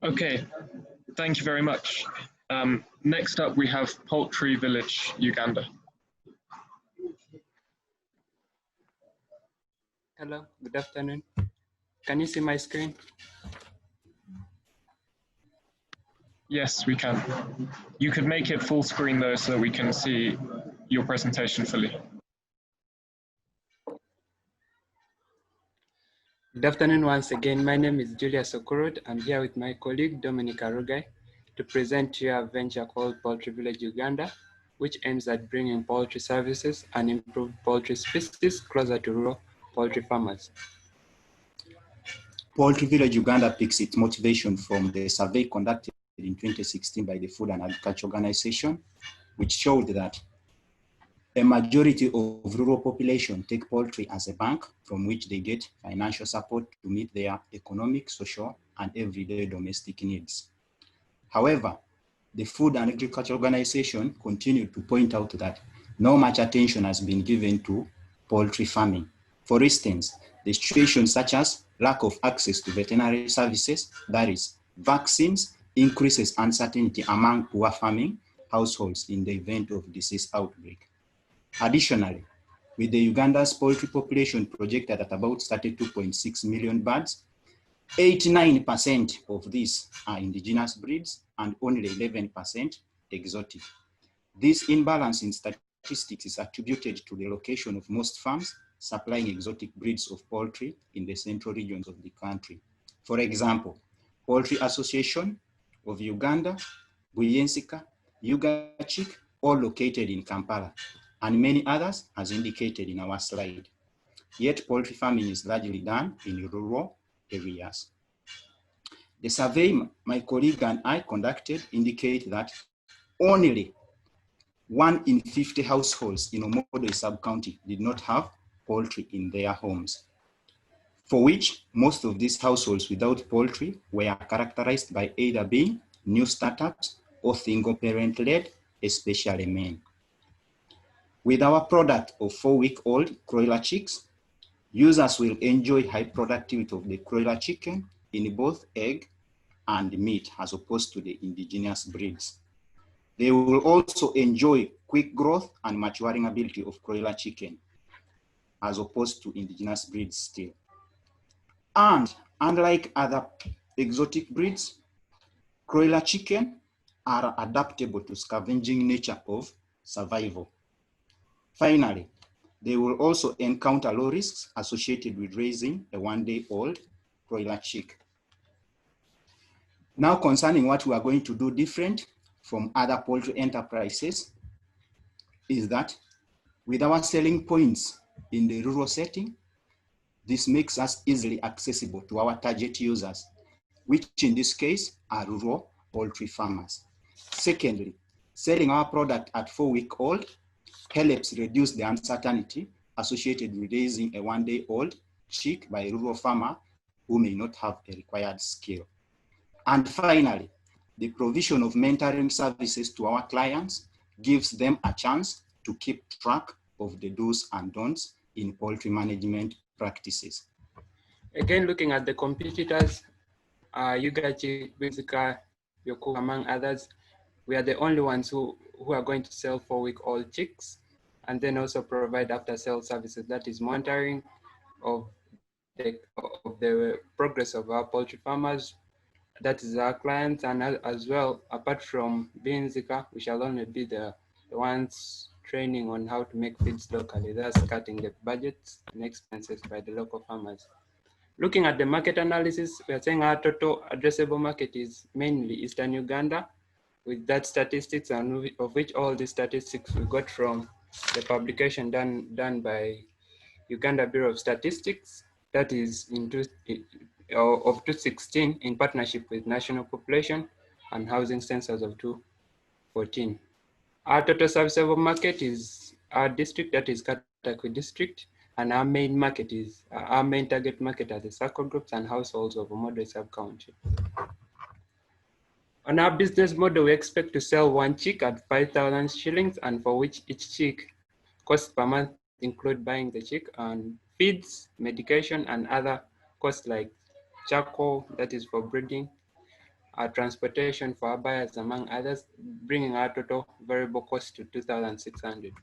Okay, thank you very much. Next up, we have Poultry Village, Uganda. Hello, good afternoon. Can you see my screen? Yes, we can. You could make it full screen though, so that we can see your presentation fully. Good afternoon once again. My name is Julius Okurud. I'm here with my colleague Dominic Arugai to present to you a venture called Poultry Village Uganda, which aims at bringing poultry services and improved poultry species closer to rural poultry farmers. Poultry Village Uganda picks its motivation from the survey conducted in 2016 by the Food and Agriculture Organization, which showed that a majority of rural population take poultry as a bank from which they get financial support to meet their economic, social, and everyday domestic needs. However, the Food and Agriculture Organization continued to point out that no much attention has been given to poultry farming. For instance, the situations such as lack of access to veterinary services, that is, vaccines, increases uncertainty among poor farming households in the event of disease outbreak. Additionally, with the Uganda's poultry population projected at about 32.6 million birds, 89% of these are indigenous breeds and only 11% exotic. This imbalance in statistics is attributed to the location of most farms supplying exotic breeds of poultry in the central regions of the country. For example, Poultry Association of Uganda, Buyensika, Ugachik, all located in Kampala, and many others as indicated in our slide. Yet poultry farming is largely done in rural areas. The survey my colleague and I conducted indicate that only 1 in 50 households in Omodoi sub-county did not have poultry in their homes, for which most of these households without poultry were characterized by either being new startups or single parent-led, especially men. With our product of 4-week-old broiler chicks, users will enjoy high productivity of the broiler chicken in both egg and meat as opposed to the indigenous breeds. They will also enjoy quick growth and maturing ability of broiler chicken as opposed to indigenous breeds still. And unlike other exotic breeds, broiler chicken are adaptable to scavenging nature of survival. Finally, they will also encounter low risks associated with raising a 1-day-old broiler chick. Now, concerning what we are going to do different from other poultry enterprises is that with our selling points in the rural setting, this makes us easily accessible to our target users, which in this case are rural poultry farmers. Secondly, selling our product at 4-week-old helps reduce the uncertainty associated with raising a 1-day-old chick by a rural farmer who may not have a required skill. And finally, the provision of mentoring services to our clients gives them a chance to keep track of the do's and don'ts in poultry management practices. Again, looking at the competitors, Ugachi, Buyensika, Yoku, among others, we are the only ones who are going to sell 4-week-old chicks and then also provide after-sale services, that is monitoring of the progress of our poultry farmers, that is our clients, and as well, apart from Buyensika, we shall only be the ones training on how to make feeds locally, thus cutting the budgets and expenses by the local farmers. Looking at the market analysis, we are saying our total addressable market is mainly Eastern Uganda, with that statistics, and of which all the statistics we got from the publication done by Uganda Bureau of Statistics, that is of 2016 in partnership with National Population and Housing Census of 2014. Our total serviceable market is our district, that is Katakwi district, And our main market is, our main target market are the circle groups and households of Omodwe sub-county. On our business model, we expect to sell one chick at 5,000 shillings, and for which each chick costs per month include buying the chick and feeds, medication, and other costs like charcoal, that is for breeding, transportation for our buyers, among others, bringing our total variable cost to 2,600.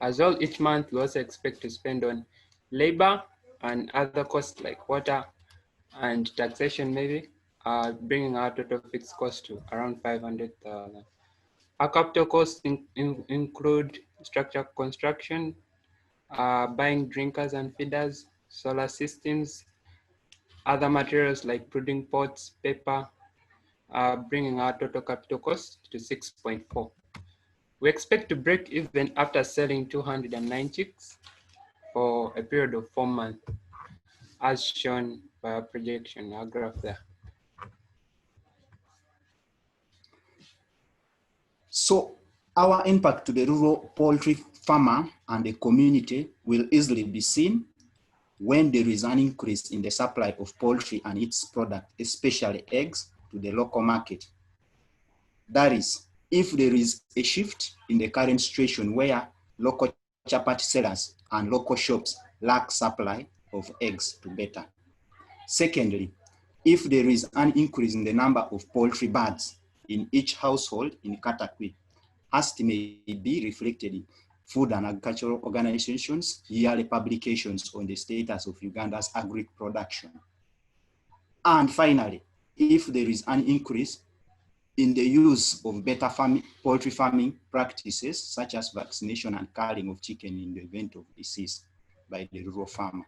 As well, each month we also expect to spend on labor and other costs like water and taxation maybe, bringing our total fixed cost to around 500,000. Our capital costs include structure construction, buying drinkers and feeders, solar systems, other materials like brooding pots, paper, bringing our total capital cost to 6.4. We expect to break even after selling 209 chicks for a period of 4 months, as shown by our projection, our graph there. So our impact to the rural poultry farmer and the community will easily be seen when there is an increase in the supply of poultry and its product, especially eggs, to the local market. That is, if there is a shift in the current situation where local chapati sellers and local shops lack supply of eggs to better. Secondly, if there is an increase in the number of poultry birds in each household in Katakwi, as it may be reflected in Food and Agricultural Organizations' yearly publications on the status of Uganda's agri production. And finally, if there is an increase in the use of better poultry farming practices, such as vaccination and culling of chicken in the event of disease by the rural farmer.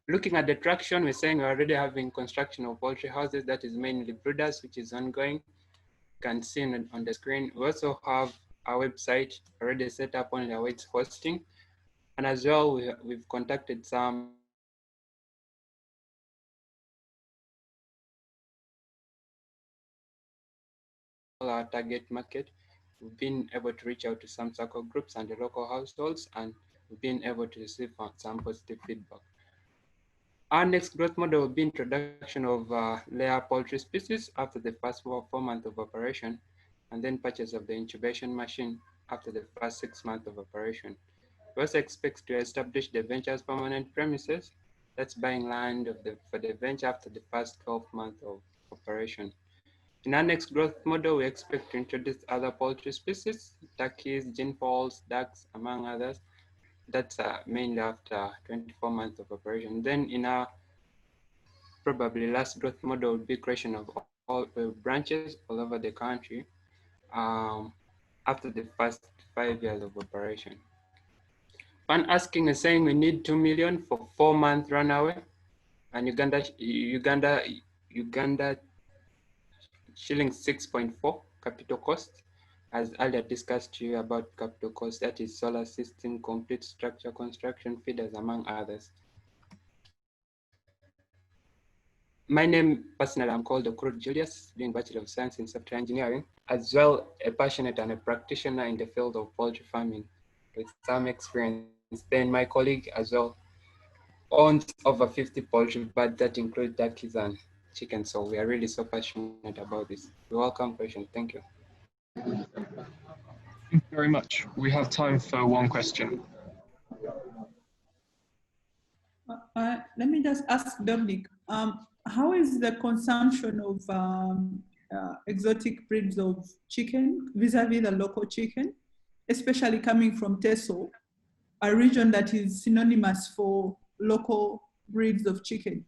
Looking at the traction, we're saying we're already having construction of poultry houses, that is mainly brooders, which is ongoing. You can see on the screen. We also have our website already set up on our website hosting. And as well, we've contacted some our target market. We've been able to reach out to some circle groups and the local households, and we've been able to receive some positive feedback. Our next growth model will be introduction of layer poultry species after the first 4 months of operation, and then purchase of the incubation machine after the first 6 months of operation. We also expect to establish the venture's permanent premises. That's buying land for the venture after the first 12 months of operation. In our next growth model, we expect to introduce other poultry species, turkeys, gin fowls, ducks, among others. That's mainly after 24 months of operation. Then in our probably last growth model would be creation of all branches all over the country after the first 5 years of operation. One asking is saying we need 2 million for 4-month runaway, and Uganda shillings 6.4 capital cost. As earlier discussed to you about capital cost, that is solar system, complete structure construction, feeders, among others. My name, personally, I'm called Okrut Julius, doing Bachelor of Science in Software Engineering, as well a passionate and a practitioner in the field of poultry farming with some experience. Then my colleague as well owns over 50 poultry birds that include turkeys and chickens. So we are really so passionate about this. We welcome questions. Thank you. Thank you very much. We have time for one question. Let me just ask Dominic, how is the consumption of exotic breeds of chicken vis-a-vis the local chicken, especially coming from Teso, a region that is synonymous for local breeds of chicken?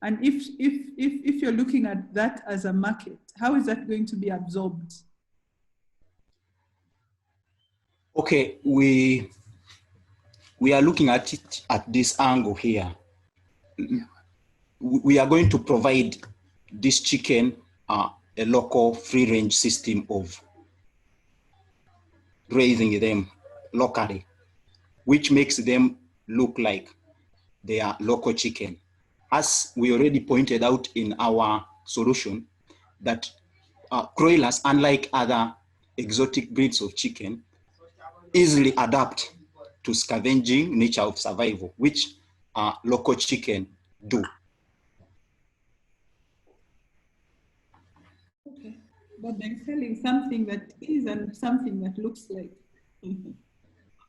And if you're looking at that as a market, how is that going to be absorbed? Okay, we are looking at it at this angle here. We are going to provide this chicken a local free-range system of raising them locally, which makes them look like they are local chicken. As we already pointed out in our solution, that broilers, unlike other exotic breeds of chicken, easily adapt to scavenging nature of survival, which local chicken do. Okay, but they're selling something that is and something that looks like.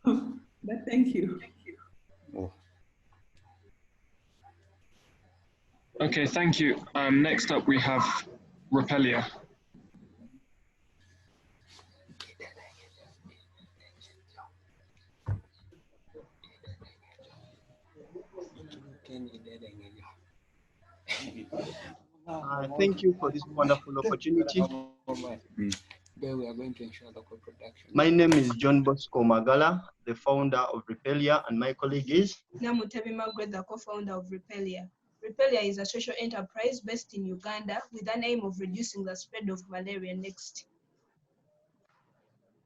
But thank you. Oh. Okay, thank you. Next up we have Repelia. Thank you for this wonderful opportunity. There we are going to ensure local production. My name is John Bosco Magala, the founder of Repelia, and my colleague is Namutebi Margaret, the co-founder of Repelia. Repelia is a social enterprise based in Uganda with an aim of reducing the spread of malaria. Next.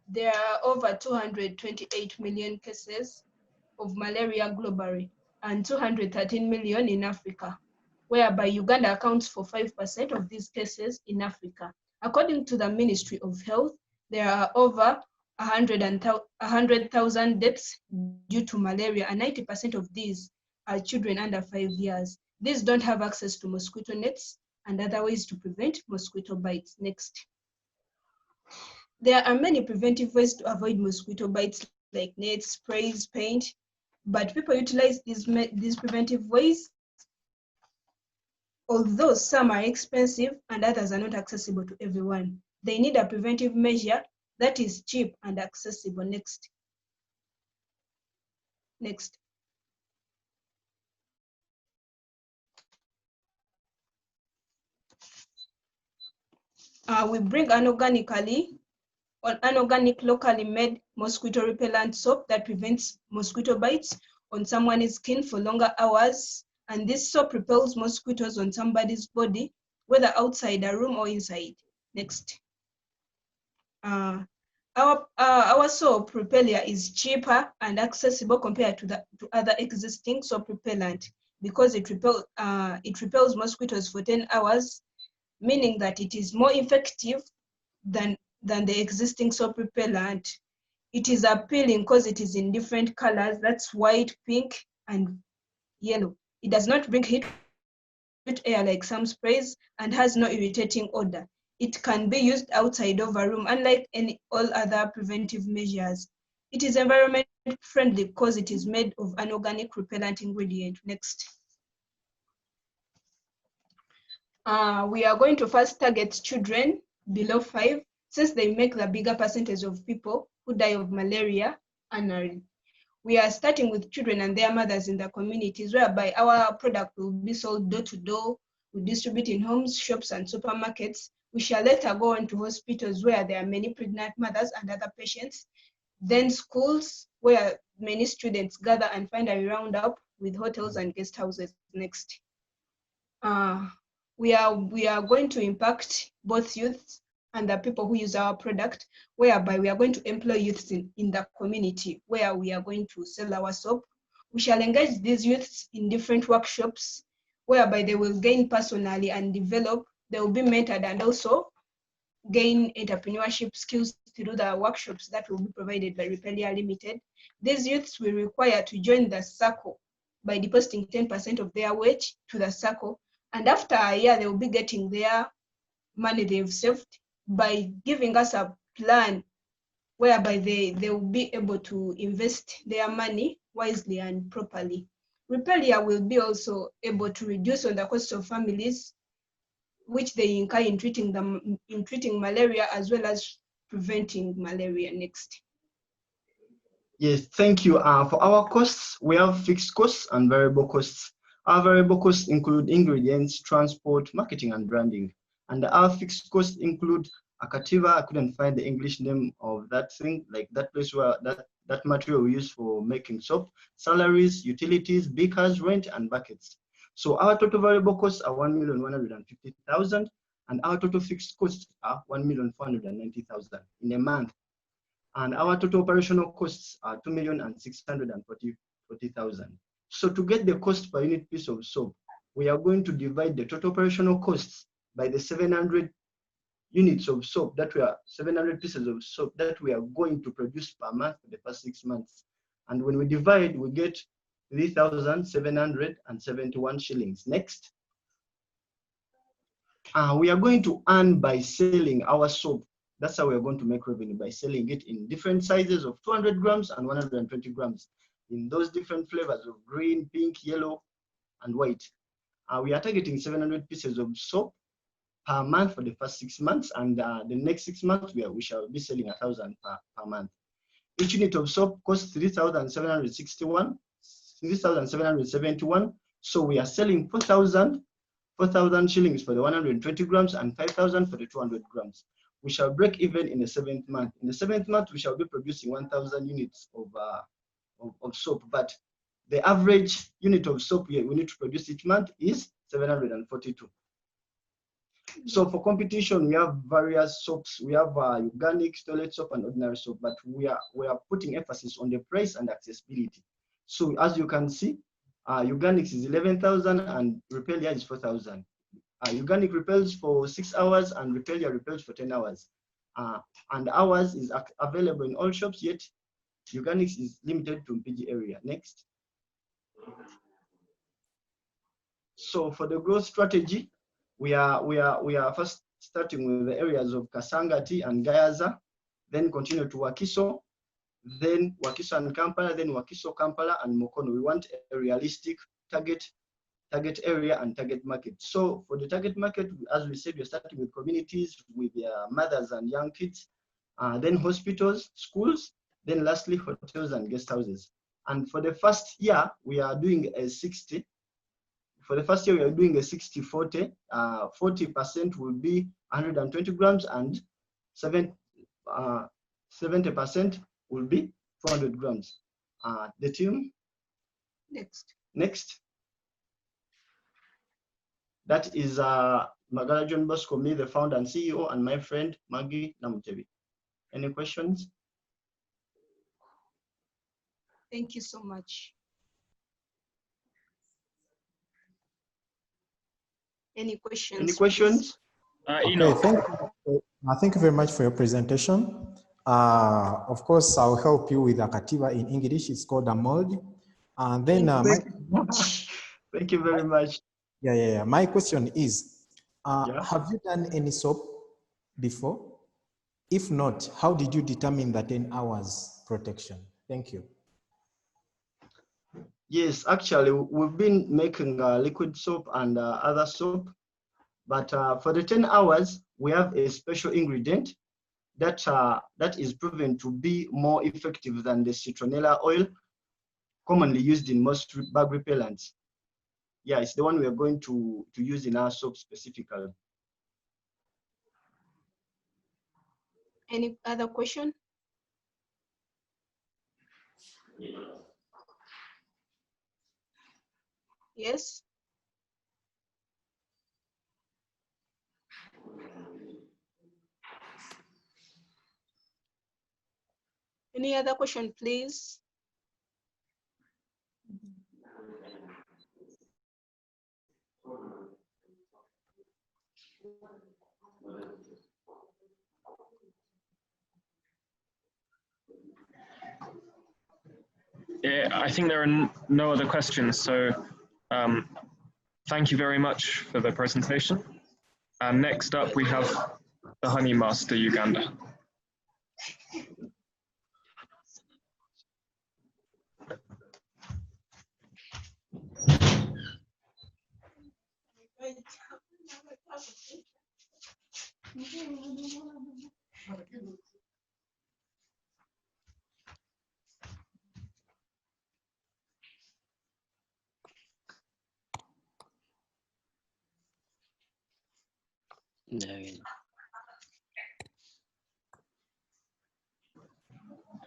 There are over 228 million cases of malaria globally and 213 million in Africa, whereby Uganda accounts for 5% of these cases in Africa. According to the Ministry of Health, there are over 100,000 deaths due to malaria, and 90% of these are children under 5 years. These don't have access to mosquito nets and other ways to prevent mosquito bites. Next. There are many preventive ways to avoid mosquito bites like nets, sprays, paint, but people utilize these preventive ways, although some are expensive and others are not accessible to everyone. They need a preventive measure that is cheap and accessible. Next. Next. We bring unorganic, locally made mosquito repellent soap that prevents mosquito bites on someone's skin for longer hours. And this soap repels mosquitoes on somebody's body, whether outside a room or inside. Next. Our soap Repelia is cheaper and accessible compared to other existing soap repellent because it repels mosquitoes for 10 hours, meaning that it is more effective than the existing soap repellent. It is appealing because it is in different colors. That's white, pink, and yellow. It does not bring heat air like some sprays and has no irritating odor. It can be used outside of a room, unlike all other preventive measures. It is environment friendly because it is made of an organic repellent ingredient. Next. We are going to first target children below 5, since they make the bigger percentage of people who die of malaria annually. We are starting with children and their mothers in the communities, whereby our product will be sold door to door. We distribute in homes, shops, and supermarkets. We shall later go on to hospitals where there are many pregnant mothers and other patients. Then schools where many students gather and finally round up with hotels and guest houses. Next. We are going to impact both youths and the people who use our product, whereby we are going to employ youths in the community where we are going to sell our soap. We shall engage these youths in different workshops, whereby they will gain personally and develop. They will be mentored and also gain entrepreneurship skills through the workshops that will be provided by Repelia Limited. These youths will require to join the circle by depositing 10% of their wage to the circle. And after a year, they will be getting their money they've saved by giving us a plan whereby they will be able to invest their money wisely and properly. Repelia will be also able to reduce on the cost of families which they incur in treating malaria as well as preventing malaria. Next. Yes, thank you. For our costs, we have fixed costs and variable costs. Our variable costs include ingredients, transport, marketing, and branding. And our fixed costs include Akativa. I couldn't find the English name of that thing, like that place where that material we use for making soap, salaries, utilities, beakers, rent, and buckets. So our total variable costs are 1,150,000, and our total fixed costs are 1,490,000 in a month. And our total operational costs are 2,640,000. So to get the cost per unit piece of soap, we are going to divide the total operational costs by the 700 units of soap 700 pieces of soap that we are going to produce per month for the first 6 months. And when we divide, we get 3,771 shillings. Next. We are going to earn by selling our soap. That's how we are going to make revenue, by selling it in different sizes of 200 grams and 120 grams in those different flavors of green, pink, yellow, and white. We are targeting 700 pieces of soap per month for the first 6 months, and the next 6 months we shall be selling 1,000 per month. Each unit of soap costs 3,771. So we are selling 4,000 shillings for the 120 grams and 5,000 for the 200 grams. We shall break even in the 7th month. In the 7th month, we shall be producing 1,000 units of soap, but the average unit of soap we need to produce each month is 742. So for competition, we have various soaps. We have organic, toilet soap, and ordinary soap, but we are putting emphasis on the price and accessibility. So as you can see, organic is 11,000 and Repelia is 4,000. Organic repels for 6 hours and Repelia repels for 10 hours. And ours is available in all shops, yet organics is limited to Mpigi area. Next. So for the growth strategy, we are first starting with the areas of Kasangati and Gayaza, then continue to Wakiso, then Wakiso and Kampala, then Wakiso, Kampala, and Mukono. We want a realistic target area and target market. So for the target market, as we said, we're starting with communities, with their mothers and young kids, then hospitals, schools, then lastly hotels and guest houses. And for the first year, we are doing a 60. For the first year, we are doing a 60-40. 40% will be 120 grams and 70% will be 400 grams. The team? Next. That is Magala John Bosco, me, the founder and CEO, and my friend Maggie Namutebi. Any questions? Thank you so much. Any questions? Any questions? Okay, thank you very much for your presentation. Of course, I'll help you with a kativa in English. It's called a mold. And then thank you very much. Yeah. My question is, have you done any soap before? If not, how did you determine the 10 hours protection? Thank you. Yes, actually, we've been making liquid soap and other soap, but for the 10 hours, we have a special ingredient that is proven to be more effective than the citronella oil commonly used in most bug repellents. Yeah, it's the one we are going to use in our soap specifically. Any other question? Yes. Any other question, please? Yeah, I think there are no other questions. So thank you very much for the presentation. And next up, we have the Honey Master Uganda.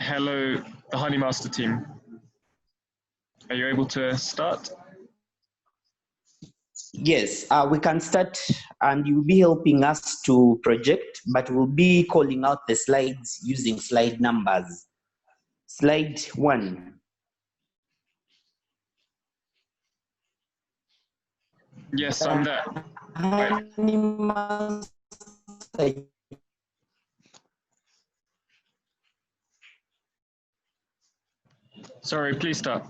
Hello, the Honey Master team. Are you able to start? Yes, we can start, and you'll be helping us to project, but we'll be calling out the slides using slide numbers. Slide 1. Yes, I'm there. Sorry, please start.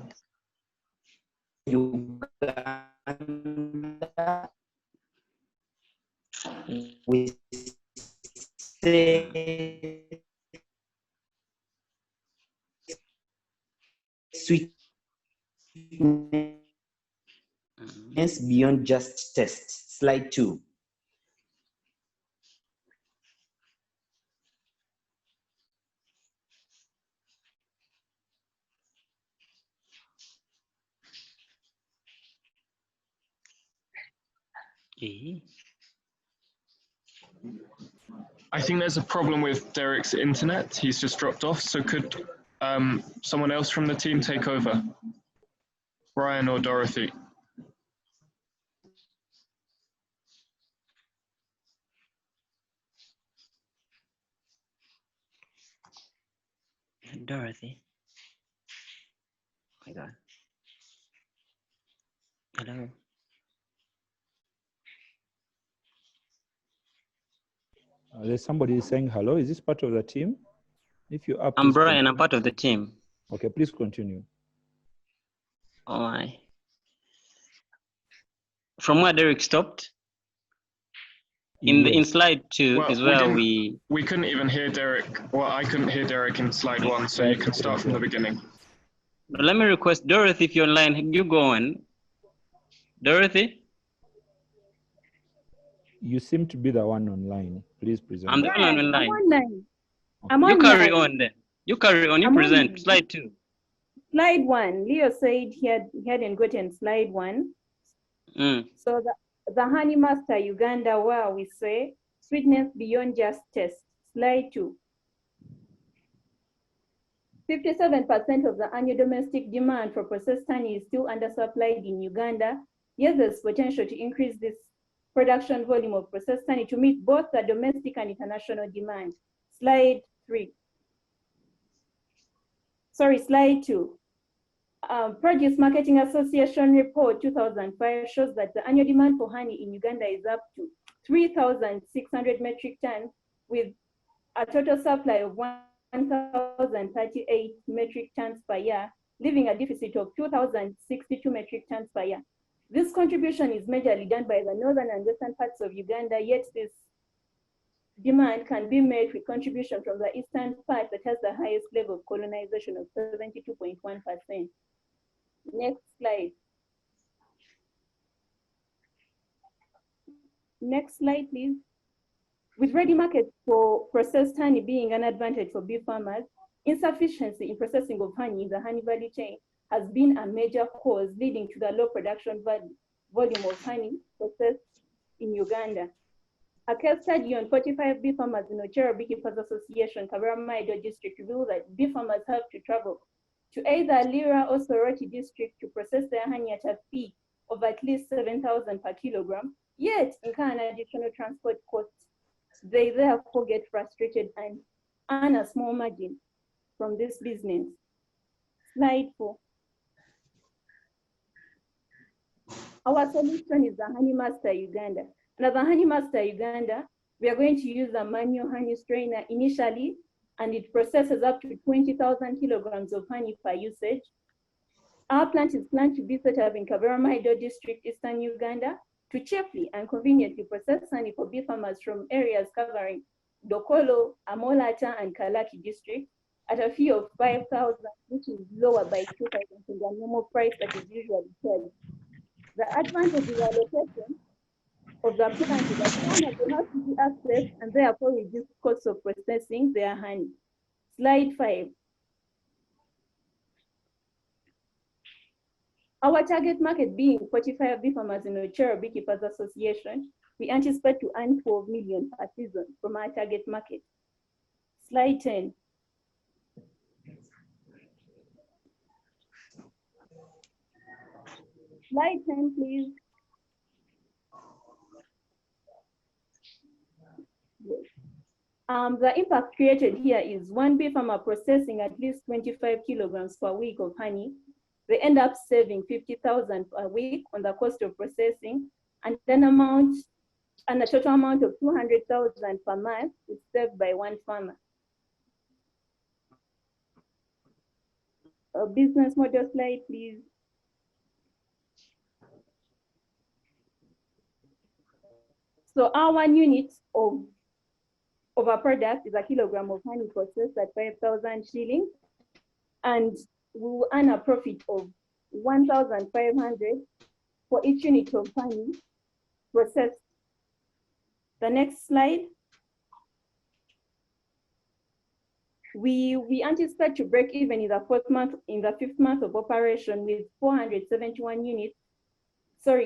Uganda, we say sweetness beyond just taste. Slide 2. I think there's a problem with Derek's internet. He's just dropped off. So could someone else from the team take over? Brian or Dorothy? Dorothy. Oh my God. Hello. There's somebody saying hello. Is this part of the team? If you are, I'm Brian. I'm part of the team. Okay, please continue. Oh my. From where Derek stopped? In slide 2 Well, is where we couldn't even hear Derek. Well, I couldn't hear Derek in slide 1, so you can start from the beginning. Let me request Dorothy, if you're online, you go on. Dorothy? You seem to be the one online. Please present. I'm the one online. I'm online. You carry on then. You carry on. You I'm present online. slide 2. Slide 1. Leo said he hadn't gotten slide 1. So the Honey Master Uganda, where we say sweetness beyond just taste. Slide 2. 57% of the annual domestic demand for processed honey is still undersupplied in Uganda. Yes, there's potential to increase this production volume of processed honey to meet both the domestic and international demand. Slide 3. Sorry, slide 2. Produce Marketing Association report 2005 shows that the annual demand for honey in Uganda is up to 3,600 metric tons, with a total supply of 1,038 metric tons per year, leaving a deficit of 2,062 metric tons per year. This contribution is majorly done by the northern and western parts of Uganda, yet this demand can be met with contribution from the eastern part that has the highest level of colonization of 72.1%. Next slide. Next slide, please. With ready markets for processed honey being an advantage for bee farmers, insufficiency in processing of honey in the honey value chain has been a major cause leading to the low production volume of honey processed in Uganda. A case study on 45 bee farmers in Ochero Beekeepers Association, Kabarama-Maido district, revealed that bee farmers have to travel to either Lira or Soroti district to process their honey at a fee of at least 7,000 per kilogram, yet incur an additional transport cost. They therefore get frustrated and earn a small margin from this business. Slide 4. Our solution is the Honey Master Uganda. Now the Honey Master Uganda, we are going to use a manual honey strainer initially, and it processes up to 20,000 kilograms of honey per usage. Our plant is planned to be set up in Kabarama-Maido district, Eastern Uganda, to cheaply and conveniently process honey for bee farmers from areas covering Dokolo, Amolata, and Kalaki district at a fee of 5,000, which is lower by 2,000 from the normal price that is usually paid. The advantage is allocation of the plant is that farmers will have to access and therefore reduce costs of processing their honey. Slide 5. Our target market being 45 bee farmers in Ochero Beekeepers Association, we anticipate to earn 12 million per season from our target market. Slide 10. Slide 10, please. Yes. The impact created here is one bee farmer processing at least 25 kilograms per week of honey. They end up saving 50,000 per week on the cost of processing, and a total amount of 200,000 per month is saved by one farmer. business model slide, please. So our 1 unit of a product is a kilogram of honey processed at 5,000 shillings, and we will earn a profit of 1,500 for each unit of honey processed. The next slide. We anticipate to break even in the fifth month of operation with 471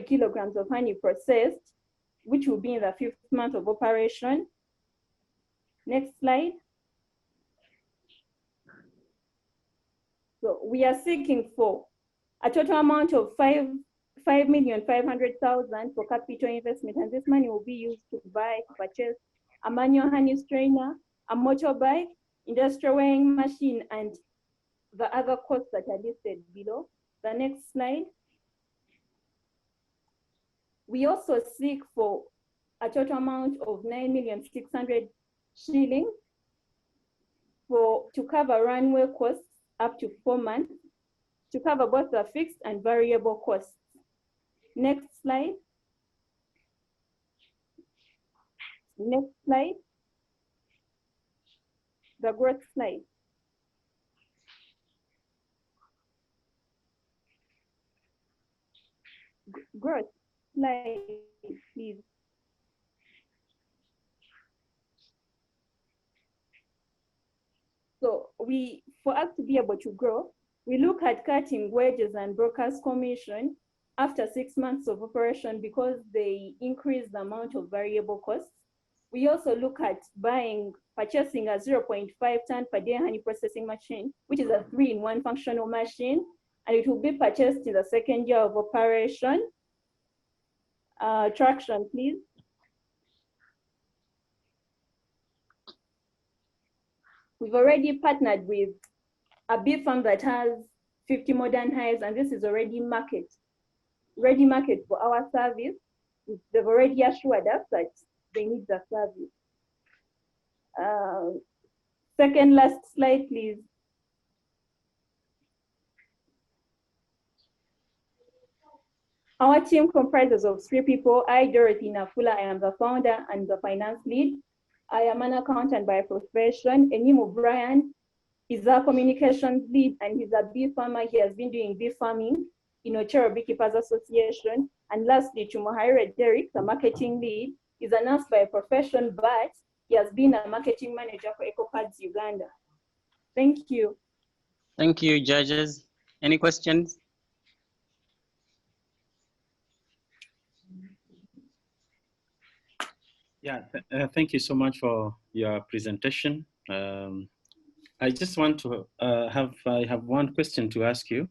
kilograms of honey processed, which will be in the fifth month of operation. Next slide. So we are seeking for a total amount of 5,500,000 for capital investment, and this money will be used to purchase a manual honey strainer, a motorbike, industrial weighing machine, and the other costs that are listed below. The next slide. We also seek for a total amount of 9,600,000 shillings to cover runway costs up to 4 months, to cover both the fixed and variable costs. Next slide. Next slide. The growth slide. Growth slide, please. So for us to be able to grow, we look at cutting wages and brokers' commission after 6 months of operation because they increase the amount of variable costs. We also look at purchasing a 0.5 ton per day honey processing machine, which is a 3-in-1 functional machine, and it will be purchased in the second year of operation. Traction, please. We've already partnered with a bee farm that has 50 modern hives, and this is already ready market for our service. They've already assured us that they need the service. Second last slide, please. Our team comprises of 3 people. I, Dorothy Nafula, I am the founder and the finance lead. I am an accountant by profession. Enimo Brian is our communications lead, and he's a bee farmer. He has been doing bee farming in Ochero Beekeepers Association. And lastly, Chumohaire Derek, the marketing lead, is a nurse by profession, but he has been a marketing manager for EcoPads Uganda. Thank you. Thank you, judges. Any questions? Yeah, thank you so much for your presentation. I just want to I have one question to ask you.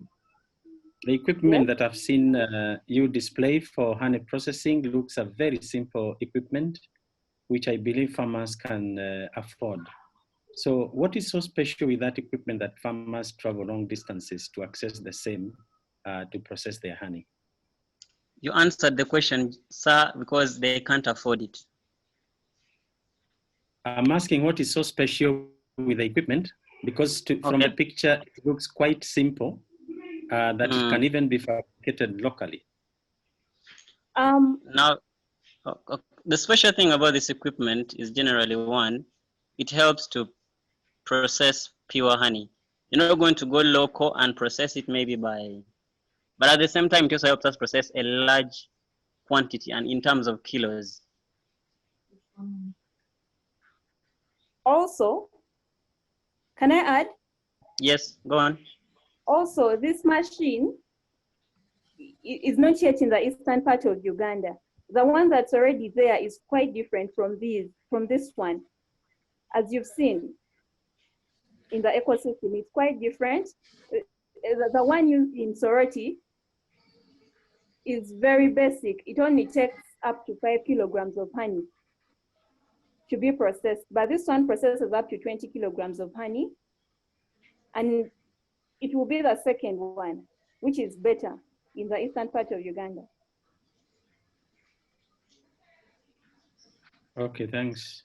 The equipment that I've seen you display for honey processing looks a very simple equipment, which I believe farmers can afford. So what is so special with that equipment that farmers travel long distances to access the same to process their honey? You answered the question, sir, because they can't afford it. I'm asking what is so special with the equipment, because from the picture, it looks quite simple, that it can even be fabricated locally. Now, the special thing about this equipment is generally one, it helps to process pure honey. You're not going to go local and process it maybe but at the same time, it also helps us process a large quantity and in terms of kilos. Also, can I add? Yes, go on. Also, this machine is not yet in the eastern part of Uganda. The one that's already there is quite different from this one. As you've seen in the ecosystem, it's quite different. The one used in Soroti is very basic. It only takes up to 5 kilograms of honey to be processed, but this one processes up to 20 kilograms of honey, and it will be the second one, which is better in the eastern part of Uganda. Okay, thanks.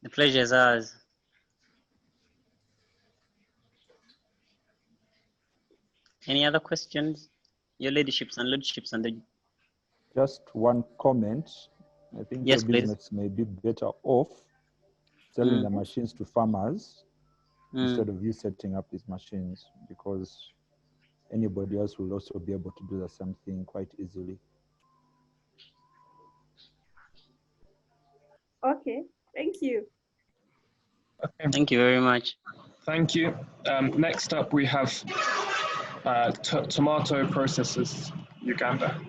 The pleasure is ours. Any other questions? Your leaderships and lordships and the... Just one comment. I think Yes, your please. business may be better off selling the machines to farmers instead of you setting up these machines, because anybody else will also be able to do the same thing quite easily. Okay, thank you. Okay. Thank you very much. Thank you. Next up, we have Tomato Processors Uganda.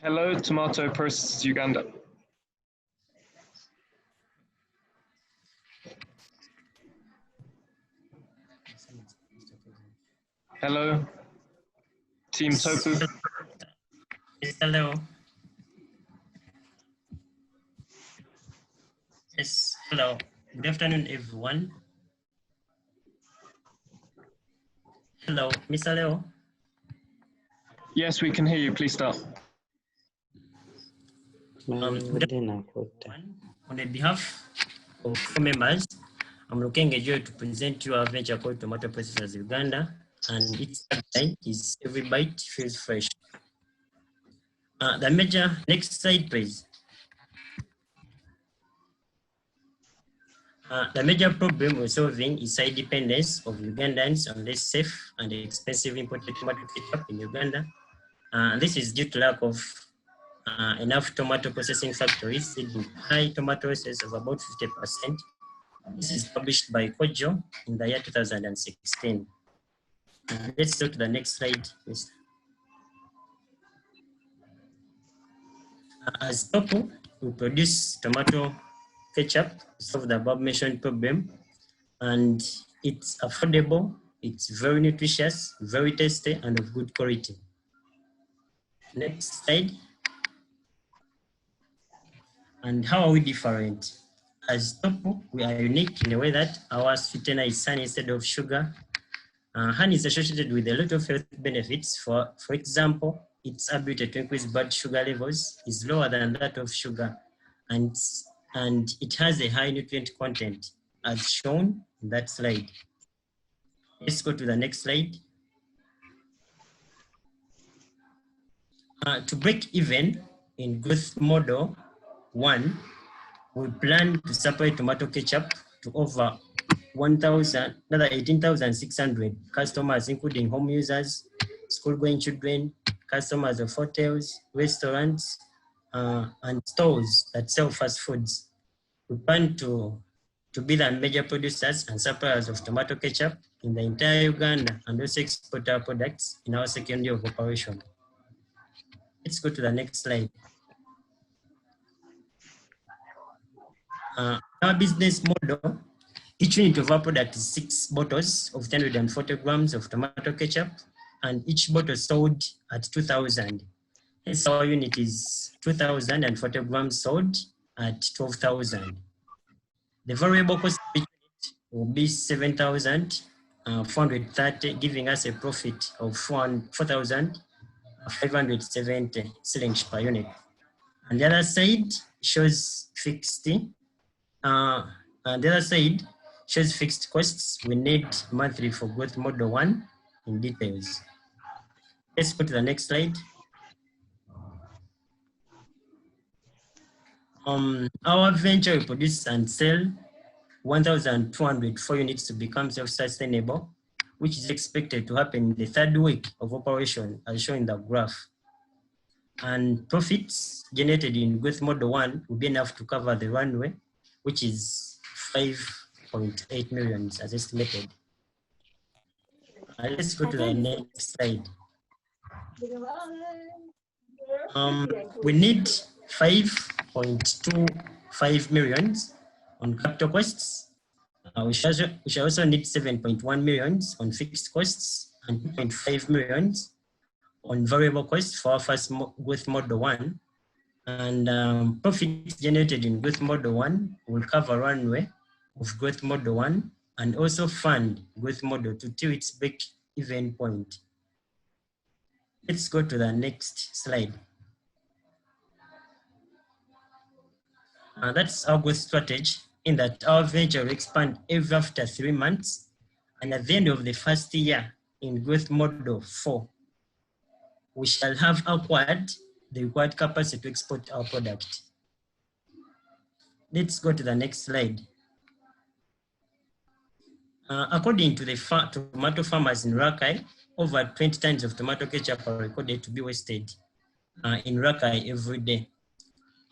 Hello, Tomato Processors Uganda. Hello, Team Topu. Yes, hello. Yes, hello. Good afternoon, everyone. Hello, Mr. Leo. Yes, we can hear you. Please start. Good afternoon, everyone. On the behalf of 4 members, I'm looking a joy to present you our venture called Tomato Processors Uganda, and its tagline is "Every bite feels fresh." The major, next slide, please. The major problem we're solving is side dependence of Ugandans on less safe and expensive imported tomato ketchup in Uganda. This is due to lack of enough tomato processing factories, leading high tomato sales of about 50%. This is published by Kojo in the year 2016. Let's go to the next slide, please. As Topo, we produce tomato ketchup to solve the above mentioned problem, and it's affordable, it's very nutritious, very tasty, and of good quality. Next slide. And how are we different? As Topo, we are unique in a way that our sweetener is honey instead of sugar. Honey is associated with a lot of health benefits. For example, its ability to increase blood sugar levels is lower than that of sugar, and it has a high nutrient content, as shown in that slide. Let's go to the next slide. To break even in growth model 1, we plan to supply tomato ketchup to over 18,600 customers, including home users, school-going children, customers of hotels, restaurants, and stores that sell fast foods. We plan to be the major producers and suppliers of tomato ketchup in the entire Uganda, and also export our products in our second year of operation. Let's go to the next slide. Our business model, each unit of our product is 6 bottles of 140 grams of tomato ketchup, and each bottle sold at 2,000. Hence our unit is 2,040 grams sold at 12,000. The variable cost of each unit will be 7,430, giving us a profit of 4,570 shillings per unit. And the other side shows fixed. And the other side shows fixed costs we need monthly for growth model 1 in details. Let's go to the next slide. Our venture will produce and sell 1,204 units to become self-sustainable, which is expected to happen in the 3rd week of operation, as shown in the graph. And profits generated in growth model 1 will be enough to cover the runway, which is 5.8 million as estimated. Let's go to the next slide. We need 5.25 million on capital costs. We shall also need 7.1 million on fixed costs and 2.5 million on variable costs for our first growth model 1. And profits generated in growth model 1 will cover runway of growth model 1 and also fund growth model 2 till its break-even point. Let's go to the next slide. That's our growth strategy, in that our venture will expand every after 3 months, and at the end of the first year in growth model 4, we shall have acquired the required capacity to export our product. Let's go to the next slide. According to the tomato farmers in Rakai, over 20 tons of tomato ketchup are recorded to be wasted in Rakai every day.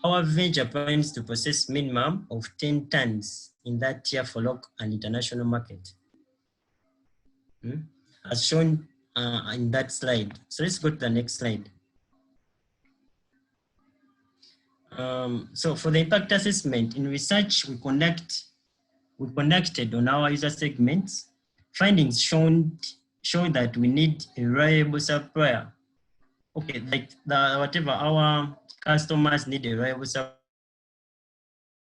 Our venture plans to process minimum of 10 tons in that year for local and international market, as shown in that slide. So let's go to the next slide. So for the impact assessment, in research we conducted on our user segments, findings show that we need a reliable supplier. Okay, like whatever our customers need, a reliable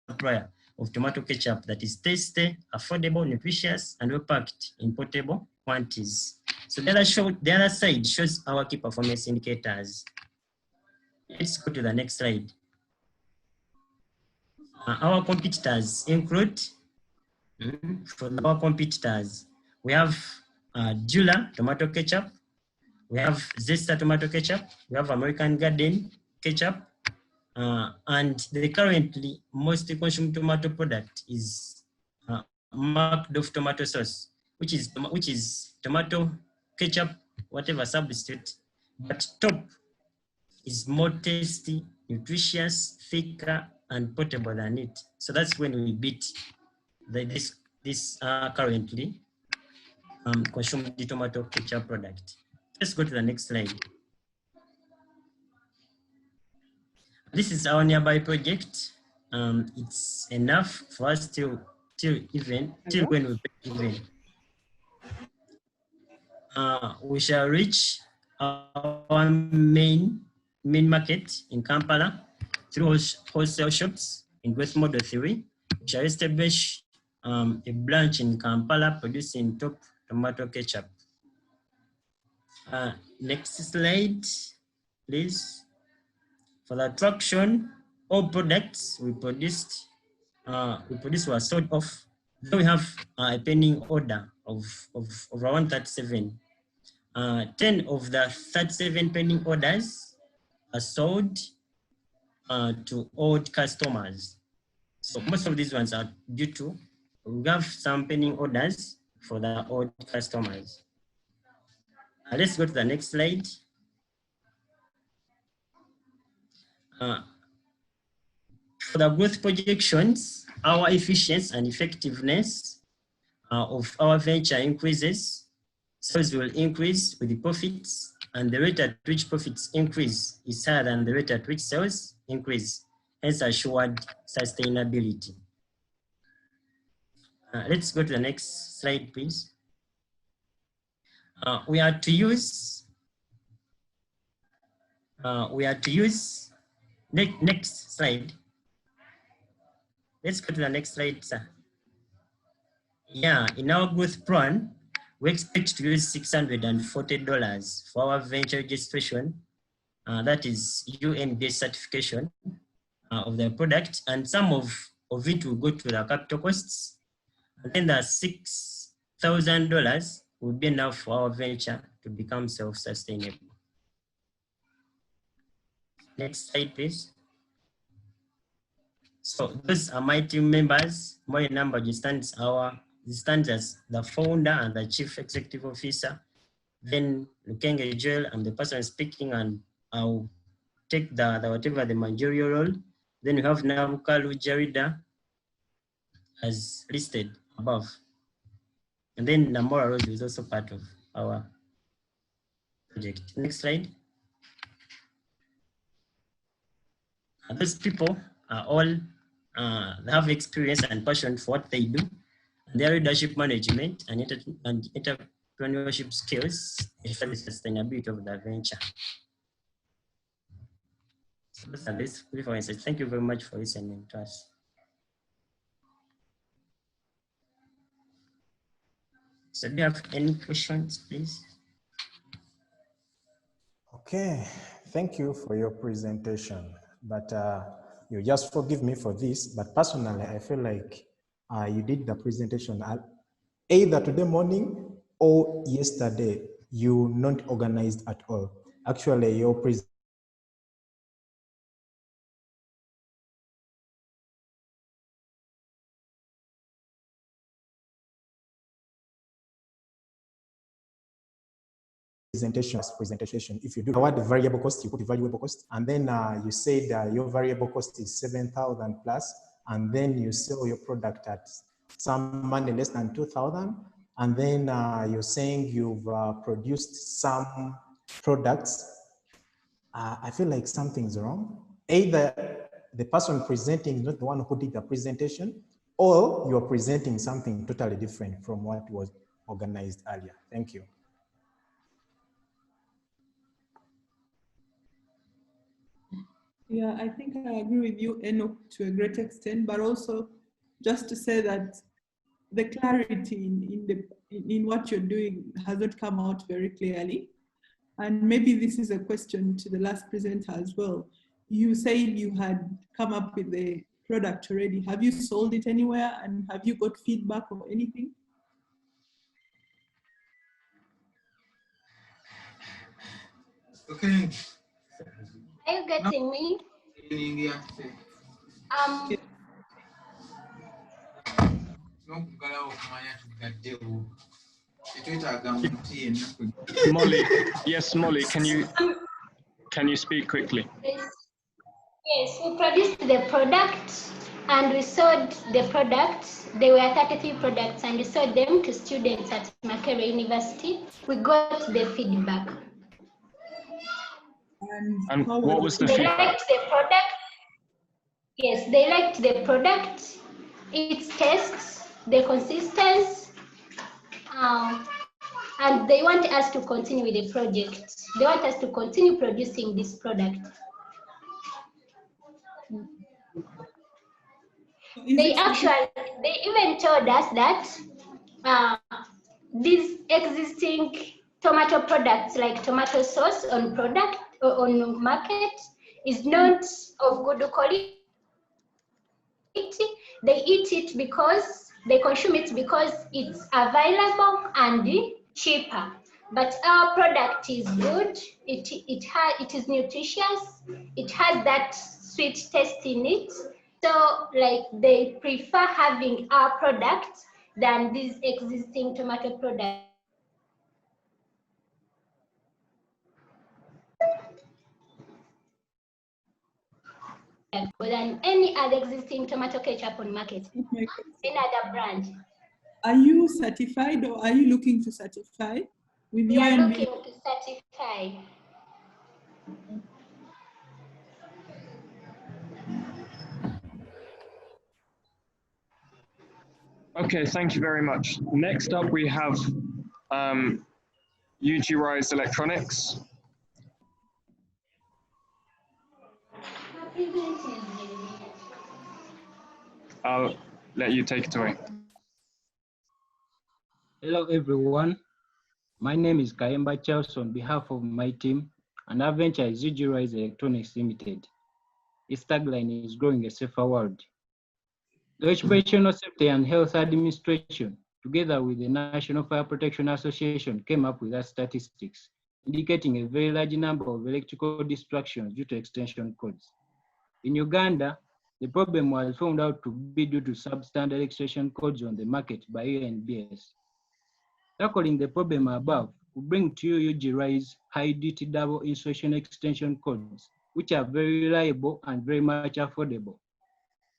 supplier of tomato ketchup that is tasty, affordable, nutritious, and well packed in portable quantities. So the other side shows our key performance indicators. Let's go to the next slide. Our competitors include, for our competitors, we have Dula tomato ketchup, we have Zesta tomato ketchup, we have American Garden ketchup, and the currently most consumed tomato product is Macdorf tomato sauce, which is tomato ketchup, whatever substitute, but top is more tasty, nutritious, thicker, and portable than it. So that's when we beat this currently consumed tomato ketchup product. Let's go to the next slide. This is our nearby project. It's enough for us till when we break even. We shall reach our main market in Kampala through wholesale shops in growth model 3. We shall establish a branch in Kampala producing top tomato ketchup. Next slide, please. For the attraction, all products we produced were sold off. Then we have a pending order of around 37. 10 of the 37 pending orders are sold to old customers. So most of these ones are due to, we have some pending orders for the old customers. Let's go to the next slide. For the growth projections, our efficiency and effectiveness of our venture increases. Sales will increase with the profits, and the rate at which profits increase is higher than the rate at which sales increase, hence assured sustainability. Let's go to the next slide, please. We are to use next slide. Let's go to the next slide, sir. Yeah, in our growth plan, we expect to use $640 for our venture registration. That is UN-based certification of the product, and some of it will go to the capital costs. And then the $6,000 will be enough for our venture to become self-sustainable. Next slide, please. So those are my team members. My number stands as the founder and the chief executive officer. Then Lukenge Joel, I'm the person speaking, and I'll take the whatever the managerial role. Then we have Nabukalu Jarida as listed above. And then Namora Road is also part of our project. Next slide. Those people are all have experience and passion for what they do. Their leadership management and entrepreneurship skills ensure the sustainability of the venture. those are basically for instance. Thank you very much for listening to us. So do you have any questions, please? Okay, thank you for your presentation. But you just forgive me for this, but personally, I feel like you did the presentation either today morning or yesterday. You not organized at all. Actually, your presentation presentation. If you do the word variable cost, you put the variable cost, and then you said your variable cost is 7,000 plus, and then you sell your product at some money less than 2,000, and then you're saying you've produced some products. I feel like something's wrong. Either the person presenting is not the one who did the presentation, or you're presenting something totally different from what was organized earlier. Thank you. Yeah, I think I agree with you, Enoch, to a great extent, but also just to say that the clarity in what you're doing hasn't come out very clearly. And maybe this is a question to the last presenter as well. You said you had come up with the product already. Have you sold it anywhere, and have you got feedback or anything? Okay. Are you getting me? Molly, yes, Molly, can you speak quickly? Yes, we produced the product and we sold the products. There were 33 products and we sold them to students at Makerere University. We got the feedback. And what was the They feedback? liked the product. Yes, they liked the product, its taste, the consistency, and they want us to continue with the project. They want us to continue producing this product. They even told us that these existing tomato products like tomato sauce on product or on market is not of good quality. They eat it because they consume it because it's available and cheaper. But our product is good. It is nutritious. It has that sweet taste in it. So like they prefer having our product than these existing tomato products. Than any other existing tomato ketchup on market, any other brand. Are you certified or are you looking to certify? With We are looking to certify. Okay, thank you very much. Next up, we have UG Rise Electronics. I'll let you take it away. Hello, everyone. My name is Kayemba Charles on behalf of my team, and our venture is UG Rise Electronics Limited. Its tagline is Growing a Safer World. The Occupational Safety and Health Administration, together with the National Fire Protection Association, came up with our statistics, indicating a very large number of electrical distractions due to extension codes. In Uganda, the problem was found out to be due to substandard extension codes on the market by UNBS. Tackling the problem above, we bring to you UG Rise high-duty double insulation extension codes, which are very reliable and very much affordable.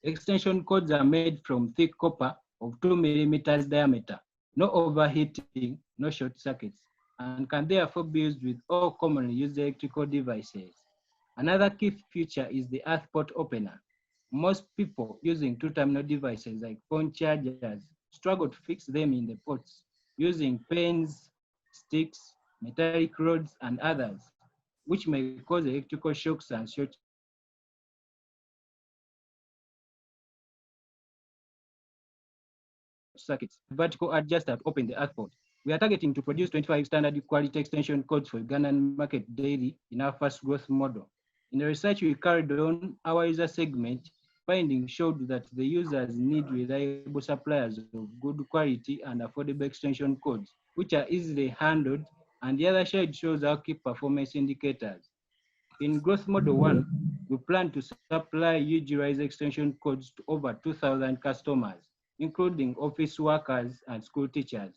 Extension cords are made from thick copper of 2 millimeters diameter, no overheating, no short circuits, and can therefore be used with all commonly used electrical devices. Another key feature is the earth port opener. Most people using two-terminal devices like phone chargers struggle to fix them in the ports using pens, sticks, metallic rods, and others, which may cause electrical shocks and short circuits, vertical adjuster to open the earth port. We are targeting to produce 25 standard quality extension codes for Ugandan market daily in our first growth model. In the research we carried on our user segment, findings showed that the users need reliable suppliers of good quality and affordable extension codes, which are easily handled, and the other slide shows our key performance indicators. In growth model 1, we plan to supply UGRI's extension codes to over 2,000 customers, including office workers and school teachers.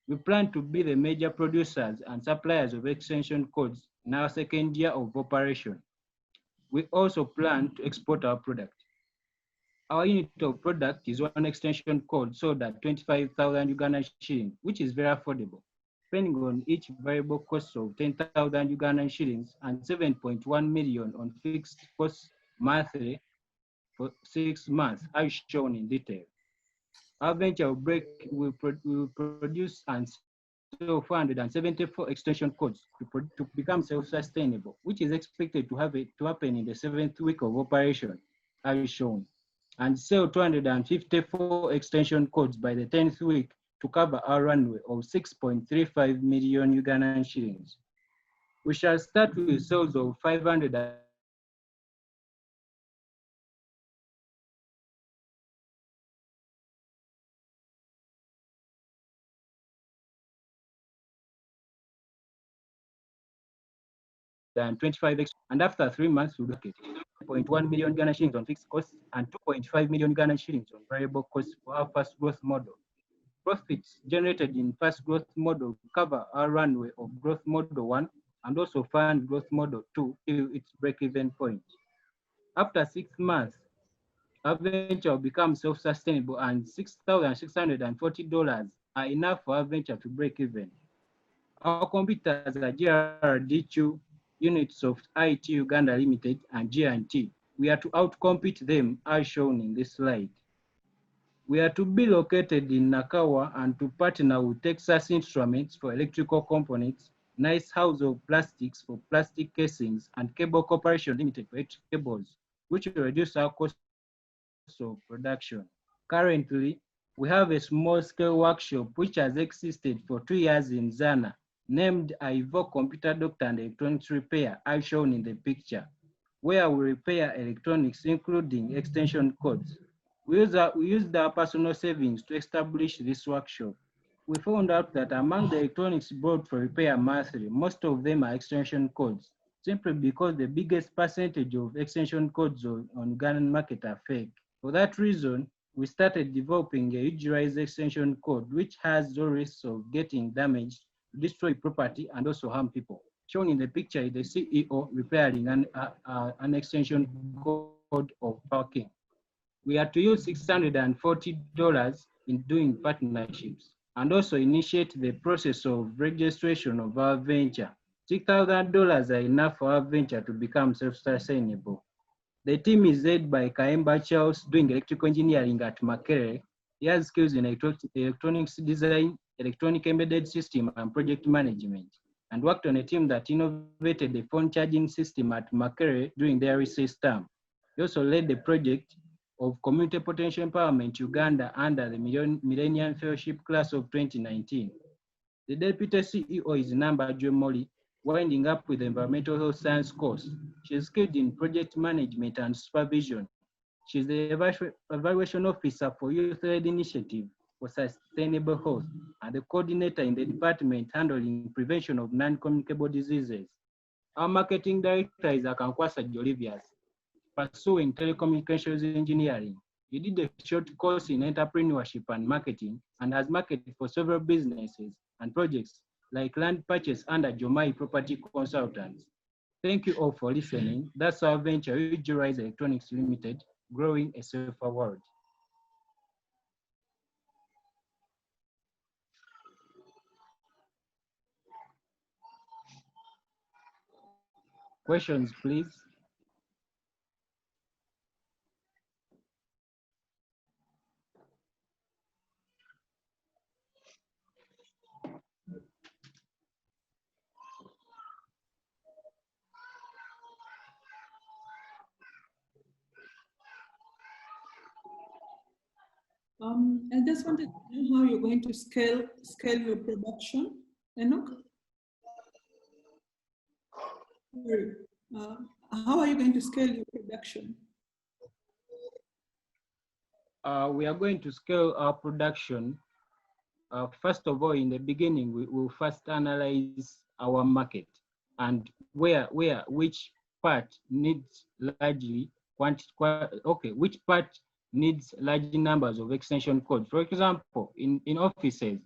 We plan to be the major producers and suppliers of extension codes in our second year of operation. We also plan to export our product. Our unit of product is one extension code sold at 25,000 Ugandan shillings, which is very affordable, depending on each variable cost of 10,000 Ugandan shillings and 7.1 million on fixed costs monthly for 6 months, as shown in detail. Our venture will produce and sell 474 extension codes to become self-sustainable, which is expected to happen in the 7th week of operation, as shown, and sell 254 extension codes by the 10th week to cover our runway of 6.35 million Ugandan shillings. We shall start with sales of 500 and 25 and after 3 months we'll look at 0.1 million Ghana shillings on fixed costs and 2.5 million Ghana shillings on variable costs for our first growth model. Profits generated in first growth model cover our runway of growth model 1 and also fund growth model 2 till its break-even point. After 6 months, our venture will become self-sustainable and $6,640 are enough for our venture to break even. Our competitors are GRD2, Unitsoft IT Uganda Limited, and G&T. We are to outcompete them as shown in this slide. We are to be located in Nakawa and to partner with Texas Instruments for electrical components, Nice House of Plastics for plastic casings, and Cable Corporation Limited for electric cables, which will reduce our cost of production. Currently, we have a small-scale workshop which has existed for 2 years in Zana, named Ivo Computer Doctor and Electronics Repair, as shown in the picture, where we repair electronics, including extension codes. We used our personal savings to establish this workshop. We found out that among the electronics bought for repair monthly, most of them are extension codes, simply because the biggest percentage of extension codes on Ugandan market are fake. For that reason, we started developing a utilized extension code, which has the risk of getting damaged, destroy property, and also harm people. Shown in the picture is the CEO repairing an extension code of parking. We are to use $640 in doing partnerships and also initiate the process of registration of our venture. $6,000 are enough for our venture to become self-sustainable. The team is led by Kaemba Charles, doing electrical engineering at Makerere. He has skills in electronics design, electronic embedded system, and project management, and worked on a team that innovated the phone charging system at Makerere during their research term. He also led the project of Community Potential Empowerment Uganda under the Millennium Fellowship Class of 2019. The Deputy CEO is Namba Jomoli, winding up with the Environmental Health Science course. She is skilled in project management and supervision. She is the Evaluation Officer for Youth-Led Initiative for Sustainable Health and the coordinator in the department handling prevention of non-communicable diseases. Our marketing director is Akankwasa Jolivius, pursuing telecommunications engineering. He did a short course in entrepreneurship and marketing and has marketed for several businesses and projects like land purchase under Jomai Property Consultants. Thank you all for listening. That's our venture, Ujurize Electronics Limited, growing a safer world. Questions, please. I just wanted to know how you're going to scale your production. Enoch? Sorry. How are you going to scale your production? We are going to scale our production. First of all, in the beginning, we will first analyze our market and which part needs which part needs large numbers of extension codes. For example, in offices,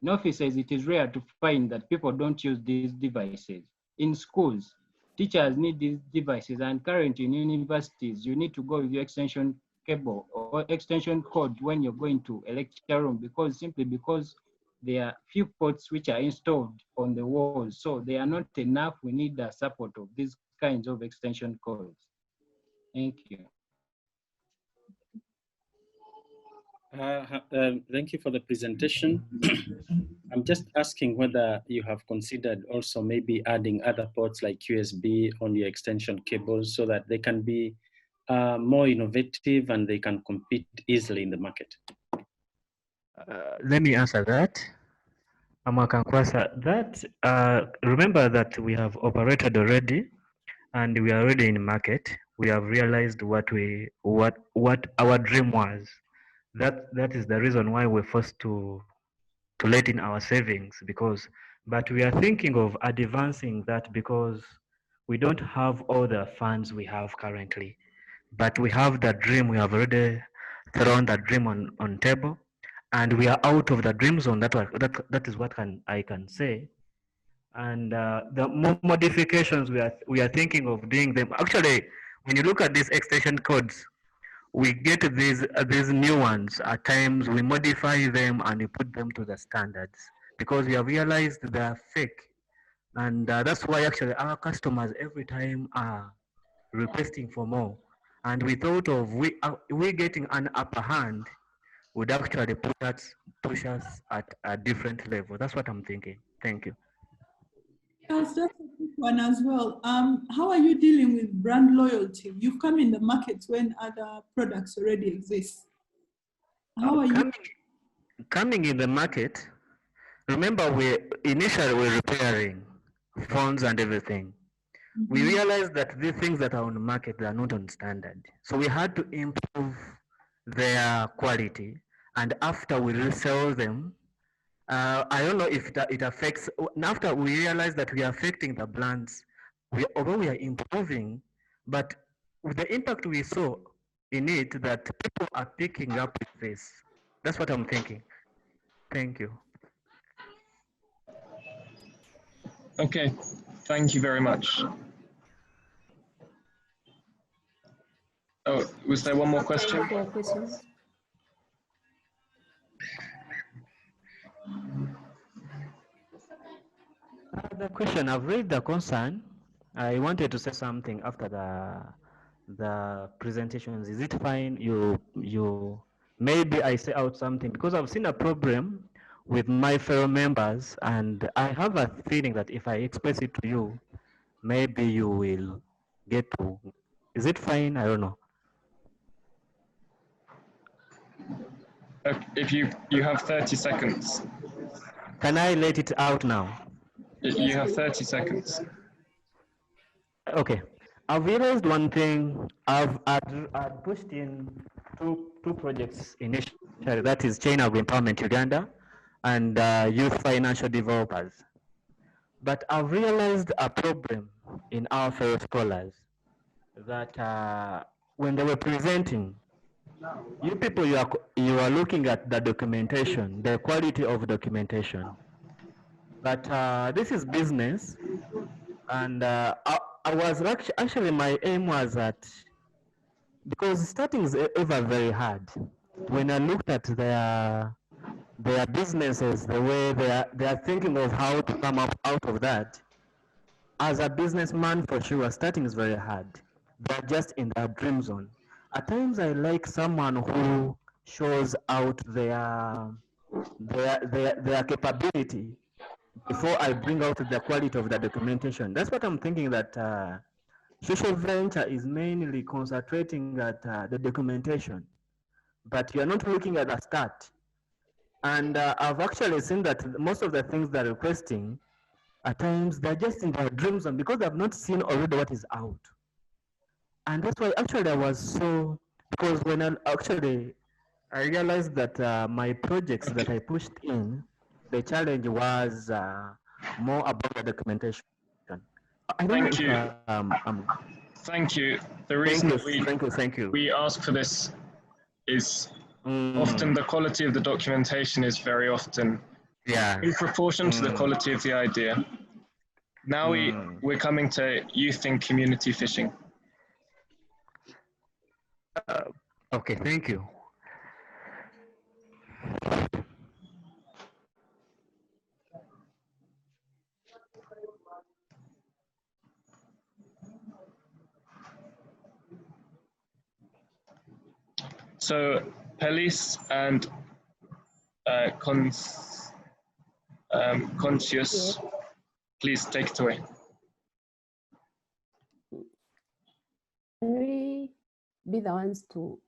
it is rare to find that people don't use these devices. In schools, teachers need these devices, and currently in universities, you need to go with your extension cable or extension code when you're going to a lecture room, simply because there are few ports which are installed on the walls, so they are not enough. We need the support of these kinds of extension codes. Thank you. Thank you for the presentation. I'm just asking whether you have considered also maybe adding other ports like USB on your extension cables so that they can be more innovative and they can compete easily in the market. Let me answer that. That remember that we have operated already, and we are already in market. We have realized what our dream was. That is the reason why we're forced to let in our savings, but we are thinking of advancing that because we don't have all the funds we have currently, but we have the dream. We have already thrown that dream on table, and we are out of the dream zone. That is what I can say. And the more modifications we are thinking of doing them. Actually, when you look at these extension codes, we get these new ones. At times we modify them and we put them to the standards because we have realized they are fake, and that's why actually our customers every time are requesting for more. And we thought of we getting an upper hand would actually push us at a different level. That's what I'm thinking. Thank you. That's just a quick one as well. How are you dealing with brand loyalty? You've come in the market when other products already exist. How are you coming in the market? Remember, initially we're repairing phones and everything. Mm-hmm. We realized that the things that are on the market, they are not on standard. So we had to improve their quality. And after we resell them, I don't know if it affects, after we realize that we are affecting the brands, although we are improving, but with the impact we saw in it, that people are picking up with this. That's what I'm thinking. Thank you. Okay, thank you very much. Oh, was there one more question? The question, I've raised the concern. I wanted to say something after the presentations. Is it fine? You maybe I say out something because I've seen a problem with my fellow members, and I have a feeling that if I express it to you, maybe you will get to. Is it fine? I don't know. If you have 30 seconds. Can I let it out now? You have 30 seconds. Okay. I've realized one thing. I've pushed in two projects initially. That is Chain of Empowerment Uganda and Youth Financial Developers. But I've realized a problem in our fellow scholars that when they were presenting, you people, you are looking at the documentation, the quality of documentation. But this is business, and I was actually, my aim was that, because starting is ever very hard. When I looked at their businesses, the way they are thinking of how to come up out of that, as a businessman, for sure, starting is very hard. They're just in their dream zone. At times, I like someone who shows out their capability before I bring out the quality of the documentation. That's what I'm thinking, that social venture is mainly concentrating at the documentation. but you're not looking at the start. And I've actually seen that most of the things they're requesting, at times they're just in their dreams, and because they've not seen already what is out. And that's why actually I was so, because when I realized that my projects that I pushed in, the challenge was more about the documentation. I don't know Thank if you. Thank you. The reason thank you. we ask for this is often the quality of the documentation is very often in proportion to the quality of the idea. Now we're coming to youth and community fishing. Okay, thank you. So Pelis and Conscious, please take it away. Can we be the ones to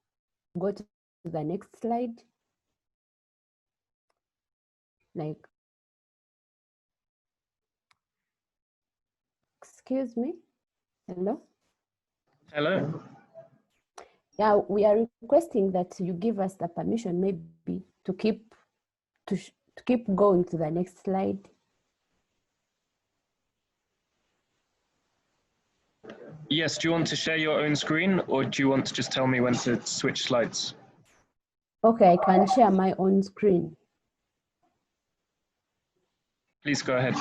go to the next slide? Like, excuse me, hello? Hello? Yeah, we are requesting that you give us the permission maybe to keep going to the next slide. Yes, do you want to share your own screen or do you want to just tell me when to switch slides? Okay, I can share my own screen. Please go ahead.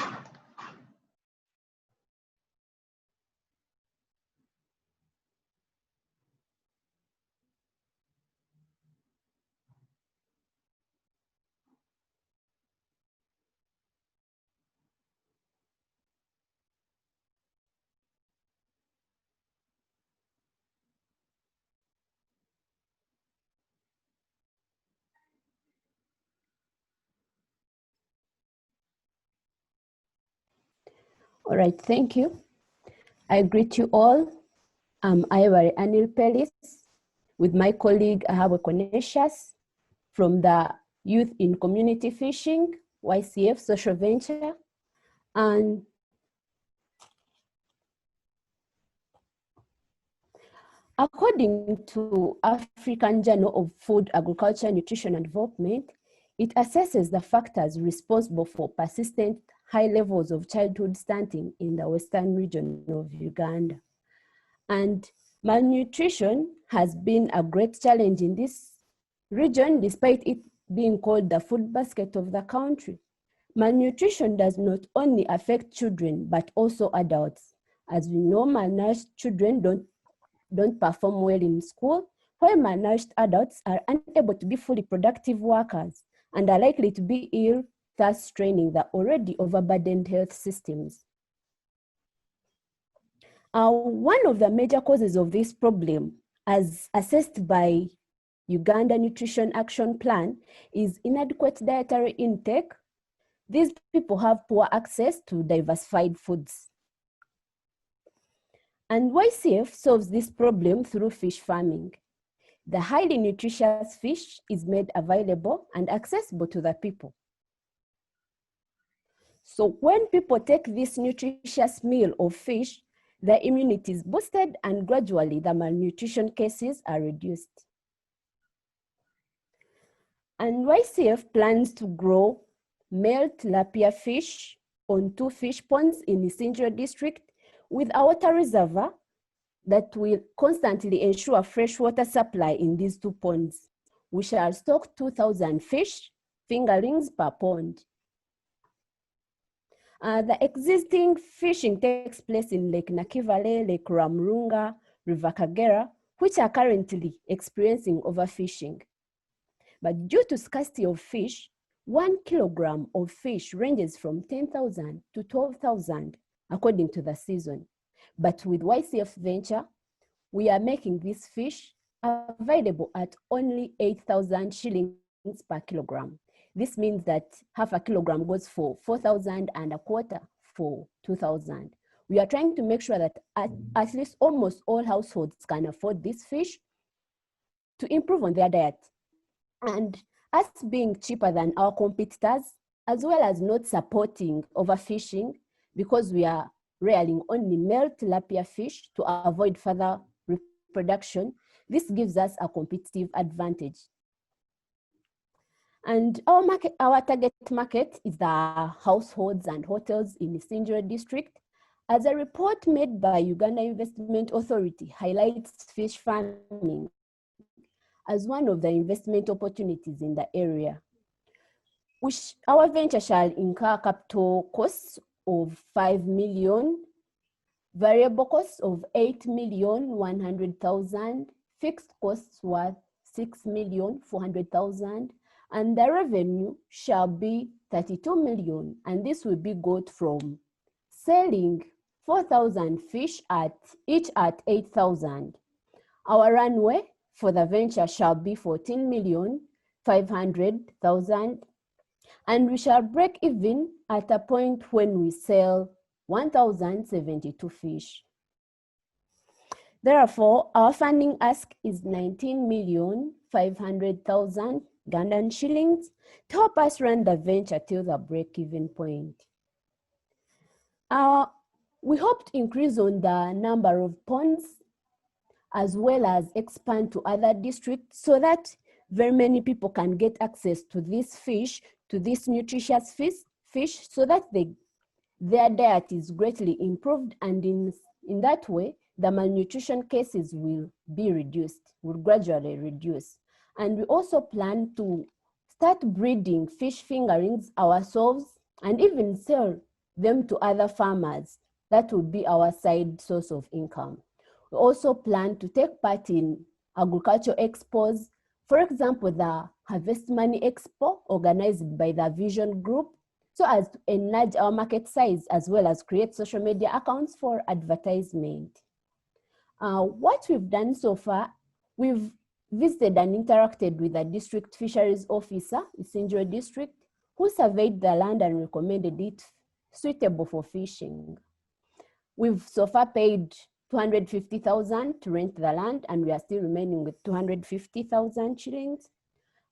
All right, thank you. I greet you all. I'm Ivory Anil Pelis with my colleague Ahawe Koneshas from the Youth in Community Fishing, YCF Social Venture. And according to African Journal of Food, Agriculture, Nutrition and Development, it assesses the factors responsible for persistent high levels of childhood stunting in the western region of Uganda. And malnutrition has been a great challenge in this region, despite it being called the food basket of the country. Malnutrition does not only affect children, but also adults. As we know, malnourished children don't perform well in school, while malnourished adults are unable to be fully productive workers and are likely to be ill, thus straining the already overburdened health systems. One of the major causes of this problem, as assessed by Uganda Nutrition Action Plan, is inadequate dietary intake. These people have poor access to diversified foods. And YCF solves this problem through fish farming. The highly nutritious fish is made available and accessible to the people. So when people take this nutritious meal of fish, their immunity is boosted and gradually the malnutrition cases are reduced. And YCF plans to grow male tilapia fish on 2 fish ponds in Isingiro district with a water reservoir that will constantly ensure fresh water supply in these 2 ponds. We shall stock 2,000 fish fingerlings per pond. The existing fishing takes place in Lake Nakivale, Lake Ramrunga, River Kagera, which are currently experiencing overfishing. But due to scarcity of fish, 1 kilogram of fish ranges from 10,000 to 12,000 according to the season. But with YCF Venture, we are making this fish available at only 8,000 shillings per kilogram. This means that half a kilogram goes for 4,000 and a quarter for 2,000. We are trying to make sure that at least almost all households can afford this fish to improve on their diet And us being cheaper than our competitors, as well as not supporting overfishing because we are rearing only male tilapia fish to avoid further reproduction, this gives us a competitive advantage. And our target market is the households and hotels in the Sinjiro district. As a report made by Uganda Investment Authority highlights fish farming as one of the investment opportunities in the area, which our venture shall incur capital costs of 5 million, variable costs of 8,100,000, fixed costs worth 6,400,000, and the revenue shall be 32 million, and this will be got from selling 4,000 fish each at 8,000. Our runway for the venture shall be 14,500,000, and we shall break even at a point when we sell 1,072 fish. Therefore, our funding ask is 19,500,000 Ugandan shillings to help us run the venture till the break-even point. We hope to increase on the number of ponds as well as expand to other districts so that very many people can get access to this fish, to this nutritious fish so that their diet is greatly improved, and in that way, the malnutrition cases will be reduced, will gradually reduce. And we also plan to start breeding fish fingerlings ourselves and even sell them to other farmers. That will be our side source of income. We also plan to take part in agricultural expos, for example, the Harvest Money Expo organized by the Vision Group, so as to enlarge our market size as well as create social media accounts for advertisement. What we've done so far, we've visited and interacted with the district fisheries officer in Sinjiro district, who surveyed the land and recommended it suitable for fishing. We've so far paid 250,000 to rent the land, and we are still remaining with 250,000 shillings.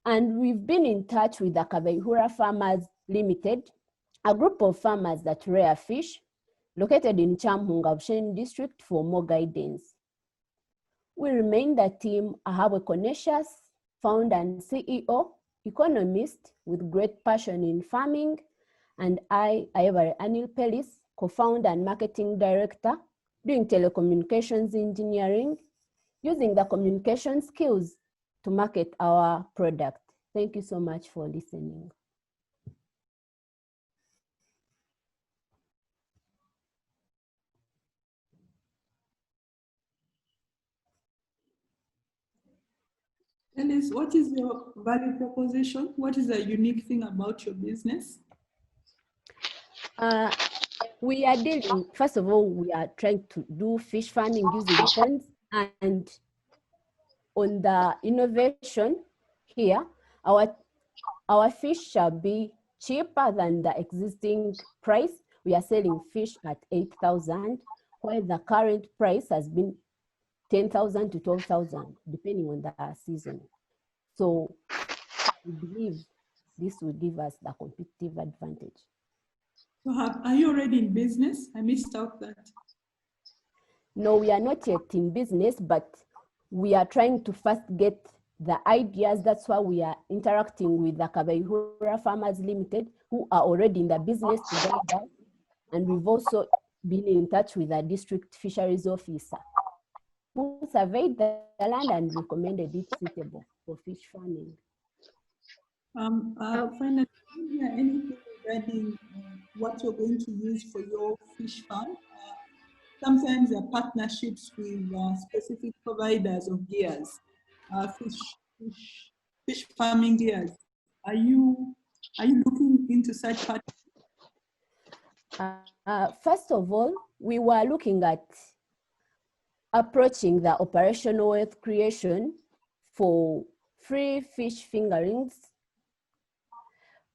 And we've been in touch with the Kabeihura Farmers Limited, a group of farmers that rear fish, located in Chamhunga Bushenyi district, for more guidance. We remain the team Ahabwe Conesius, founder and CEO, economist with great passion in farming, and I, Ayebare Anil Pelis, co-founder and marketing director, doing telecommunications engineering, using the communication skills to market our product. Thank you so much for listening. Dennis, what is your value proposition? What is the unique thing about your business? We are dealing, first of all, we are trying to do fish farming using ponds, and on the innovation here, our fish shall be cheaper than the existing price. We are selling fish at 8,000, while the current price has been 10,000 to 12,000, depending on the season. So we believe this will give us the competitive advantage. So are you already in business? I missed out that. No, we are not yet in business, but we are trying to first get the ideas. That's why we are interacting with the Kabeihura Farmers Limited, who are already in the business together. And we've also been in touch with the district fisheries officer, who surveyed the land and recommended it suitable for fish farming. Finally, anything regarding what you're going to use for your fish farm? Sometimes there are partnerships with specific providers of gears, fish farming gears. Are you looking into such partnerships? First of all, we were looking at approaching the operational wealth creation for free fish fingerlings.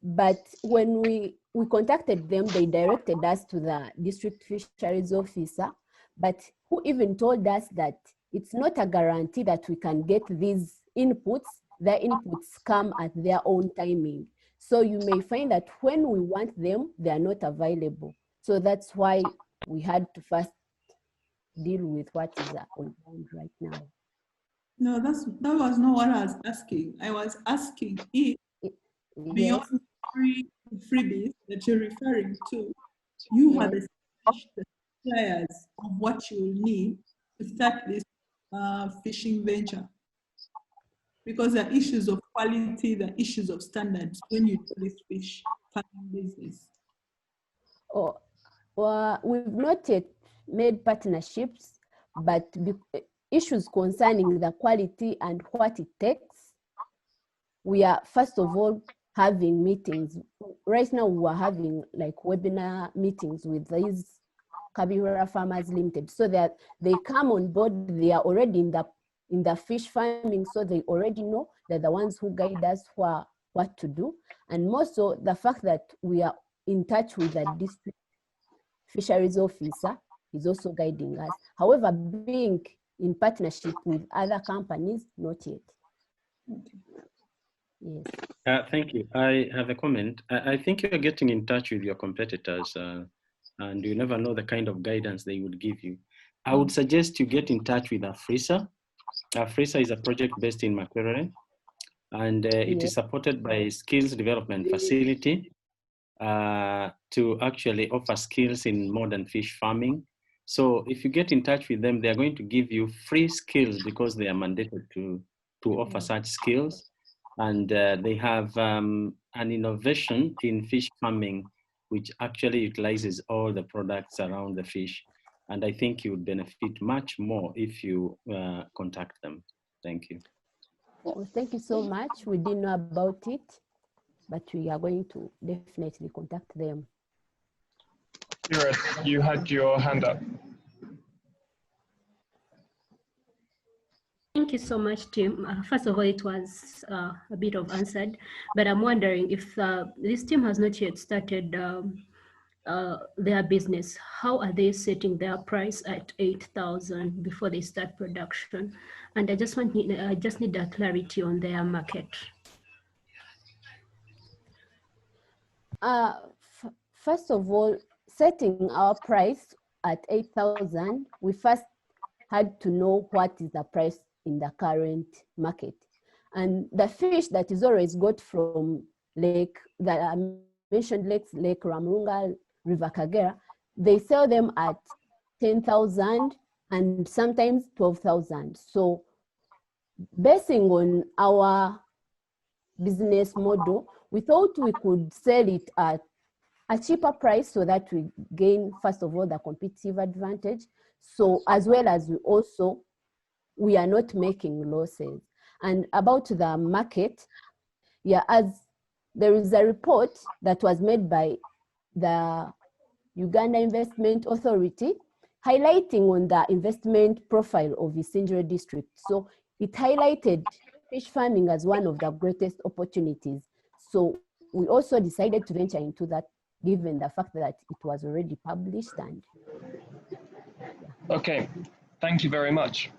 But when we contacted them, they directed us to the district fisheries officer, but who even told us that it's not a guarantee that we can get these inputs their inputs come at their own timing. So you may find that when we want them, they are not available. So that's why we had to first deal with what is on ground right now. No, that was not what I was asking. I was asking if beyond freebies that you're referring to, you have established the suppliers of what you will need to start this fishing venture. Because there are issues of quality, there are issues of standards when you do this fish farming business. Oh, well, we've not yet made partnerships, but issues concerning the quality and what it takes, we are first of all having meetings. Right now we are having like webinar meetings with these Kabira Farmers Limited, so that they come on board, they are already in the fish farming, so they already know they're the ones who guide us for what to do. And more so the fact that we are in touch with the district fisheries officer is also guiding us. However, being in partnership with other companies, not yet. Okay. Yes. Thank you. I have a comment. I think you're getting in touch with your competitors and you never know the kind of guidance they would give you. I would suggest you get in touch with AFRISA. AFRISA is a project based in Makerere, and it is supported by Skills Development Facility to actually offer skills in modern fish farming. So if you get in touch with them, they're going to give you free skills because they are mandated to offer such skills. And they have an innovation in fish farming, which actually utilizes all the products around the fish. And I think you would benefit much more if you contact them. Thank you. Well, thank you so much. We didn't know about it, but we are going to definitely contact them. You had your hand up. Thank you so much, Tim. First of all, it was a bit of answered, but I'm wondering if this team has not yet started their business, how are they setting their price at 8,000 before they start production? And I just need a clarity on their market. First of all, setting our price at 8,000, we first had to know what is the price in the current market. And the fish that is always got from Lake, that I mentioned, Lake Ramrunga, River Kagera, they sell them at 10,000 and sometimes 12,000. So basing on our business model, we thought we could sell it at a cheaper price so that we gain, first of all, the competitive advantage. So as well as we are not making losses. And about the market, as there is a report that was made by the Uganda Investment Authority highlighting on the investment profile of Isingiro district. So it highlighted fish farming as one of the greatest opportunities. So we also decided to venture into that, given the fact that it was already published. And okay, thank you very much.